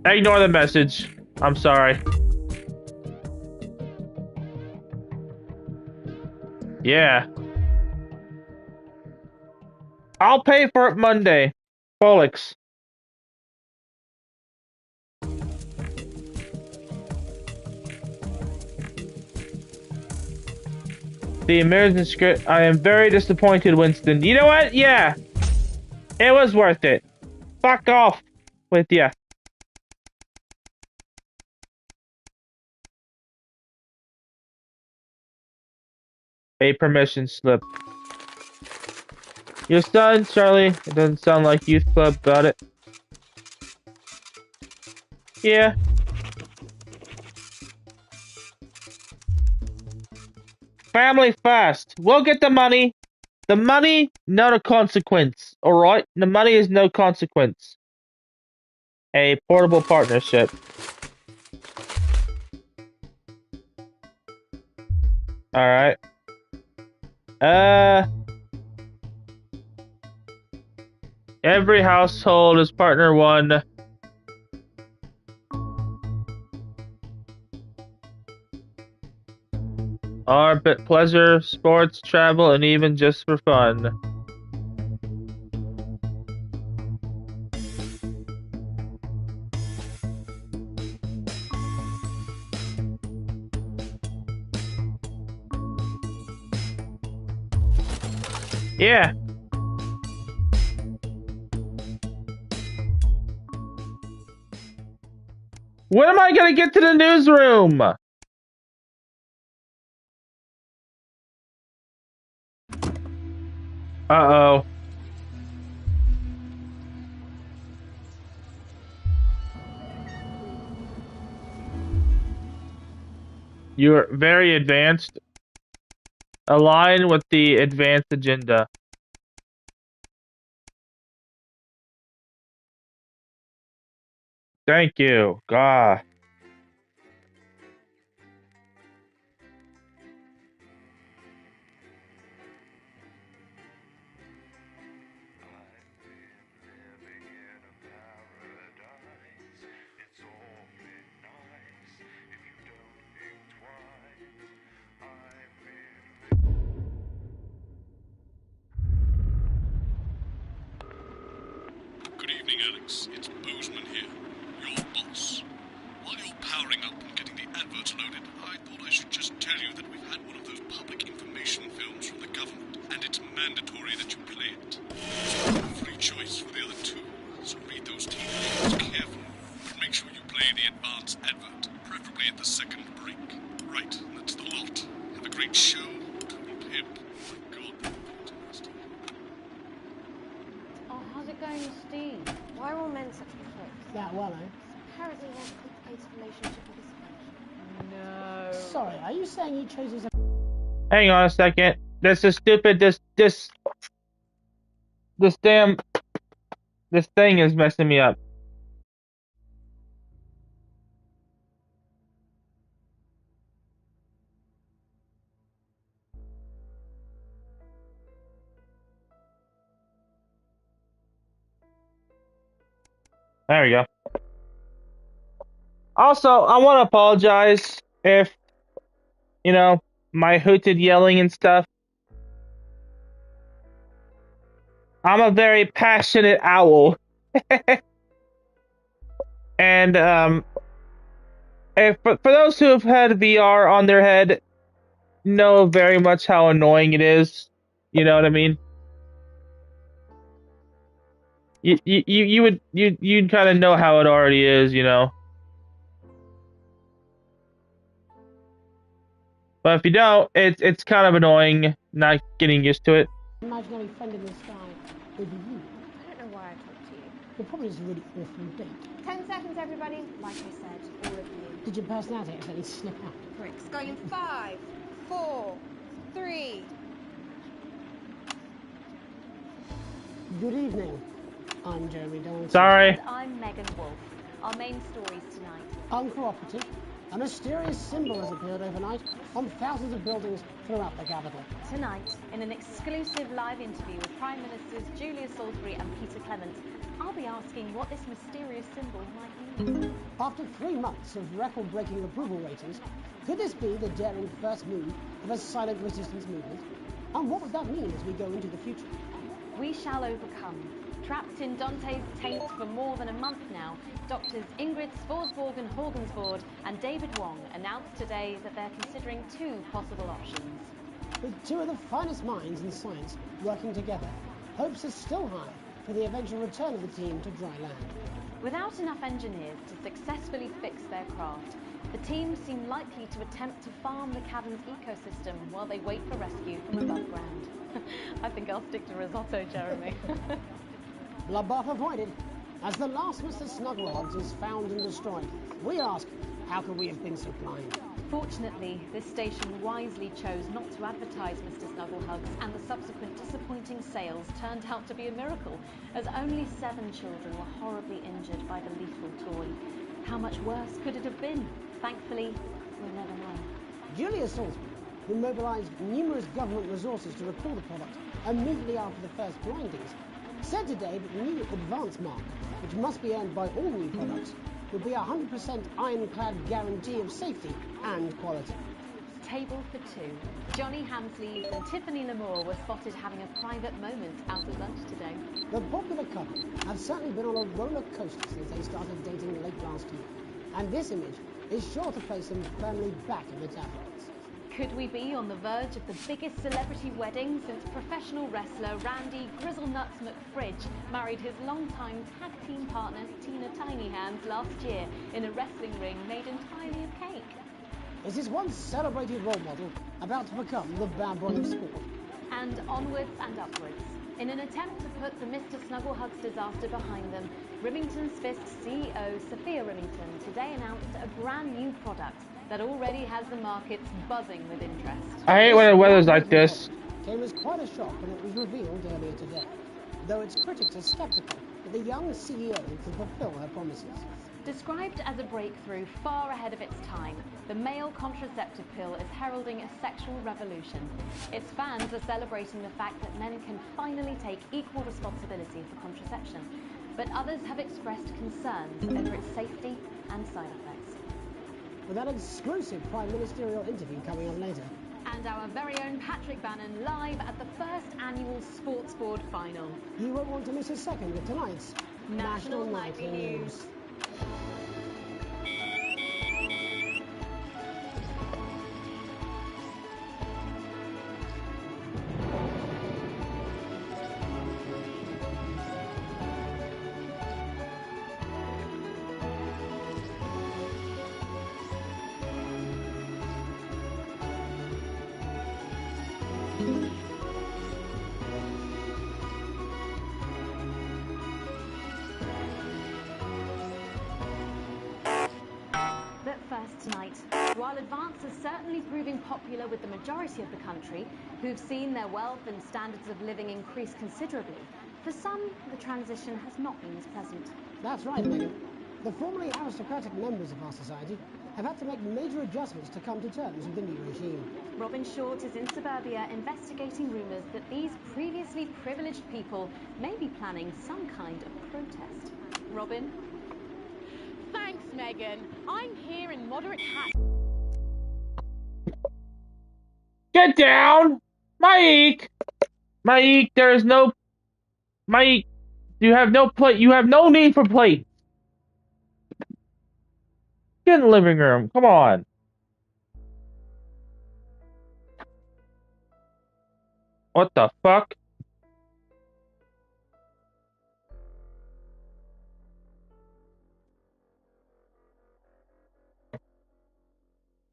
Ignore the message. I'm sorry. Yeah. I'll pay for it Monday. Polix. The American script. I am very disappointed, Winston. You know what? Yeah. It was worth it. Fuck off with ya. A permission slip. Your son, Charlie. It doesn't sound like youth club about it. Yeah. Family fast. We'll get the money. The money, not a consequence. Alright? The money is no consequence. A portable partnership. Alright. Every household is partner one. Art, pleasure, sports, travel, and even just for fun. Yeah. When am I gonna get to the newsroom? Uh-oh. You're very advanced. Align with the advanced agenda. Thank you. God. Good evening, Alex. It's Boozman here, your boss. While you're powering up and getting the adverts loaded, I thought I should just tell you that we've had one of those public information films from the government, and it's mandatory that you play it. There's no free choice for the other two, so read those details carefully. But make sure you play the advance advert, preferably at the second break. Right, that's the lot. Have a great show. Total pimp. My God, fantastic. Oh, how's it going, Steve? Why are all men such pricks? That well, eh? Apparently he has a complicated relationship with his friend. No. Sorry, are you saying he chose his... Hang on a second. This is stupid. This thing is messing me up. There we go. Also, I want to apologize if, you know, my hooted yelling and stuff. I'm a very passionate owl. And, for those who have had VR on their head, know very much how annoying it is. You know what I mean? You'd kind of know how it already is, you know. But if you don't, it's kind of annoying not getting used to it. Imaginary friend in the sky would be you. I don't know why I talked to you. You're probably just a really awful date. 10 seconds, everybody. Like I said, all of you. Did your personality accidentally slip out? Pricks. Going in 5, 4, 3. Good evening. I'm Jeremy Donaldson. Sorry. And I'm Megan Wolf. Our main stories tonight. Uncooperative. A mysterious symbol has appeared overnight on thousands of buildings throughout the capital. Tonight, in an exclusive live interview with Prime Ministers Julia Salisbury and Peter Clement, I'll be asking what this mysterious symbol might mean. After 3 months of record-breaking approval ratings, could this be the daring first move of a silent resistance movement? And what would that mean as we go into the future? We shall overcome. Trapped in Dante's taint for more than a month now, doctors Ingrid Svorsborg-Horgensvoord and David Wong announced today that they're considering 2 possible options. With 2 of the finest minds in science working together, hopes are still high for the eventual return of the team to dry land. Without enough engineers to successfully fix their craft, the team seem likely to attempt to farm the cabin's ecosystem while they wait for rescue from above ground. I think I'll stick to risotto, Jeremy. Bloodbath avoided. As the last Mr. Snugglehogs is found and destroyed, we ask, how could we have been so blind? Fortunately, this station wisely chose not to advertise Mr. Snugglehugs, and the subsequent disappointing sales turned out to be a miracle, as only 7 children were horribly injured by the lethal toy. How much worse could it have been? Thankfully, we'll never know. Julia Salisbury, who mobilised numerous government resources to recall the product immediately after the first blindings, said today that the new advance mark, which must be earned by all new products, will be a 100% ironclad guarantee of safety and quality. Table for 2. Johnny Hamsleys and Tiffany Lamore were spotted having a private moment out at lunch today. The popular couple have certainly been on a roller coaster since they started dating late last year, and this image is sure to place them firmly back in the tabloids. Could we be on the verge of the biggest celebrity wedding since professional wrestler Randy Grizzlenuts McFridge married his longtime tag team partner Tina Tiny Hands last year in a wrestling ring made entirely of cake? Is this once celebrated role model about to become the bad boy of sport? And onwards and upwards. In an attempt to put the Mr. Snugglehugs disaster behind them, Remington's Fist CEO Sophia Remington today announced a brand new product that already has the markets buzzing with interest. I hate when the weather's like this. Came as quite a shock when it was revealed earlier today, though its critics are sceptical that the young CEO can fulfill her promises. Described as a breakthrough far ahead of its time, the male contraceptive pill is heralding a sexual revolution. Its fans are celebrating the fact that men can finally take equal responsibility for contraception, but others have expressed concerns over its safety and side effects. With that exclusive Prime Ministerial interview coming up later. And our very own Patrick Bannon live at the first annual Sports Board final. You won't want to miss a second of tonight's National Nightly News. But first tonight, while Advance is certainly proving popular with the majority of the country, who've seen their wealth and standards of living increase considerably, for some, the transition has not been as pleasant. That's right, Megan. The formerly aristocratic members of our society have had to make major adjustments to come to terms with the new regime. Robin Short is in suburbia investigating rumours that these previously privileged people may be planning some kind of protest. Robin? Thanks, Megan. I'm here in moderate Get down! Mike! Mike, there is no... Mike, you have no plate. You have no need for plate. Get in the living room. Come on. What the fuck?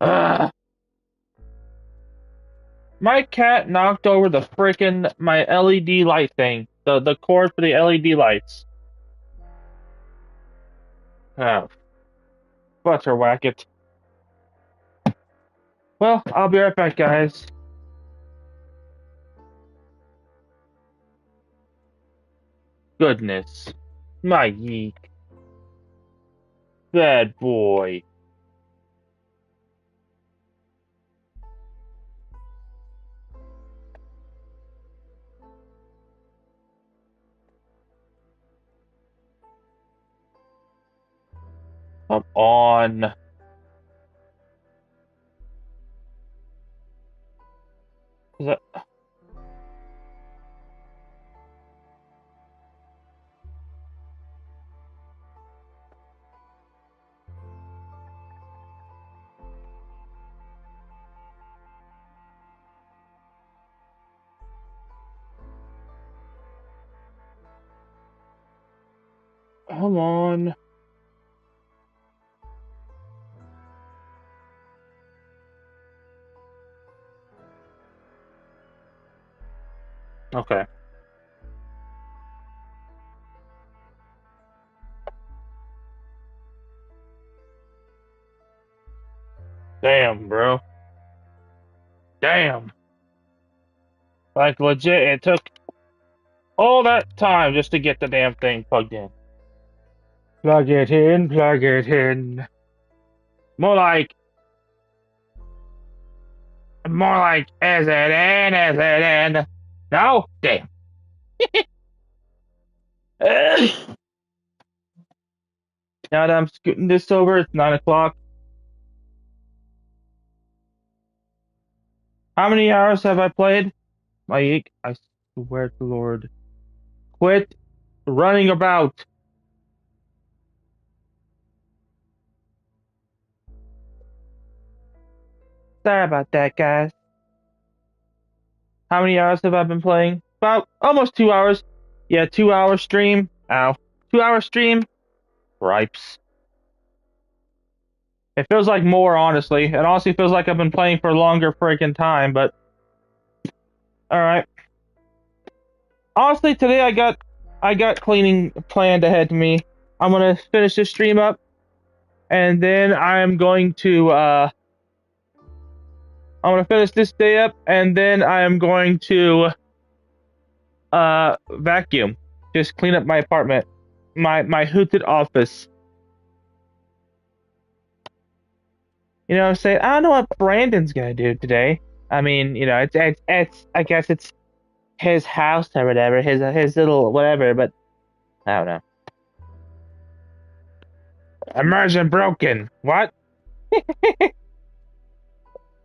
Ugh. My cat knocked over my LED light thing. The cord for the LED lights. Oh. Butterwhack it. Well, I'll be right back, guys. Goodness. My yeek. Bad boy. Come on. Is that... Come on. Okay. Damn, bro. Damn. Like, legit, it took all that time just to get the damn thing plugged in. Plug it in, plug it in. More like, is it in, is it in? No? Damn. Now that I'm scooting this over, it's 9 o'clock. How many hours have I played? I swear to Lord. Quit running about. Sorry about that, guys. How many hours have I been playing? About almost 2 hours. Yeah, 2 hour stream. Ow. 2 hour stream. Gripes. It feels like more, honestly. It honestly feels like I've been playing for a longer freaking time, but alright. Honestly, today I got cleaning planned ahead to me. I'm gonna finish this stream up, and then I'm going to I'm gonna finish this day up, and then I am going to vacuum. Just clean up my apartment. My hooted office. You know what I'm saying? I don't know what Brandon's gonna do today. I mean, you know, it's I guess it's his house or whatever, his little whatever, but I don't know. Immersion broken. What?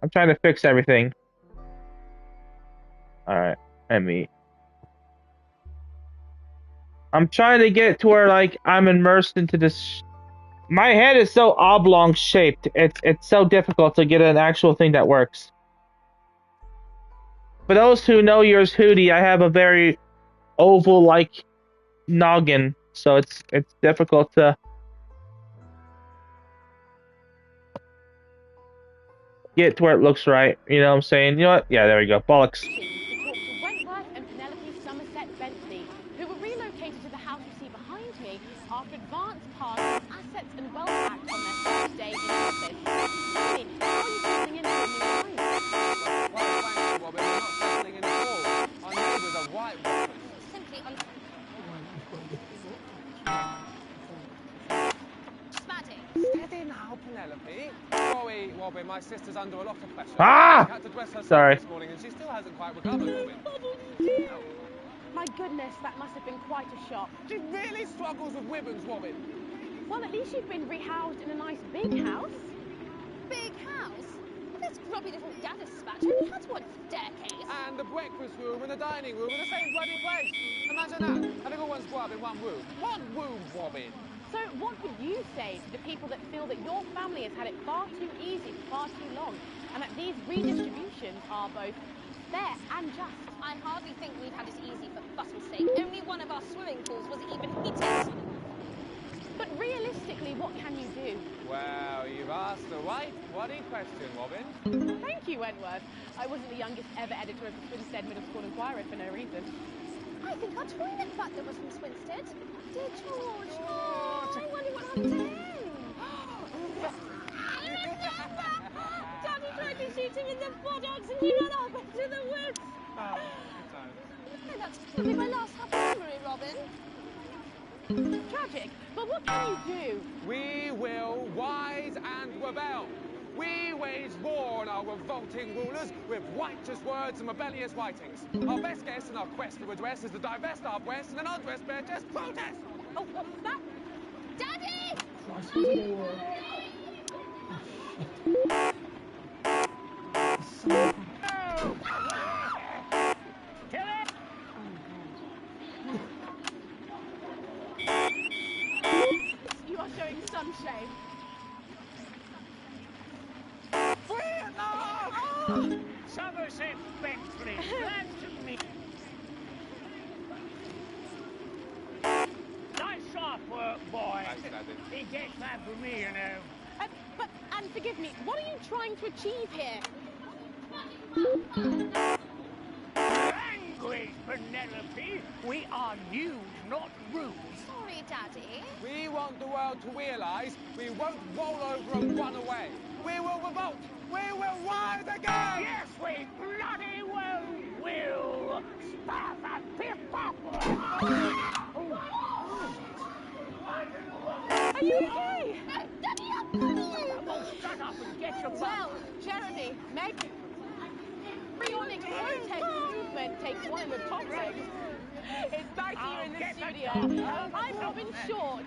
I'm trying to fix everything. Alright, I'm trying to get to where, like, I'm immersed into this. My head is so oblong shaped. It's so difficult to get an actual thing that works. For those who know yours Hootie, I have a very oval-like noggin, so it's difficult to get to where it looks right. You know what I'm saying? You know what? Yeah, there we go. Bollocks. Wentworth and Penelope Somerset Bentley, who were relocated to the house you see behind me after advance passed Assets and Wealth Act on their first day in office. Tell me, how are you settling into a new life? Well, frankly, Robin, we're not settling in at all. Our neighbours are white walkers. Simply Steady now, Penelope. Sorry, Robin, my sister's under a lot of pressure. Ah! She had to dress herself Sorry. this morning and she still hasn't quite recovered, Robin. My goodness, that must have been quite a shock. She really struggles with women's, Robin. Well, at least you've been rehoused in a nice big house. big house. This grubby little gather spat only has one staircase. And the breakfast room and the dining room in the same bloody place. Imagine that, having all one's grub in one room. One room, Robin. So what would you say to the people that feel that your family has had it far too easy for far too long, and that these redistributions are both fair and just? I hardly think we've had it easy for fuss's sake. Only one of our swimming pools was even heated. But realistically, what can you do? Well, you've asked the right bloody question, Robin. Thank you, Wentworth. I wasn't the youngest ever editor of the Swinstead Middle School Inquirer for no reason. I think our toilet butler was from Swinstead. Dear George. Oh, I wonder what happened to him. Daddy tried to shoot him in the buttocks and he ran off into the woods. Oh, no, that's probably my last happy memory, Robin. Tragic, but what can you do? We will rise and rebel. We wage war on our revolting rulers with righteous words and rebellious writings. Our best guess in our quest for redress is to divest our breasts and an undress bare chest protest. Oh, what's that? Daddy! Kill it! You are showing some shame. Vietnam! Somerset Bentley, glad to meet you. Nice sharp work, boy. Thanks, Daddy. He gets that for me, you know. And forgive me, what are you trying to achieve here? You're angry. Always, Penelope. We are news, not rules. Sorry, Daddy. We want the world to realise we won't roll over and run away. We will revolt. We will rise again. Yes, we bloody well will. Stuff and piff pop. Are you okay? Daddy, I'm not you. Oh, shut up and get your Well, Jeremy, Meg, embryonic protest movement takes one in the top legs. It's back here in the studio. I'm Robin Short,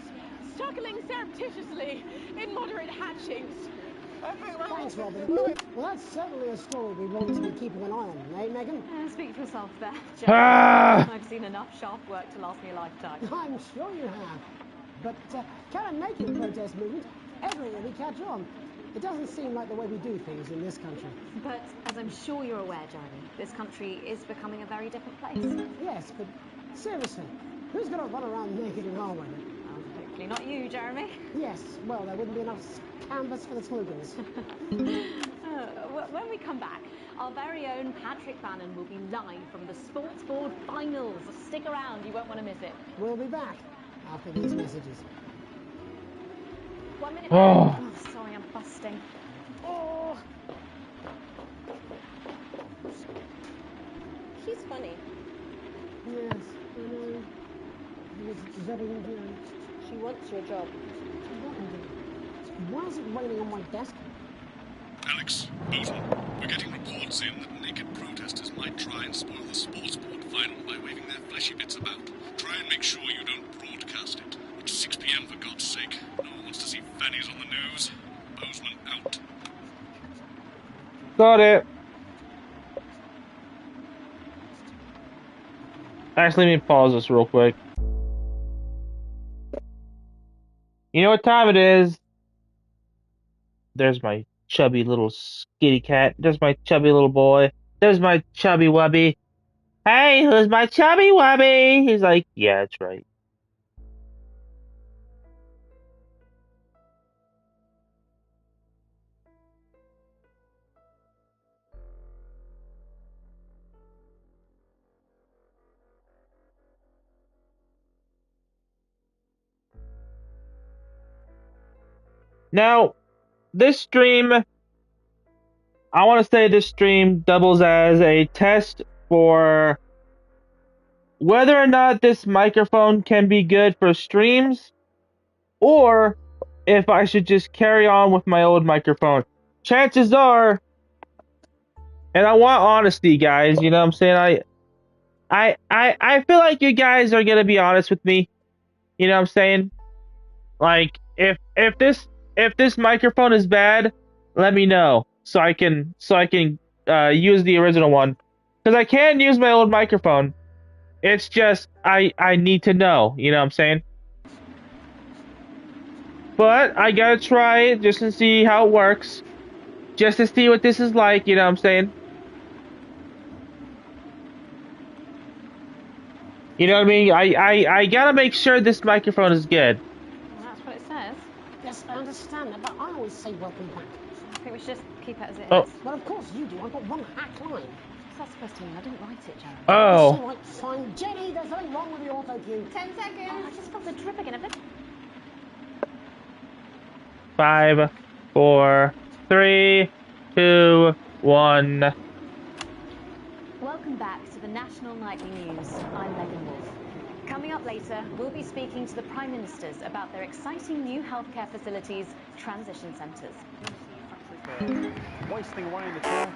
struggling surreptitiously in moderate hatchings. Thanks, Robin. Well, that's certainly a story we want to be keeping an eye on, eh, Megan? Speak for yourself there, I've seen enough sharp work to last me a lifetime. I'm sure you have. But can a naked protest movement ever really catch on? It doesn't seem like the way we do things in this country. But as I'm sure you're aware, Jeremy, this country is becoming a very different place. Yes, but seriously, who's going to run around naked in our weather? Hopefully not you, Jeremy. Yes, well, there wouldn't be enough canvas for the slogans. When we come back, our very own Patrick Bannon will be live from the Sports Board Finals. Stick around, you won't want to miss it. We'll be back after these messages. 1 minute. Oh. Sorry, I'm busting. Oh. She's funny. Yes, I know. It's very, She wants your job. Why is it raining on my desk? Alex, Boozman, we're getting reports in that naked protesters might try and spoil the sports board final by waving their fleshy bits about. Try and make sure you don't broadcast it. It's 6 p.m. for God's sake. No one wants to see fannies on the news. Boozman out. Got it. Actually, let me pause this real quick. You know what time it is? There's my chubby little skitty cat. There's my chubby little boy. There's my chubby wubby. Hey, who's my chubby wubby? He's like, yeah, that's right. Now, this stream, I want to say this stream doubles as a test for whether or not this microphone can be good for streams, or if I should just carry on with my old microphone. Chances are, and I want honesty, guys, you know what I'm saying? I feel like you guys are gonna be honest with me. You know what I'm saying? Like, if this microphone is bad, let me know so I can use the original one, because I can use my old microphone. It's just I need to know, you know what I'm saying? But I gotta try it just to see how it works, just to see what this is like, you know what I'm saying? You know what I mean? I gotta make sure this microphone is good. Well, that's what it says. Yes, I understand that, but I always say welcome back. I think we should just keep it as it is. Oh. Well, of course you do. I've got one hack line. What's that supposed to mean? I didn't write it, Jeremy. Oh. It's all right, fine. Jenny, there's something wrong with the auto cue. 10 seconds. Oh, I just felt the drip again. 5, 4, 3, 2, 1. Welcome back to the National Nightly News. I'm Megan Wolf. Coming up later, we'll be speaking to the Prime Ministers about their exciting new healthcare facilities, transition centres. Wasting away in the chair.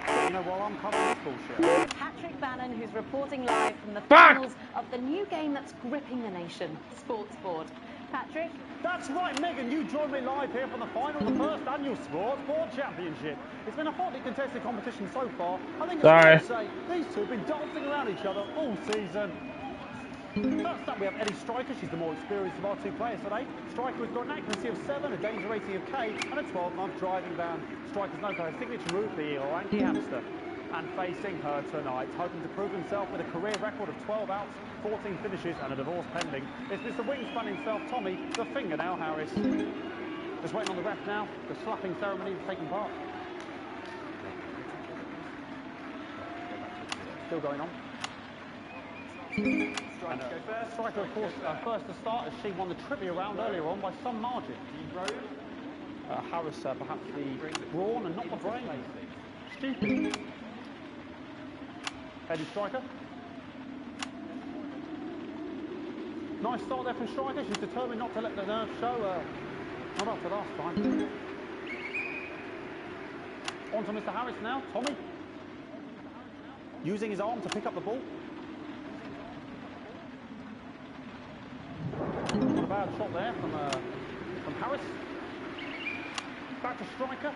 But, you know, while I'm covering this bullshit. Patrick Bannon, who's reporting live from the finals of the new game that's gripping the nation, Sports Board. Patrick? That's right, Megan, you joined me live here for the final of the first annual Sports Board Championship. It's been a hotly contested competition so far. I think it's fair to say these two have been dancing around each other all season. First up, we have Eddie Striker. She's the more experienced of our two players today. Striker has got an accuracy of 7, a danger rating of K, and a 12-month driving ban. Striker's known for her signature move, the Oranky Hamster. And facing her tonight, hoping to prove himself with a career record of 12 outs, 14 finishes, and a divorce pending, is Mr. Wingspan himself, Tommy, the Fingernail Harris. Just waiting on the ref now. The slapping ceremony is taking part. still going on. Striker, of course, first to start as she won the trivia round earlier on by some margin. Harris, perhaps the brawn and not the brain. Stupid. Eddie Striker. Nice start there from Striker. She's determined not to let the nerves show. Not after last time. On to Mr. Harris now. Tommy. Using his arm to pick up the ball. Not a bad shot there from Harris. Back to Striker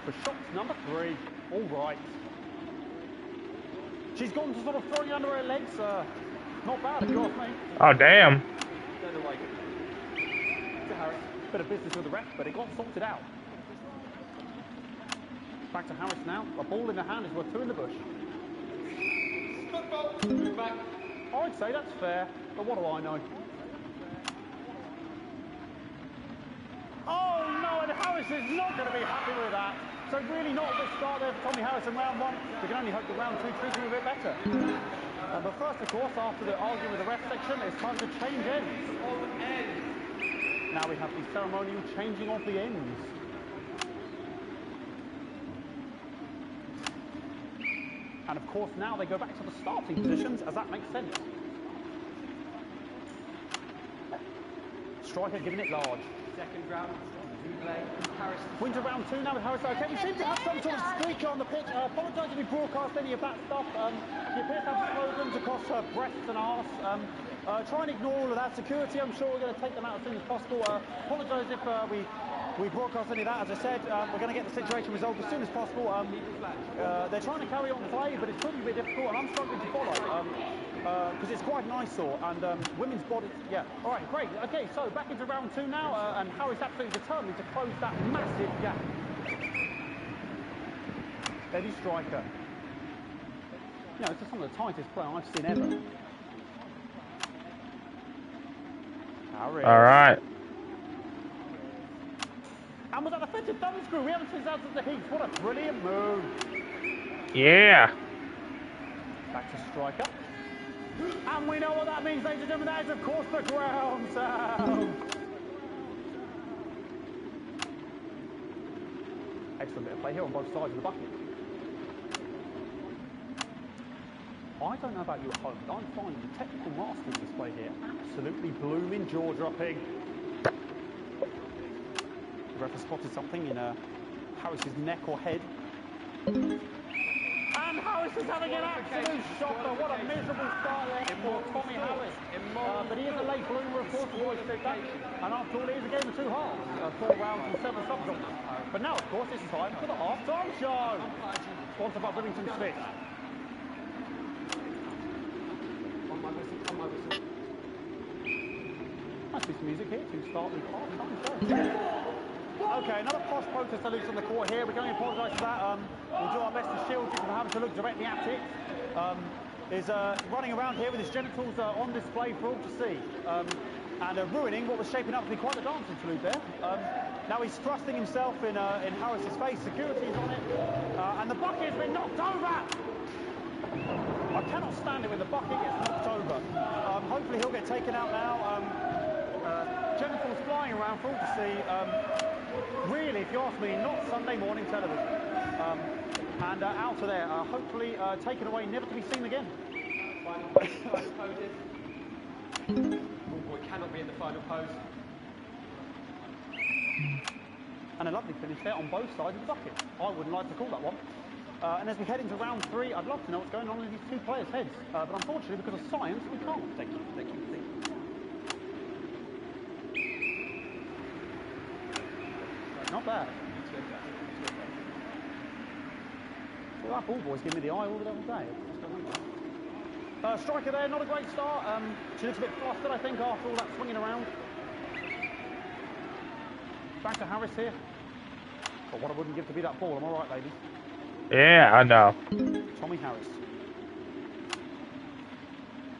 for shot number 3. All right. She's gone to sort of throwing under her legs. Not bad if you ask me. Oh, damn. To Harris. Bit of business with the ref, but it got sorted out. Back to Harris now. A ball in the hand is worth 2 in the bush. Move back. I'd say that's fair, but what do I know? Oh no, and Harris is not going to be happy with that. So really not a good start there for Tommy Harris in round 1. We can only hope that round 2 treats him a bit better. But first, of course, after the argument with the ref section, it's time to change ends. Now we have the ceremonial changing of the ends. And of course, now they go back to the starting positions, as that makes sense. Striker giving it large. Second round. Harris. Winter round 2 now with Harris. Okay, we seem to have some sort of squeaker on the pitch. Apologise if we broadcast any of that stuff. She appears to have slogans across her breasts and arse. Try and ignore all of that. Security, I'm sure we're going to take them out as soon as possible. Apologise if we broadcast any of that. As I said, we're going to get the situation resolved as soon as possible. They're trying to carry on play, but it's proving a bit difficult, and I'm struggling to follow. Because it's quite an eyesore, and women's bodies, yeah. All right, great. Okay, so back into round 2 now, and Harris absolutely determined to close that massive gap. Eddie Striker. You know, it's some of the tightest play I've seen ever. Harris. All right. And with that offensive thumb screw, we haven't seen that since the Heat. What a brilliant move. Yeah. Back to Striker. And we know what that means, ladies and gentlemen. That is, of course, the ground sound. Excellent bit of play here on both sides of the bucket. I don't know about you at home, but I'm finding the technical master of this play here absolutely blooming jaw-dropping. The ref has spotted something in Harris's neck or head. And Harris is having an absolute shocker. What a miserable start there for Tommy Harris. But he is a late bloomer, of course, always said that. And after all, it is a game of 2 halves. 4 rounds and 7 subs. But now, of course, it's time for the half-time show. Sponsored by Bloomington Smith. Must be some music here to start the half-time show. Okay, another posh protest salute on the court here. We can only apologise for that. We'll do our best to shield you from having to look directly at it. Is running around here with his genitals on display for all to see. And ruining what was shaping up to be quite a dancing salute there. Now he's thrusting himself in Harris's face. Security's on it. And the bucket has been knocked over! I cannot stand it when the bucket gets knocked over. Hopefully he'll get taken out now. Genitals flying around for all to see. Really, if you ask me, not Sunday morning television. And out of there, hopefully taken away, never to be seen again. Final poses. Oh boy, cannot be in the final pose. And a lovely finish there on both sides of the bucket. I wouldn't like to call that one. And as we head into round 3, I'd love to know what's going on in these 2 players' heads. But unfortunately, because of science, we can't. Thank you. Not bad. Well, that ball boy's giving me the eye all the day. Striker there, not a great start. She looks a bit flustered, I think, after all that swinging around. Back to Harris here. But what I wouldn't give to be that ball, am I right, ladies? Yeah, I know. Tommy Harris.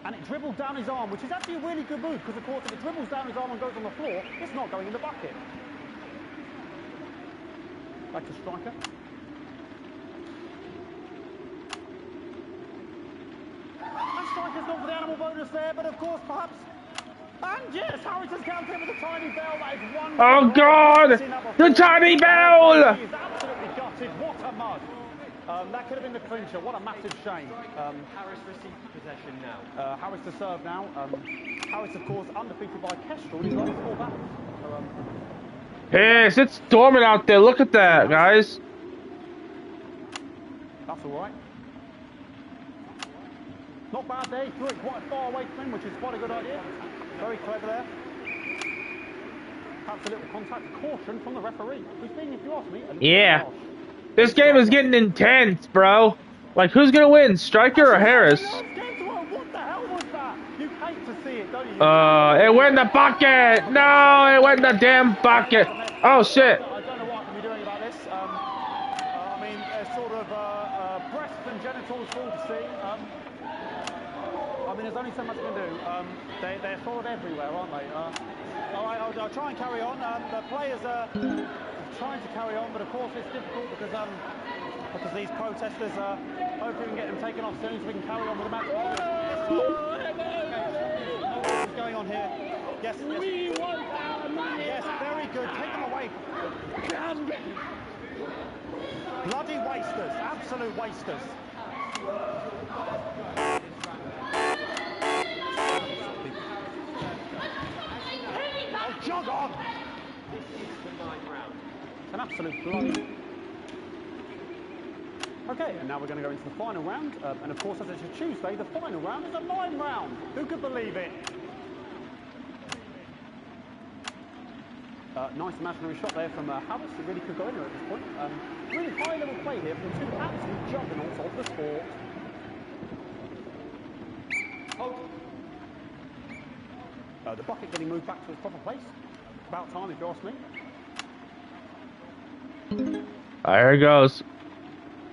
And it dribbled down his arm, which is actually a really good move, because, of course, if it dribbles down his arm and goes on the floor, it's not going in the bucket. Back to Striker. not for the animal bonus there, but of course, perhaps. And yes, Harris has counted with a tiny bell. That is one. Oh God! The tiny bell! He is absolutely gutted. What a mug. That could have been the clincher. What a massive shame. Harris received possession now. Harris to serve now. Harris, of course, undefeated by Kestrel in his last 4 battles. So, yes, it's storming out there. Look at that, guys. That's all right. Not bad there. He threw it quite far away from him, which is quite a good idea. Very clever there. Perhaps a little contact caution from the referee. Who's being, if you ask me, a little Yeah. harsh. This game is getting intense, bro. Like, who's gonna win, Stryker or Harris? What the hell was that? You hate to see it, don't you? It went in the bucket! No, it went in the damn bucket! Oh, shit. I don't know what I can be doing about this. I mean, they're sort of breasts and genitals for all to see. I mean, there's only so much I can do. They're sort of everywhere, aren't they? All right, I'll try and carry on. The players are trying to carry on, but of course it's difficult because these protesters, hopefully we can get them taken off soon so we can carry on with the match. What's going on here? Yes, yes. We want our money. Yes, very good. Take them away. Bloody wasters, absolute wasters. Oh, jog on! It's an absolute bloody... Okay, and now we're going to go into the final round. And of course, as it's a Tuesday, the final round is a 9 round. Who could believe it? Nice imaginary shot there from Harris. It really could go anywhere at this point. Really high level play here from 2 absolute juggernauts of the sport. The bucket getting moved back to its proper place. About time, if you ask me. There it goes.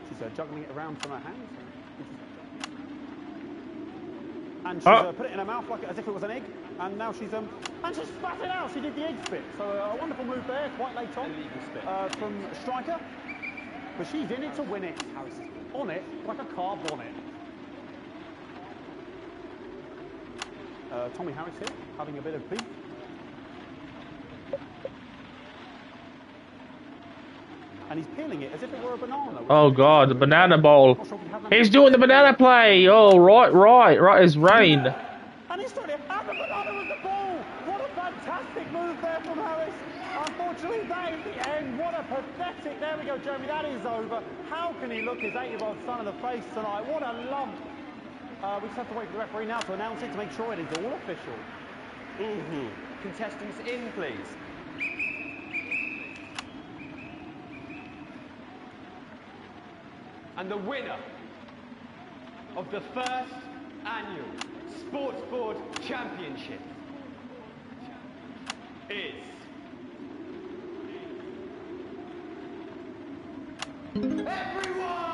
She's juggling it around from her hands. And she's put it in her mouth like as if it was an egg. And now she's and she's spat it out. She did the egg spit. So a wonderful move there, quite late on from Stryker. But she's in it to win it. Harris is on it like a car bonnet. Tommy Harris here, having a bit of beef. And he's peeling it as if it were a banana. Oh God, the banana bowl. He's doing the banana play. Oh, right as rain. And he's trying to have the banana with the ball. What a fantastic move there from Harris. Unfortunately, that is the end. What a pathetic. There we go, Jeremy. That is over. How can he look his 8-year-old son in the face tonight? What a lump. We just have to wait for the referee now to announce it to make sure it is all official. Contestants in, please. And the winner of the first annual Sports Board Championship is... everyone!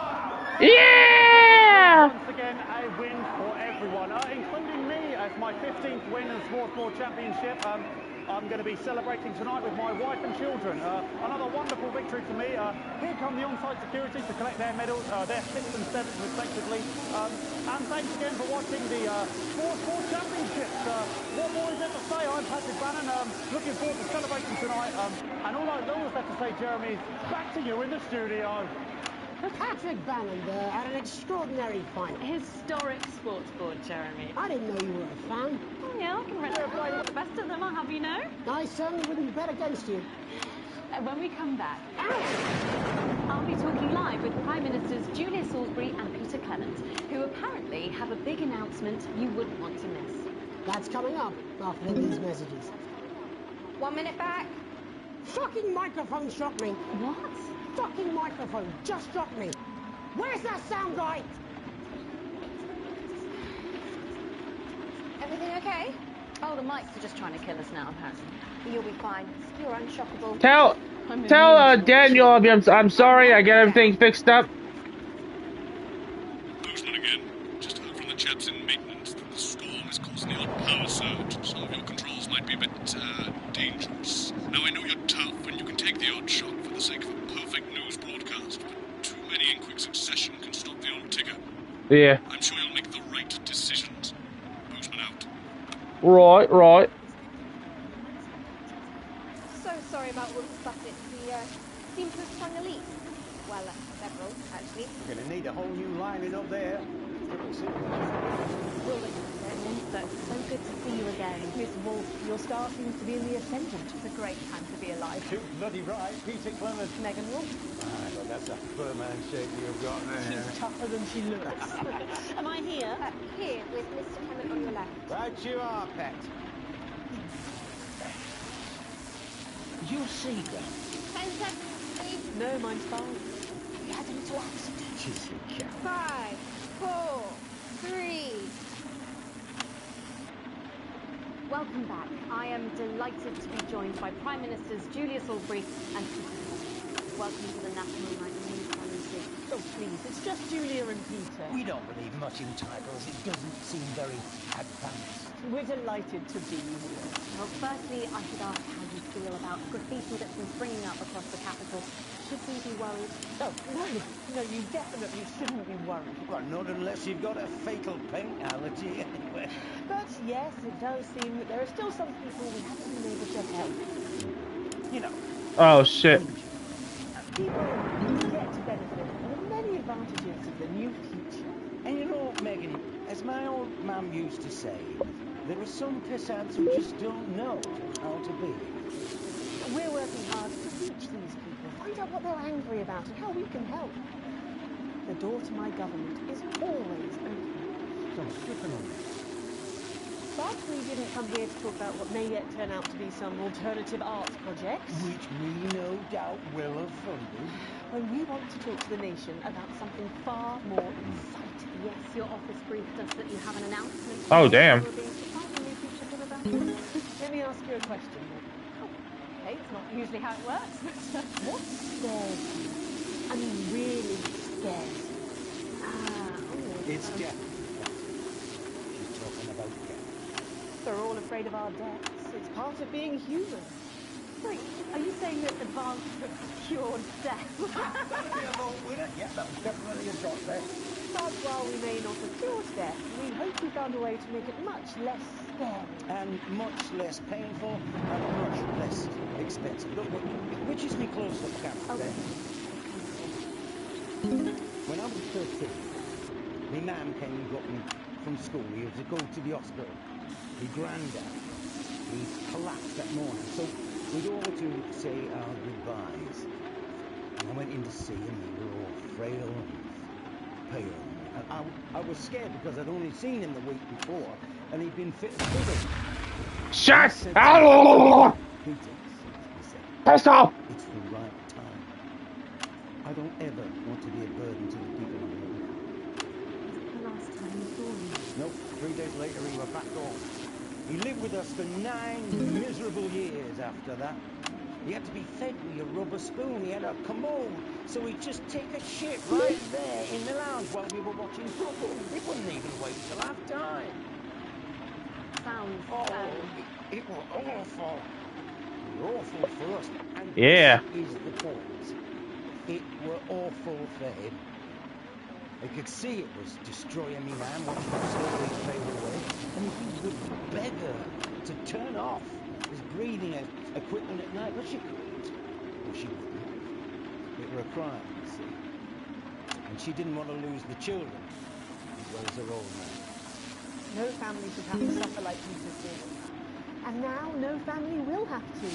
Yeah! Once again, a win for everyone, including me as my 15th win in the Sports Board Championship. I'm going to be celebrating tonight with my wife and children. Another wonderful victory for me. Here come the on-site security to collect their medals, their 6th and 7th respectively. And thanks again for watching the Sports Board Championships. What more is there to say? I'm Patrick Bannon, looking forward to celebrating tonight. And all I know is left to say, Jeremy, is back to you in the studio. Patrick Bannon there had an extraordinary final. Historic sports board, Jeremy. I didn't know you were a fan. Oh, yeah, I can play with the best of them, I'll have you know. I certainly wouldn't bet against you. When we come back, I'll be talking live with Prime Ministers Julia Salisbury and Peter Clement, who apparently have a big announcement you wouldn't want to miss. That's coming up after these messages. 1 minute back. Fucking microphone struck me. What? Fucking microphone just struck me. Where's that sound guy? Everything okay? Oh, the mics are just trying to kill us now, apparently. You'll be fine. You're unshockable. Tell Daniel I'm sorry. I got everything fixed up. Boostman again. Just heard from the chaps in maintenance that the storm is causing the odd power surge. Some of your controls might be a bit dangerous. Now I know you're tough and you can take the odd shot for the sake of a perfect news broadcast, but too many in quick succession can stop the old ticker. Yeah. I'm sure you'll make the right decisions. Right. So sorry about all the buses. We seem to have sprung a leak. Well, several, actually. We're going to need a whole new lining up there. Triple C. So good to see you again. Miss Wolf, your star seems to be in the ascendant. It's a great time to be alive. Too bloody right. Peter Clement. Megan Wolf. Ah, but that's a firm handshake you've got there. She's tougher than she looks. Am I here? Here, with Mr. Clement on your left. Right you are, pet. You see them? 10 seconds, please. No, mine's fine. We had a little accident. Just a cat. 5, 4, 3. Welcome back. I am delighted to be joined by Prime Ministers Julius Aubrey and Peter. Welcome to the National Night News Policy. Oh, please, it's just Julia and Peter. We don't believe much in titles. It doesn't seem very advanced. We're delighted to be here. Well, firstly, I should ask how you feel about graffiti that's been springing up across the capital. Should we be worried? Oh, no, you definitely shouldn't be worried. Well, not unless you've got a fatal paint allergy anyway. But yes, it does seem that there are still some people we haven't been able to help. You know. Oh shit. People get to benefit from the many advantages of the new future. And you know, Megan, as my old mum used to say, there are some pissants who just don't know how to be. We're working hard to reach these people, find out what they're angry about and how we can help. The door to my government is always open. Don't slip on me. But we didn't come here to talk about what may yet turn out to be some alternative arts projects. Which we no doubt will have funded. When we want to talk to the nation about something far more exciting. Yes, your office briefed us that you have an announcement. Oh, damn. Let me ask you a question. Okay, it's not usually how it works. What scares you? I mean, really scares you? It's death. She's talking about death. We're all afraid of our deaths. It's part of being human. Wait, are you saying that advanced cured death? That'll be a vote winner. Yeah, that was definitely a shot there. But while we may not have cured death, we hope we found a way to make it much less scary. And much less painful and much less expensive. Look, which is me close-up camera there. When I was 13, my mum came and got me from school. He was to go to the hospital. My granddad, he collapsed that morning. So we'd all to say our goodbyes. And I went in to see him. We were all frail and pale. And I was scared because I'd only seen him the week before, and he'd been fit as fiddle. Shut up! Peter, he said, Piss off! it's the right time. I don't ever want to be a burden to the people I'm living with. The last time you saw him? Nope, 3 days later he was back home. He lived with us for 9 miserable years after that. He had to be fed with a rubber spoon. He had a commode, so he'd just take a shit right there in the lounge while we were watching football. He wouldn't even wait till half time. Sounds it was awful. It was awful for us. And Yeah. this is the point. It were awful for him. I could see it was destroying me, man, watching him slowly fade away. And he would beg her to turn off his breathing equipment at night, but she wouldn't. It were a crime, you see. And she didn't want to lose the children, as well as her old man. No family should have to suffer like Peter did. And now no family will have to.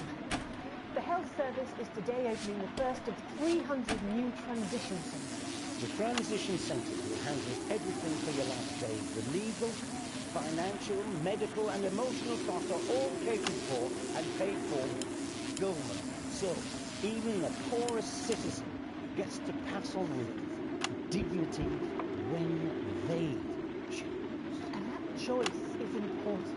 The health service is today opening the first of 300 new transition centres. The transition centres will handle everything for your last days. The legal, financial, medical and emotional costs are all catered for and paid for government. So even the poorest citizen gets to pass on with dignity when they choose. And that choice is important.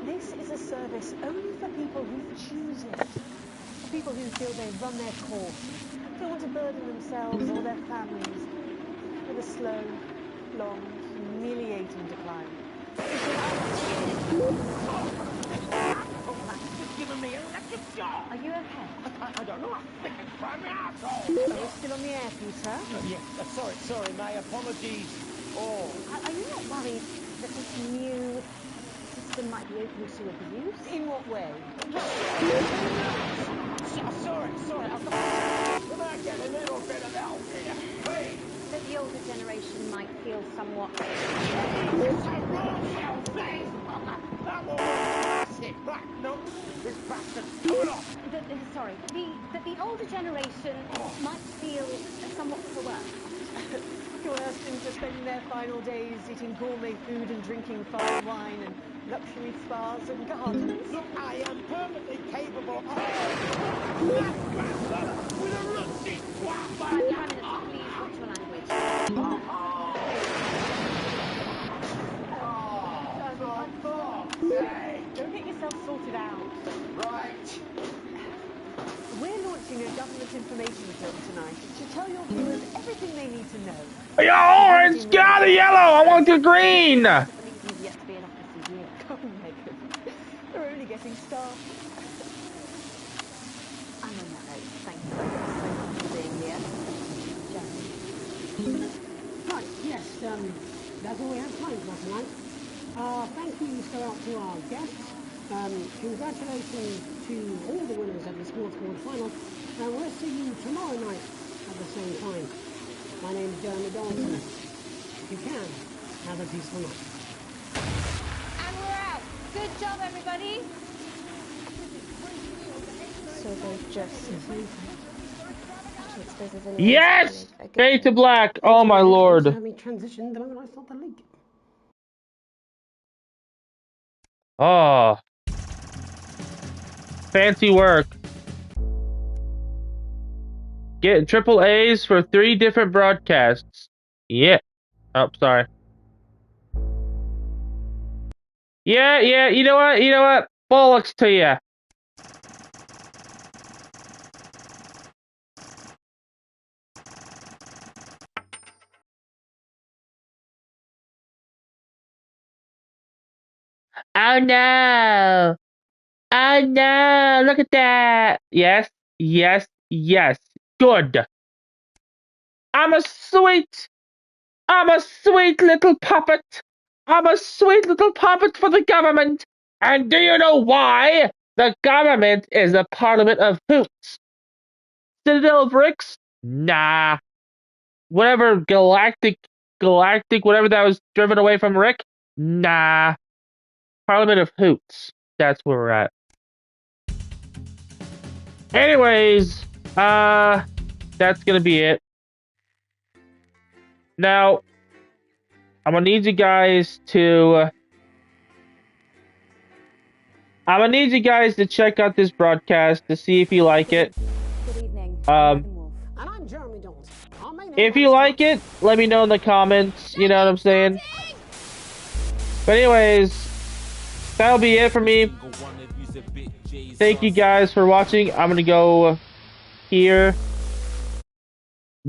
This is a service only for people who choose it. For people who feel they've run their course, don't want to burden themselves or their families with a slow, long, humiliating decline. Giving me electric shock. Are you okay? I don't know. I think it's by my asshole. Are you still on the air, Peter? Yes. Sorry. My apologies. Oh. Are you not worried that this new generation might be open to abuse. In what way? Sorry, I've got... Can I get a little bit of help here, please? That the older generation might feel somewhat... No, this bastard's coming off. That the older generation might feel somewhat coerced. Coerced into spending their final days eating gourmet food and drinking fine wine and luxury spas and gardens. Look, I am perfectly capable of... with a rusty twat like Prime Minister, please watch your language. Don't get yourself sorted out. Right. We're launching a government information film tonight to tell your viewers everything they need to know. Yo, orange, get out of yellow! I want the green! He's yet to be in office a year. Come on, Megan. We're only getting started. And on that note, thank you so much for being here. Jeremy. Right, yes, that's all we have time for tonight. Thank yous go out to our guests. Congratulations to all the winners of the Sports Board final. And we'll see you tomorrow night at the same time. My name is Jeremy Dalton. If you can, have a peaceful night. And we're out. Good job, everybody. So they've just... Yes! Fade to black. Oh my lord. Let me transition the moment I start the leak. Oh. Fancy work. Get triple A's for 3 different broadcasts. Yeah. Oh, sorry. Yeah, you know what? Bollocks to ya. Oh no! Oh no! Look at that! Yes. Good. I'm a sweet little puppet. I'm a sweet little puppet for the government. And do you know why? The government is a parliament of hoots. Citadel of Ricks? Nah. Whatever galactic, whatever that was driven away from Rick? Nah. Parliament of Hoots. That's where we're at. Anyways, that's gonna be it. Now, I'm gonna need you guys to check out this broadcast to see if you like it. Good evening. And I'm Jeremy Dalton. If you like it, let me know in the comments, you know what I'm saying? But anyways, that'll be it for me. Thank you guys for watching. I'm gonna go here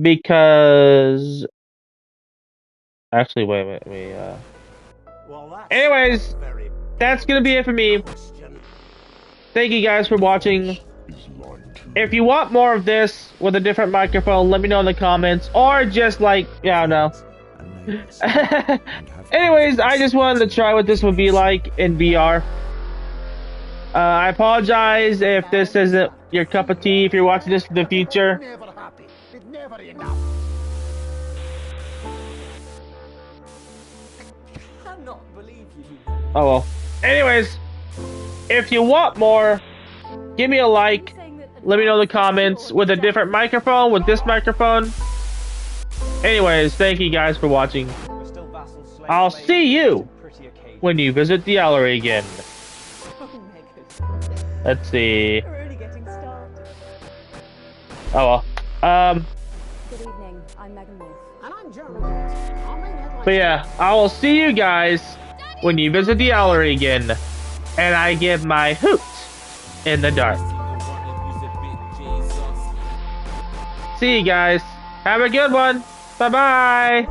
because actually wait a minute, anyways, that's gonna be it for me. Thank you guys for watching. If you want more of this with a different microphone, let me know in the comments, or just like, yeah, I don't know. Anyways, I just wanted to try what this would be like in VR. I apologize if this isn't your cup of tea, if you're watching this in the future. Oh well. Anyways, if you want more, give me a like. Let me know in the comments with a different microphone, with this microphone. Anyways, thank you guys for watching. I'll see you when you visit the gallery again. Let's see. Oh well. Good evening. I'm Megan Wolf. And I'm Jeremy. But yeah, I will see you guys when you visit the gallery again, and I give my hoot in the dark. See you guys. Have a good one. Bye bye.